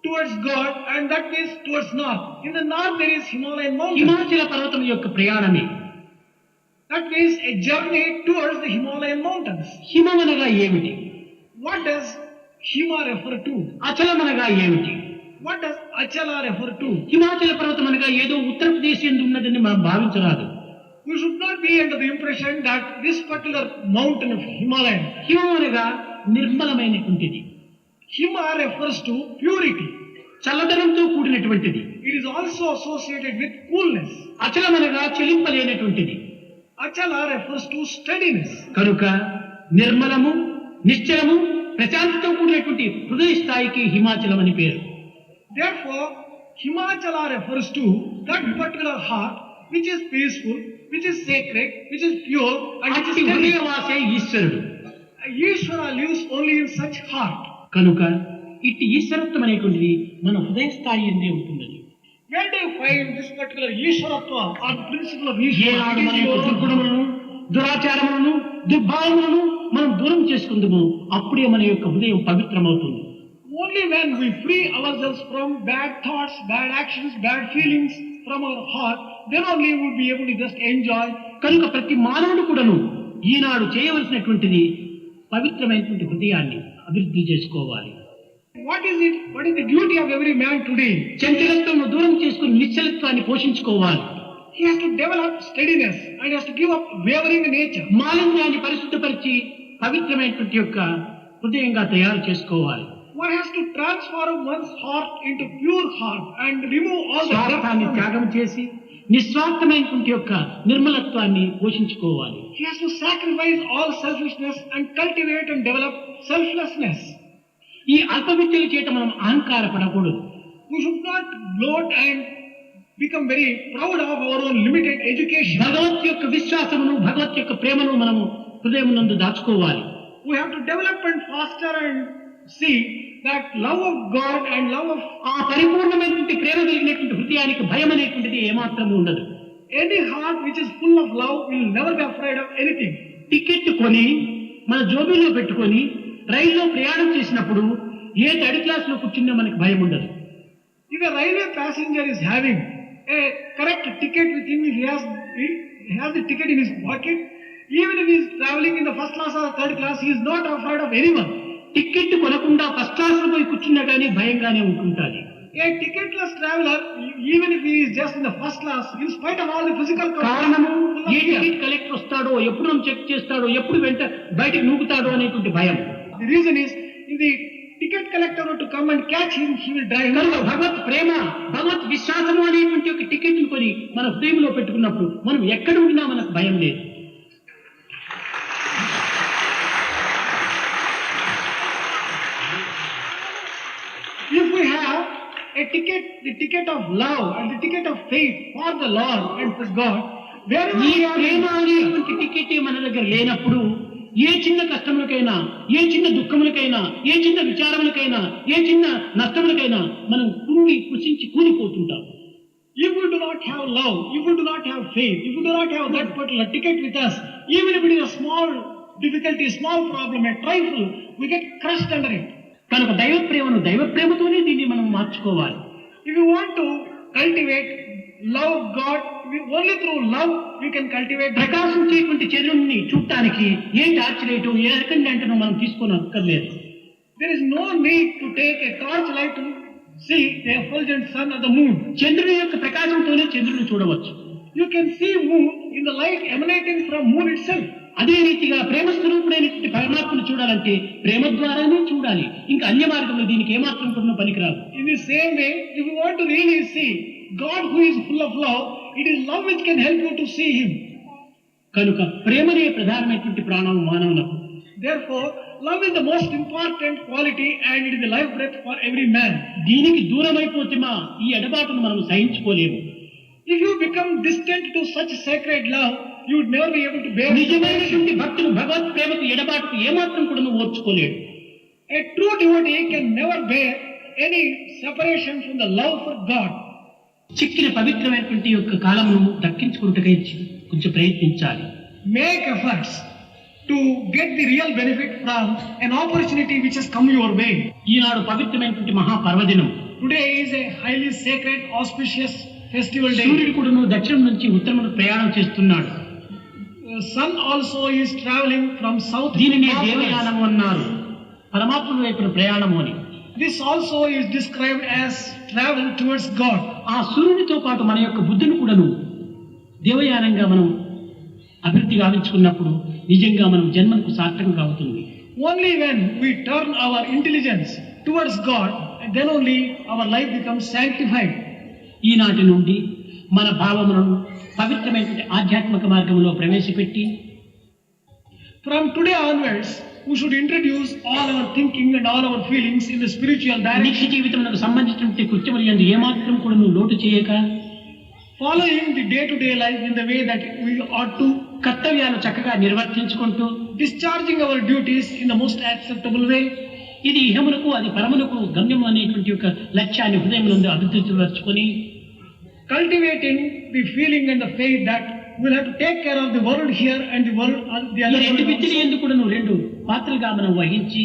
towards God, and that means towards north. In the north there is Himalayan mountains. హిమాచల పర్వతం యొక్క ప్రయాణమే. That means a journey towards the Himalayan mountains. హిమం అనగా ఏమిటి? What does Hima refer to? అచలం అనగా ఏమిటి? What does Achala refer to? హిమాచల పర్వతం అనగా ఏదో ఉత్తరప్రదేశ్ యందు ఉన్నదని మనం భావించరాదు. We should not be under the impression that this particular mountain of Himalaya. హిమం అనగా నిర్మలమైనటువంటిది. Hima refers to purity. చల్లదనంతో కూడినటువంటిది. It is also associated with coolness. అచలం అనగా చెలింపలేనటువంటిది. Achala refers to steadiness. కనుక నిర్మలము, నిశ్చలము, ప్రశాంతతో కూడినటువంటి హృదయ స్థాయికి హిమాచలం అని పేరు. Therefore, Himachala refers to that particular heart which is peaceful, which is sacred, which is pure, and which is అట్టి steady. హృదయవాసే ఈశ్వరుడు. Ishvara lives only in such heart. కనుక ఇట్టి ఈశ్వరత్వం అనేటువంటిది మన హృదయ స్థాయి ఎందే ఉంటున్నది. Where do you find this particular Ishwaratva or principle of ఏనాడు మన యొక్క Ishvara? దుర్గుణములను, దురాచారములను, దుర్భావములను మనం దూరం చేసుకుందాము, అప్పుడే మన యొక్క హృదయం పవిత్రమవుతుంది. Only when we free ourselves from bad thoughts, bad actions, bad feelings from our heart, then only we will be able to just enjoy. కనుక ప్రతి మానవుడు కూడాను ఈనాడు చేయవలసినటువంటిది పవిత్రమైనటువంటి హృదయాన్ని అభివృద్ధి చేసుకోవాలి. What is it? What is the duty of every man today? చంచలత్వమును దూరం చేసుకుని నిశ్చలత్వాన్ని పోషించుకోవాలి. He has to develop steadiness and has to give up wavering nature. మాలిన్యాన్ని పరిశుద్ధపరిచి పవిత్రమైనటువంటి యొక్క హృదయంగా తయారు చేసుకోవాలి. One has to transform one's heart into pure heart and remove all the స్వార్థాన్ని త్యాగం చేసి నిస్వార్థమైనటువంటి యొక్క నిర్మలత్వాన్ని పోషించుకోవాలి. He has to sacrifice all selfishness and cultivate and develop selflessness. ఈ అల్ప విద్యలు చేత మనం అహంకారపడకూడదు. We should not gloat and become very proud of our own limited education. భగవత్ యొక్క విశ్వాసమును భగవత్ యొక్క ప్రేమను మనము హృదయమునందు దాచుకోవాలి. We have to develop and foster and see that love of God and love of ఆ పరిపూర్ణమైనటువంటి ప్రేమ కలిగినటువంటి హృదయానికి భయం అనేటువంటిది ఏమాత్రము ఉండదు. Any heart which is full of love will never be afraid of anything. Ticket కొని మన జోబీలో పెట్టుకొని రైల్లో ప్రయాణం చేసినప్పుడు ఏ థర్డ్ క్లాస్ లో కూర్చున్నా మనకి భయం ఉండదు. If a railway passenger is having a correct ticket with him, if he has the ticket in his pocket, even if he is traveling in the first class or third class, he is not afraid of anyone. Ticket కొనకుండా first class లో పోయి కూర్చున్నా కానీ భయంగానే ఉంటుంటాది. A ticketless traveler, even if he is just in the first class, in spite of all the physical కారణము ఏ ticket collector వస్తాడో, ఎప్పుడు check చేస్తాడో, ఎప్పుడు బయటకు నూకుతాడో అనేటువంటి భయం. The reason is, if the ticket collector were to come and catch him, he will drive. కనుక భగవత్ ప్రేమ, భగవత్ విశ్వాసము అనేటువంటి ఒక టికెట్ కొని మన హృదయంలో పెట్టుకున్నప్పుడు మనం ఎక్కడ ఉన్నా మనకు భయం లేదు. If we have a ticket, the ticket of love and the ticket of faith for the Lord and for God, wherever ఈ ప్రేమ అనేటువంటి టికెట్ మన దగ్గర లేనప్పుడు ఏ చిన్న కష్టములకైనా, ఏ చిన్న దుఃఖములకైనా, ఏ చిన్న విచారములకైనా, ఏ చిన్న నష్టములకైనా మనం కృషించి కూలిపోతుంటాం. If we do not have love, if we do not have faith, if we do not have that particular ticket with us, even if it is a small difficulty, small problem, a trifle, we get crushed under it. కనుక దైవ ప్రేమను దైవ ప్రేమతోనే దీన్ని మనం మార్చుకోవాలి. If you want to cultivate love of God, only through love we can cultivate. ప్రకాశించేటువంటి చంద్రుడిని చూడటానికి a torch light, a second లైట్ను మనం తీసుకొని అక్కర్లేదు. There is no need to take a torch light to see the effulgent sun or the moon. చంద్రుని యొక్క ప్రకాశంతోనే చంద్రుడిని చూడవచ్చు. You can see moon in the light emanating from moon itself. అదే రీతిగా ప్రేమ స్వరూపుడైనటువంటి పరమాత్మను చూడాలంటే ప్రేమ ద్వారానే చూడాలి. ఇంకా అన్య మార్గంలో దీనికి ఏమాత్రం కూడా పనికిరాదు. In the same way, if you want to really see God who is full of love, it is love which can help you to see him. కనుక ప్రేమనే ప్రధానమైనటువంటి ప్రాణం మానవులకు. Therefore, love is the most important quality and it is the life breath for every man. దీనికి దూరమైపోతేమా ఈ ఎడబాటును మనం సహించుకోలేము. If you become distant to such sacred love, you would never be able to bear. నిజమైనటువంటి భక్తుడు భగవత్ ప్రేమకు ఎడబాటుకు ఏమాత్రం కూడా ఓర్చుకోలేడు. A true devotee can never bear any separation from the love for God. చిక్కిన పవిత్రమైనటువంటి యొక్క కాలమును దక్కించుకుంటకై కొంచెం ప్రయత్నించాలి. Make efforts to get the real benefit from an opportunity which has come your way. ఈనాడు పవిత్రమైనటువంటి మహాపర్వదినం. Today is a highly sacred, auspicious festival day. సూర్యుడు కూడాను దక్షిణం నుంచి ఉత్తరమును ప్రయాణం చేస్తున్నాడు. Sun also is traveling from south. దీనిని దేవయానము అన్నారు, పరమాత్మ వైపున ప్రయాణము అని. This also is described as travel towards God. ఆ సూర్యునితో పాటు మన యొక్క బుద్ధిని కూడాను దేవయానంగా మనం అభివృద్ధి గావించుకున్నప్పుడు నిజంగా మనం జన్మకు సార్థకంగా అవుతుంది. Only when we turn our intelligence towards God, then only our life becomes sanctified. ఈనాటి నుండి మన భావములను పవిత్రమైన ఆధ్యాత్మిక మార్గంలో ప్రవేశపెట్టి, from today onwards we should introduce all our thinking and all our feelings in the spiritual direction. నిత్య జీవితమునకు సంబంధించినటువంటి కృత్యములు యందు ఏమాత్రం కూడా లోటు చేయక, following the day to day life in the way that we ought to, కర్తవ్యాలు చక్కగా నిర్వర్తించుకుంటూ, discharging our duties in the most acceptable way. ఇది ఇహమునకు అది పరమునకు గమ్యము అనేటువంటి ఒక లక్ష్యాన్ని హృదయమునందు అభివృద్ధిపరచుకొని, cultivating the feeling and the faith that we'll have to take care of the world here and the world on the other. రెండు విద్యలు ఎందుకు కూడా రెండు పాత్రలుగా మనం వహించి,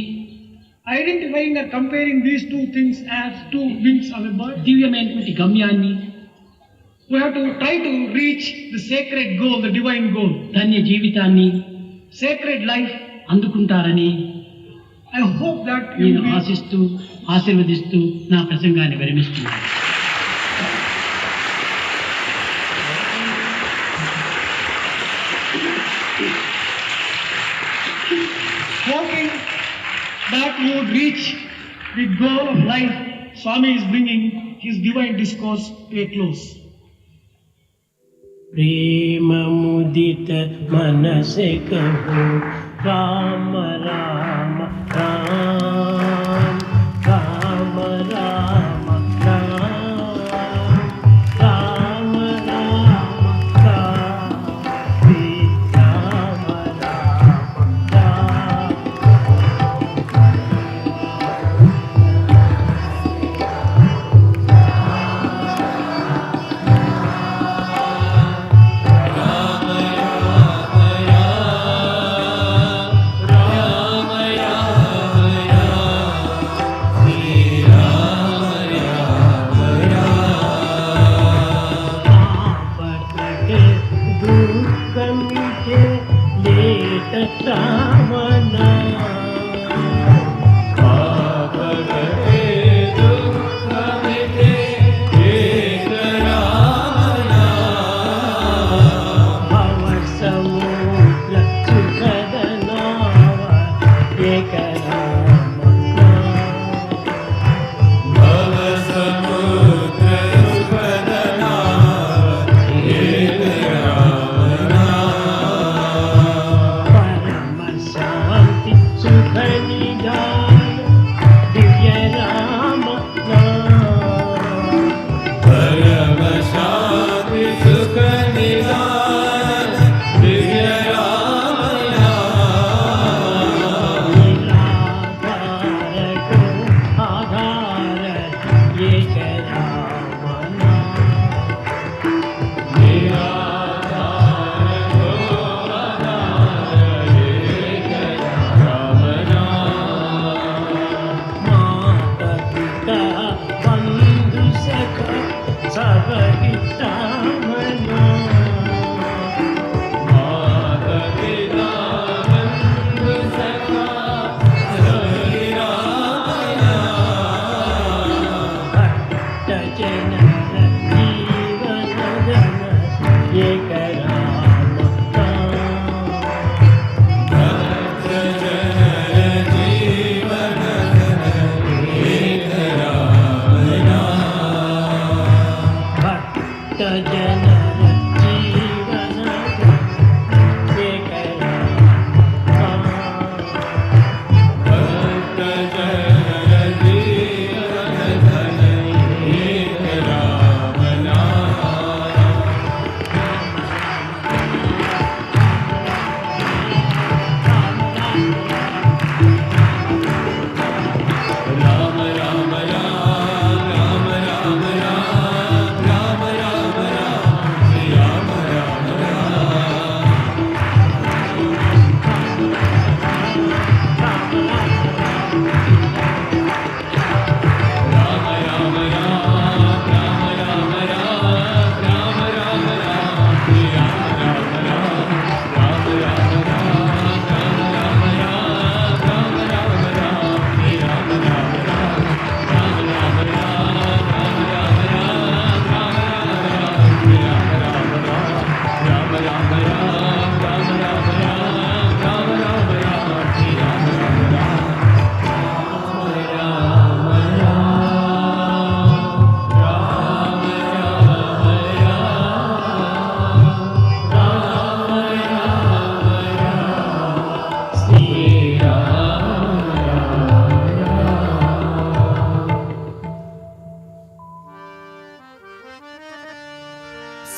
Identifying or comparing these two things as two wings of a bird. దివ్యమైనటువంటి గమ్యాన్ని. We have to try to reach the sacred goal, the divine goal. ధన్య జీవితాన్ని, sacred life అందుకుంటారని I hope that నేను ఆశిస్తూ ఆశీర్వదిస్తూ నా ప్రసంగాన్ని విరమిస్తున్నాను. Hoping that you would reach the goal of life, Swami is bringing his divine discourse to a close. Prema Mudita Manase Kaho Rama Rama Ram Rama Rama Ram Rama Rama Ram Rama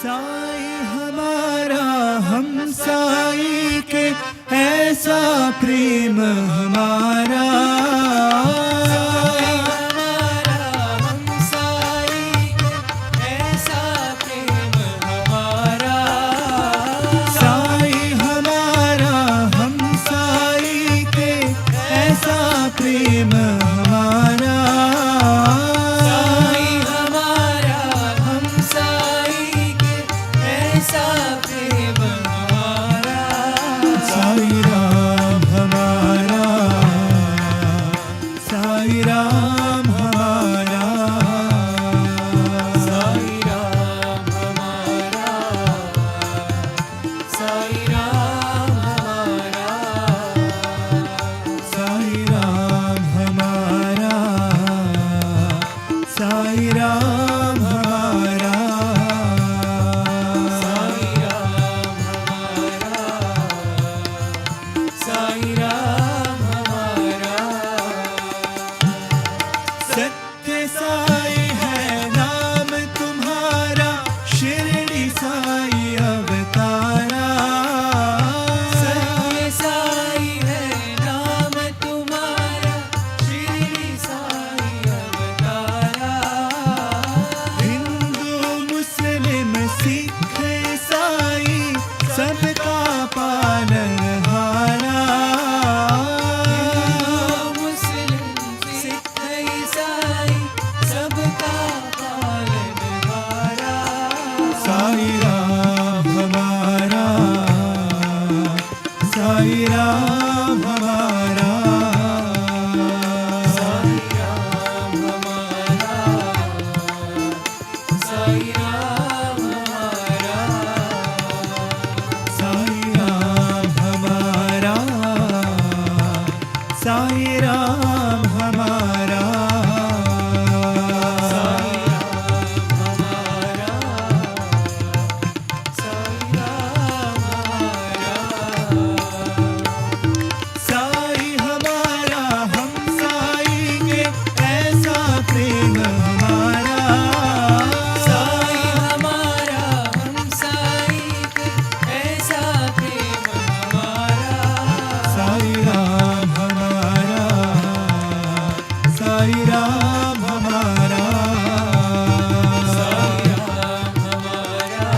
Sai हमारा हम साई के ऐसा प्रेम हमारा हम साई के ऐसा प्रेम हमारा साई हमारा हम साई के ऐसा प्रेम राम हमारा साई राम हमारा साई राम हमारा सत्य साई है नाम तुम्हारा शिरडी साई अवतारा सत्य साई है नाम तुम्हारा शिरडी साई अवतारा हिंदू मुस्लिम सिख ईसाई सबका पालनहारा हिंदू मुस्लिम सिख ईसाई सबका पालनहारा साई राम हमारा साई राम हमारा साई राम हमारा साई राम हमारा साई राम हमारा साई राम हमारा साई साई हमारा हम साई के ऐसा प्रेम हमारा साई हमारा हम साई के ऐसा प्रेम हमारा साई राम हमारा साई राम हमारा साई राम हमारा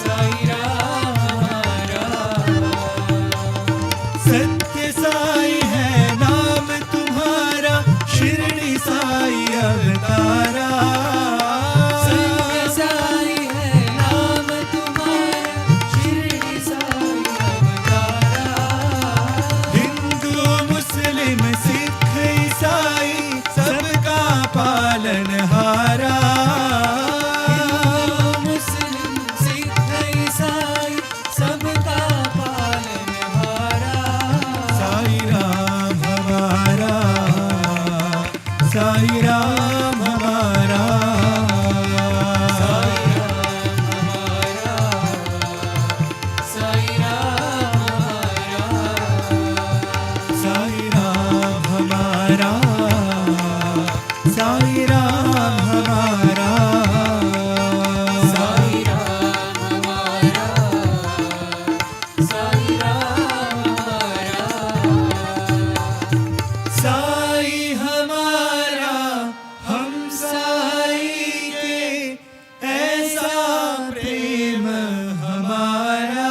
साई राम हमारा सत्य साई है नाम तुम्हारा शिरडी साई अवतारा सत्य साई है नाम तुम्हारा शिरडी साई अवतारा हिंदू मुस्लिम सिख ईसाई सबका पालनहारा हिंदू मुस्लिम सिख ईसाई सबका पालनहारा साई राम हमारा साई राम हमारा साई राम हमारा साई राम हमारा साई राम हमारा साई राम हमारा साई राम हमारा साई राम हमारा साई हमारा हम साई के ऐसा प्रेम हमारा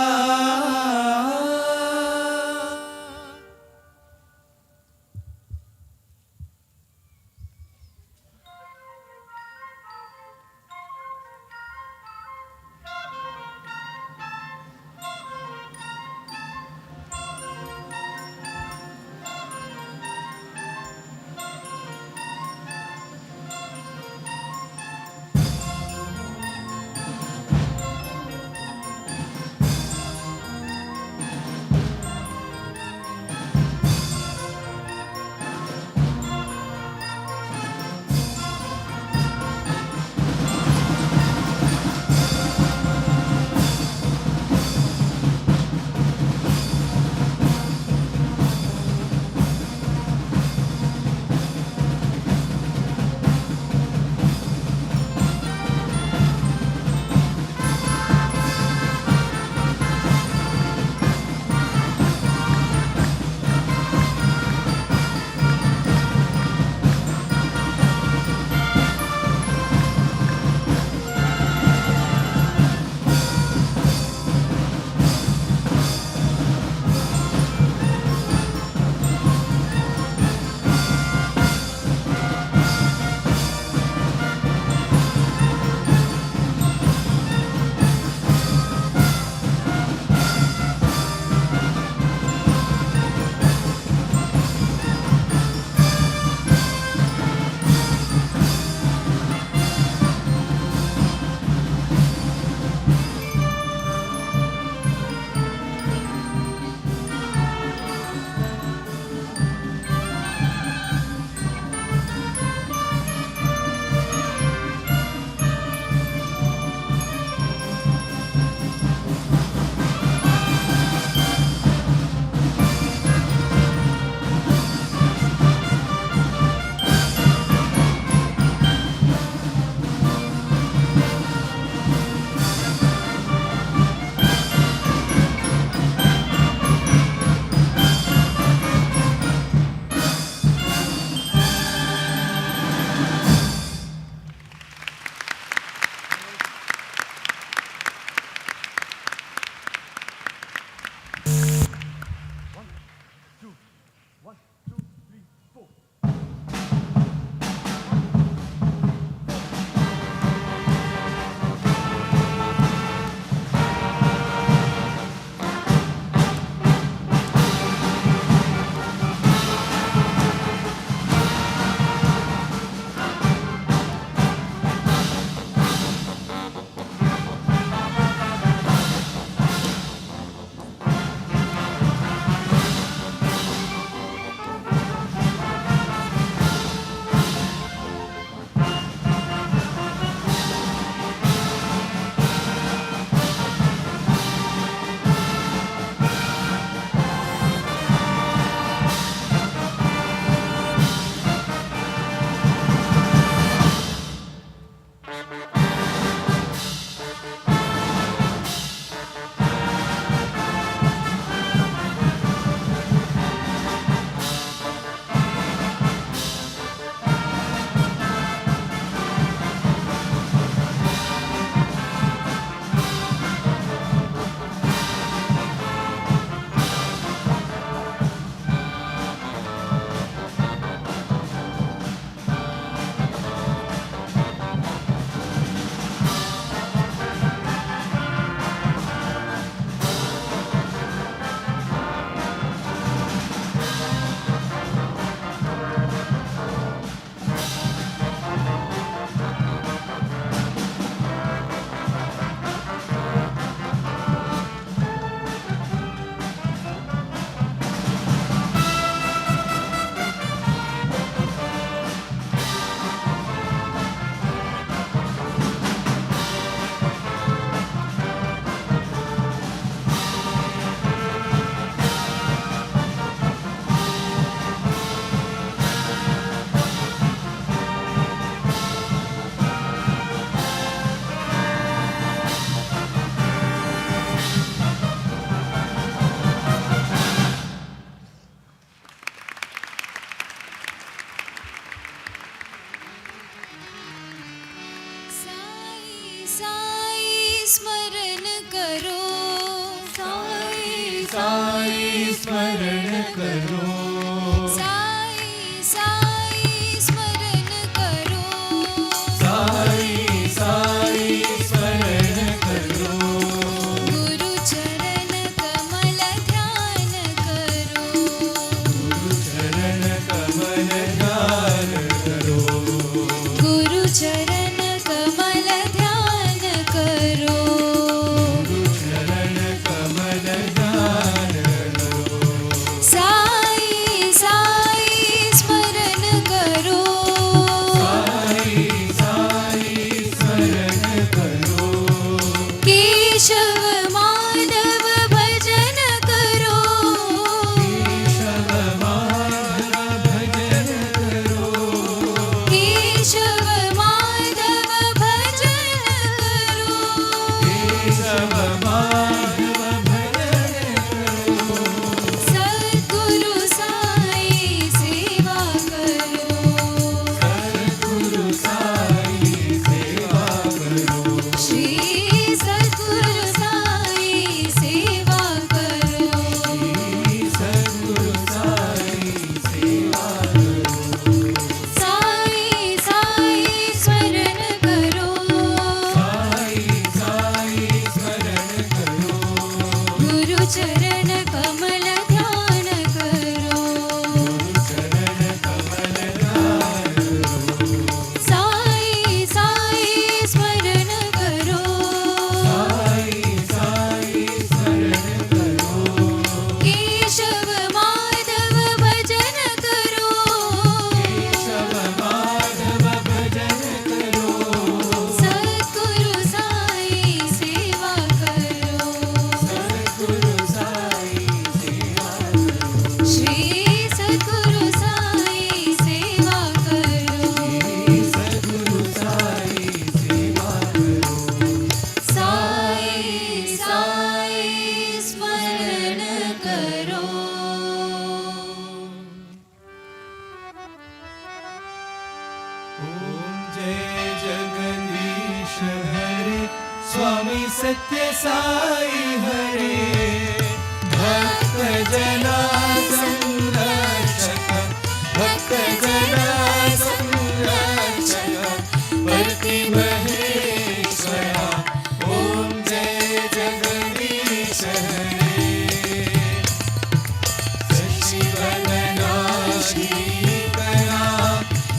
करो साई साई स्मरण करो साई साई स्मरण करो गुरु चरण कमल ध्यान करो गुरु चरण कमल ध्यान करो गुरु चरण कमल ध्यान करो गुरु चरण कमल ध्यान करो साई साई स्मरण करो साई साई स्मरण करो केशव माधव भजन करो केशव माधव भजन करो केशव माधव भजन करो केशव माधव भजन करो सद्गुरु साई सेवा करो सद्गुरु साई सेवा करो श्री सद्गुरु साई सेवा करो सद्गुरु साई सेवा करो साई साई स्मरण करो साई साई स्मरण करो गुरु चरण कमल ध्यान करो गुरु चरण कमल ध्यान करो साई साई स्मरण करो साई साई स्मरण करो केशव माधव भजन करो केशव माधव भजन करो सद्गुरु साई सेवा करो सद्गुरु साई सेवा करो श्री सद्गुरु साई सेवा करो सद्गुरु साई सेवा करो साई साई स्मरण करो ओम जय जगदीश हरे स्वामी सत्य साई हरे भक्त जना संरक्षक भक्त जना संरक्षक पति महेश्वरा ओम जय जगदीश हरे शशिवदना श्रीकरा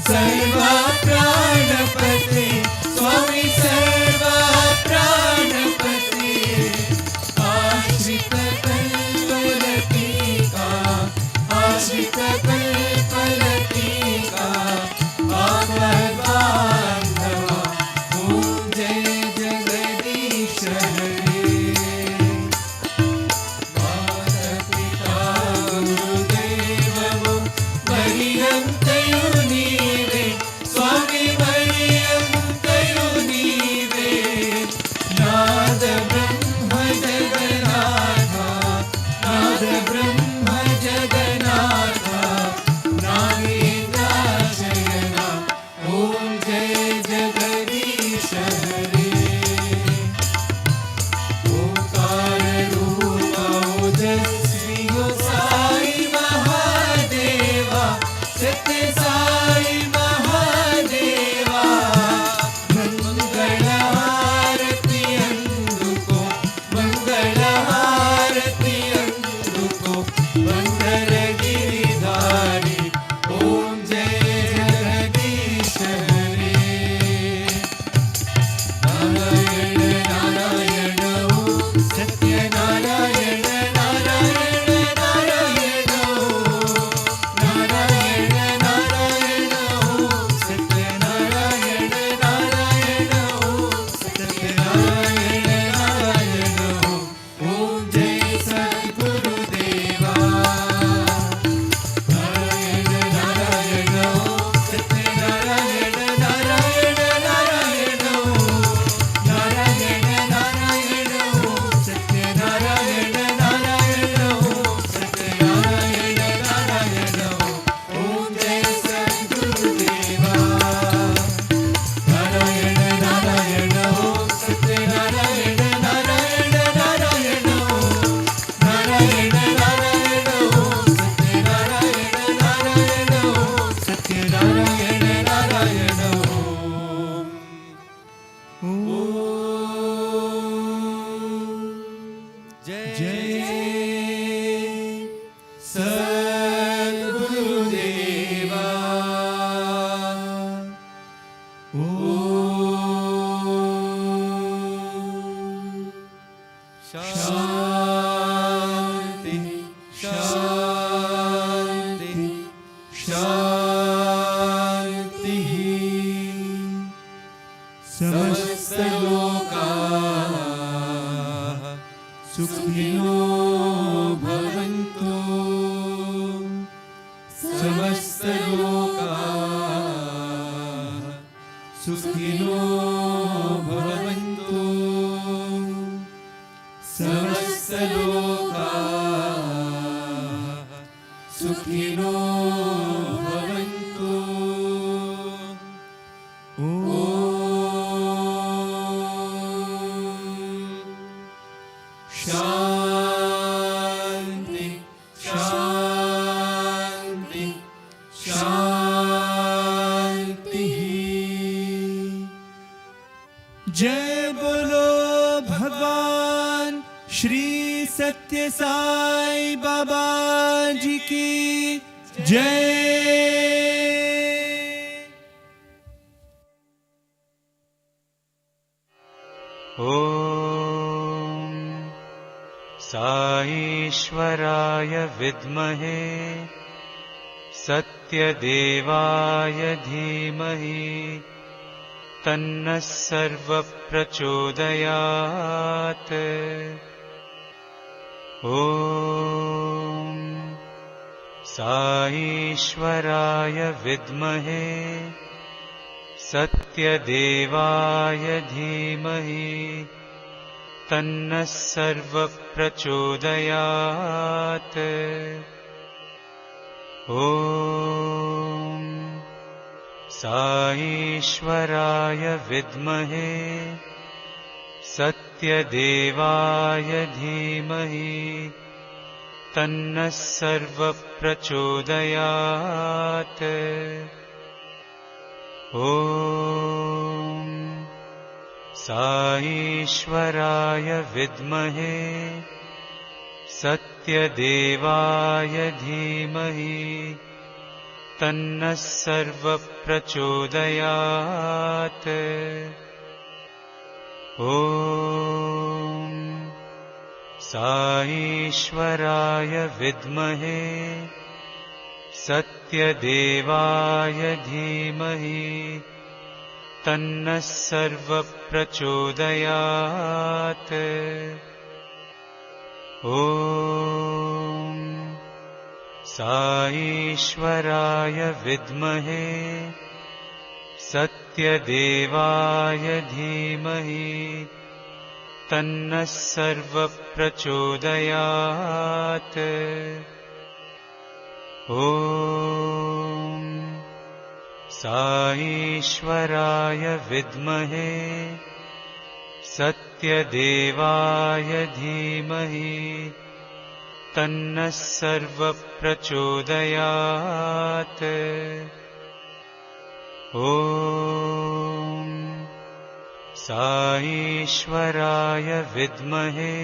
सर्वा प्राणपते स्वामी सर्वा प्राणपते आश्रित कल्पलतिका आश्रित कल्पलतिका बांधवा ओम जय जगदीश हरे माता-पिता गुरुदेवो पर्यन्तयो नीवे स्वामी पर्यन्तयो नीवे नाद ब्रह्म जगन्नाथा नाद ब्रह्म जगन्नाथा नागेन्द्राशयना ॐ जय जगदीश हरे ओंकार रूप ओजस्वी ओ साई महादेवा सत्य साई महादेवा मंगल हारति अंदुको मंगल हारति अंदुको बंदर गिरिधारी ओम जय जगदीश हरे शांति शांति शांति समस्त लोकाः सुखिनो भवन्तु समस्त लोकाः सुखिनो भवन्तु समस्त लोकाः सुखिनो भवन्तु शांति शांति शांति जय बोलो भगवान श्री सत्य साई बाबा जी की जय। ॐ साईश्वराय विद्महे सत्यदेवाय धीमहि तन्नः सर्वप्रचोदयात्। ॐ साईश्वराय विद्महे सत्यदेवाय धीमहि तन्नः सर्वप्रचोदयात्। ॐ साईश्वराय विद्महे सत्यदेवाय धीमहि तन्नः सर्वप्रचोदयात्। ॐ साईश्वराय विद्महे सत्यदेवाय धीमहि तन्नः सर्वप्रचोदयात्। ॐ साईश्वराय विद्महे सत्यदेवाय धीमहि तन्नः सर्वप्रचोदयात्। ॐ साईश्वराय विद्महे सत्यदेवाय धीमहि तन्नः सर्वप्रचोदयात्। ॐ साईश्वराय विद्महे सत्यदेवाय धीमहि तन्नः सर्वप्रचोदयात्। ॐ साईश्वराय विद्महे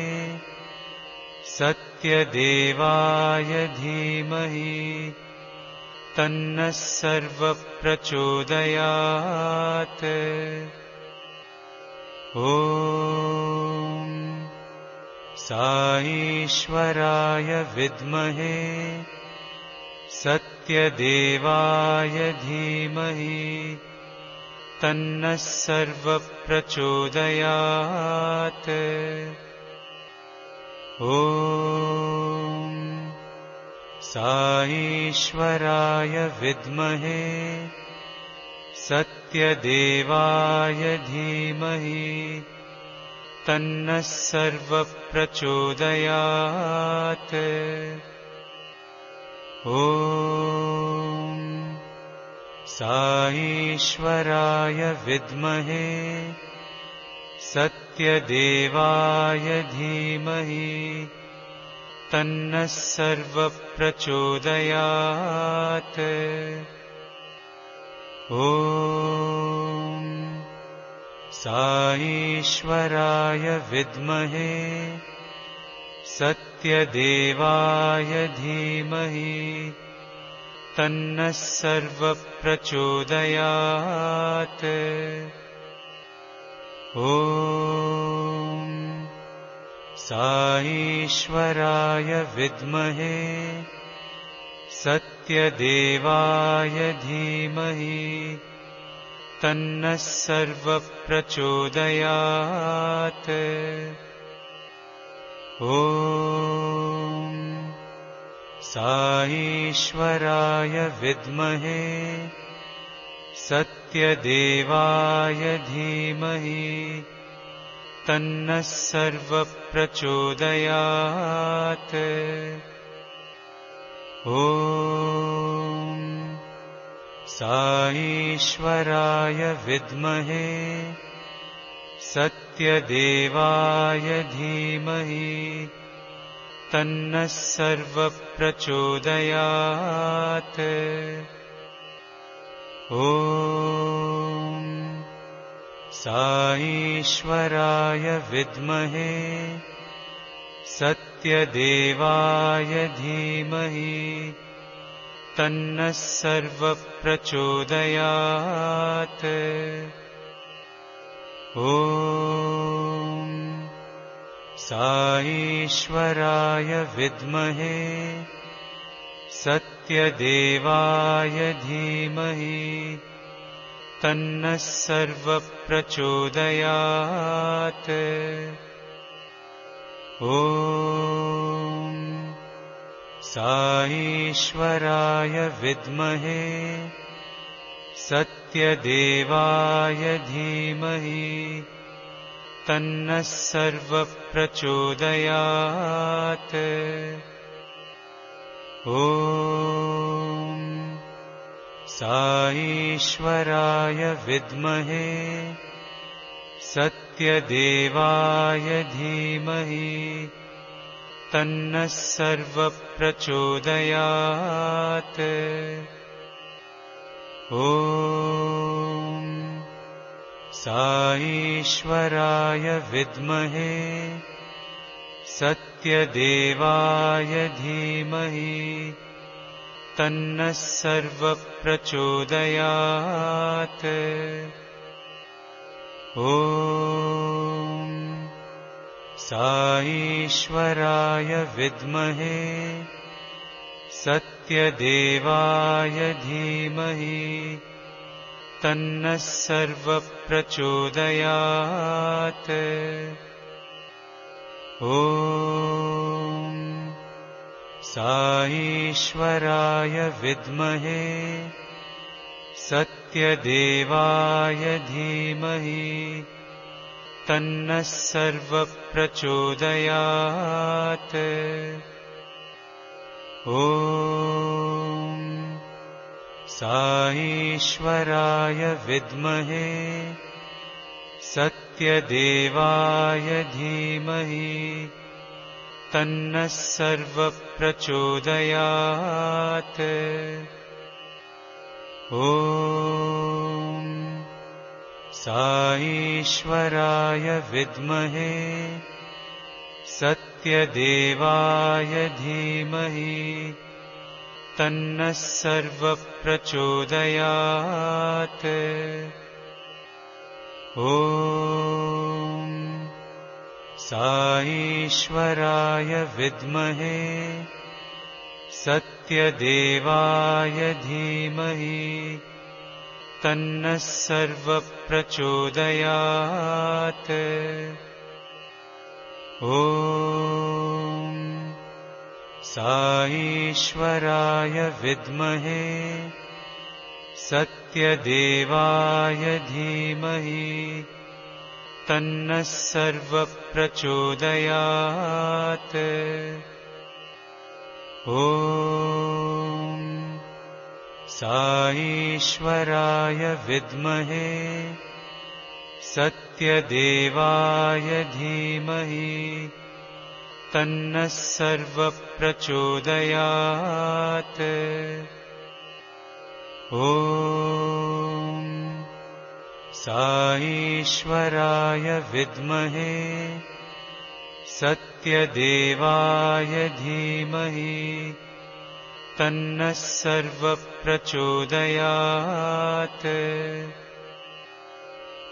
सत्यदेवाय धीमहि तन्नः सर्वप्रचोदयात्। ॐ साईश्वराय विद्महे सत्यदेवाय धीमहि तन्नः सर्वप्रचोदयात्। ॐ साईश्वराय विद्महे सत्यदेवाय धीमहि तन्नः सर्वप्रचोदयात्। ॐ साईश्वराय विद्महे सत्यदेवाय धीमहि तन्नः सर्वप्रचोदयात्। ॐ साईश्वराय विद्महे सत्यदेवाय धीमहि तन्नः सर्वप्रचोदयात्। ॐ साईश्वराय विद्महे सत्यदेवाय धीमहि तन्नः सर्वप्रचोदयात्। ॐ साईश्वराय विद्महे सत्यदेवाय धीमहि तन्नः सर्वप्रचोदयात्। ॐ साईश्वराय विद्महे सत्यदेवाय धीमहि तन्नः सर्वप्रचोदयात्। ॐ साईश्वराय विद्महे सत्यदेवाय धीमहि तन्नः सर्वप्रचोदयात्। ॐ साईश्वराय विद्महे सत्यदेवाय धीमहि तन्नः सर्वप्रचोदयात्। ॐ साईश्वराय विद्महे सत्यदेवाय धीमहि तन्नः सर्वप्रचोदयात्। ॐ साईश्वराय विद्महे सत्यदेवाय धीमहि तन्नः सर्वप्रचोदयात्। ॐ साईश्वराय विद्महे सत्यदेवाय धीमहि तन्नः सर्वप्रचोदयात्। ॐ साईश्वराय विद्महे सत्यदेवाय धीमहि तन्नः सर्वप्रचोदयात्। ॐ साईश्वराय विद्महे सत्यदेवाय धीमहि तन्नः सर्वप्रचोदयात्। ॐ साईश्वराय विद्महे सत्यदेवाय धीमहि तन्नः सर्वप्रचोदयात्। ॐ साईश्वराय विद्महे सत्यदेवाय धीमहि तन्नः सर्वप्रचोदयात्। ॐ साईश्वराय विद्महे सत्यदेवाय धीमहि तन्नः सर्वप्रचोदयात्। ॐ साईश्वराय विद्महे सत्यदेवाय धीमहि तन्नः सर्वप्रचोदयात्। ॐ साईश्वराय विद्महे सत्यदेवाय धीमहि तन्नः सर्वप्रचोदयात्। ॐ साईश्वराय विद्महे सत्यदेवाय धीमहि तन्नः सर्वप्रचोदयात्।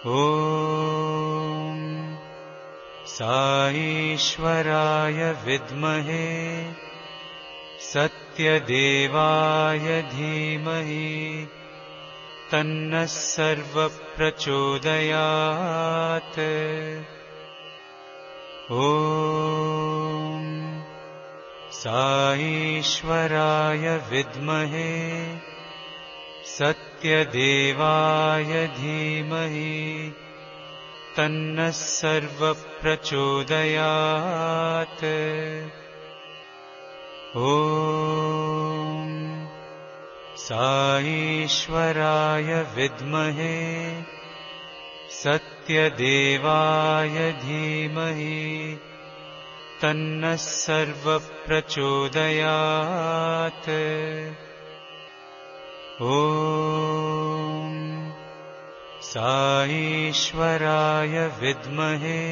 ॐ साईश्वराय विद्महे सत्यदेवाय धीमहि तन्नः सर्वप्रचोदयात्। ॐ साईश्वराय विद्महे सत्यदेवाय धीमहि तन्नः सर्वप्रचोदयात्। ॐ साईश्वराय विद्महे सत्यदेवाय धीमहि तन्नः सर्वप्रचोदयात्। ॐ साईश्वराय विद्महे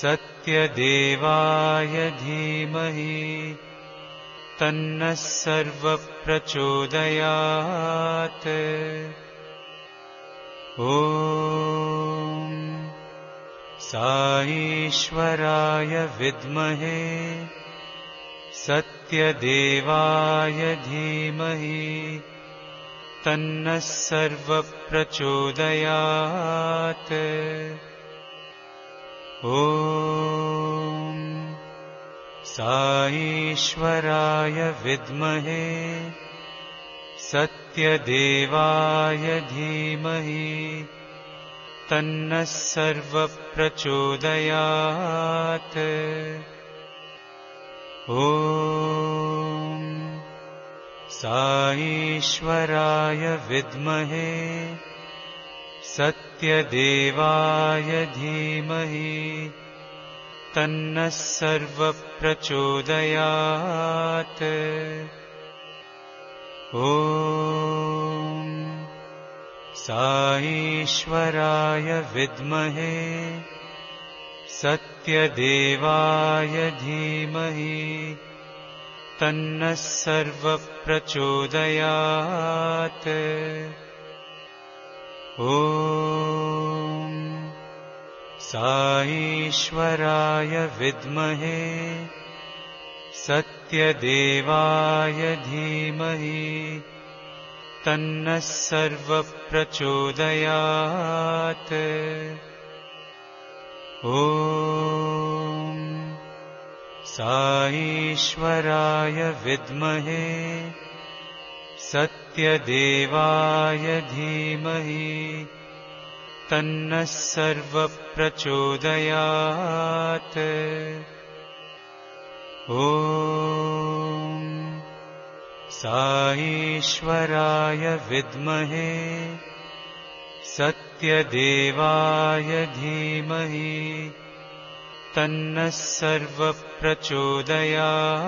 सत्यदेवाय धीमहि तन्नः सर्वप्रचोदयात्। ॐ साईश्वराय विद्महे सत्यदेवाय धीमहि तन्नः सर्वप्रचोदयात्। ॐ साईश्वराय विद्महे सत्यदेवाय धीमहि तन्नः सर्वप्रचोदयात्। ॐ साईश्वराय विद्महे सत्यदेवाय धीमहि तन्नः सर्वप्रचोदयात्। ॐ साईश्वराय विद्महे सत्यदेवाय धीमहि तन्नः सर्वप्रचोदयात्। ॐ साईश्वराय विद्महे सत्यदेवाय धीमहि तन्नः सर्वप्रचोदयात्। ॐ साईश्वराय विद्महे सत्यदेवाय धीमहि तन्नः सर्वप्रचोदयात्। ॐ साईश्वराय विद्महे सत्यदेवाय धीमहि तन्नः सर्वप्रचोदयात्।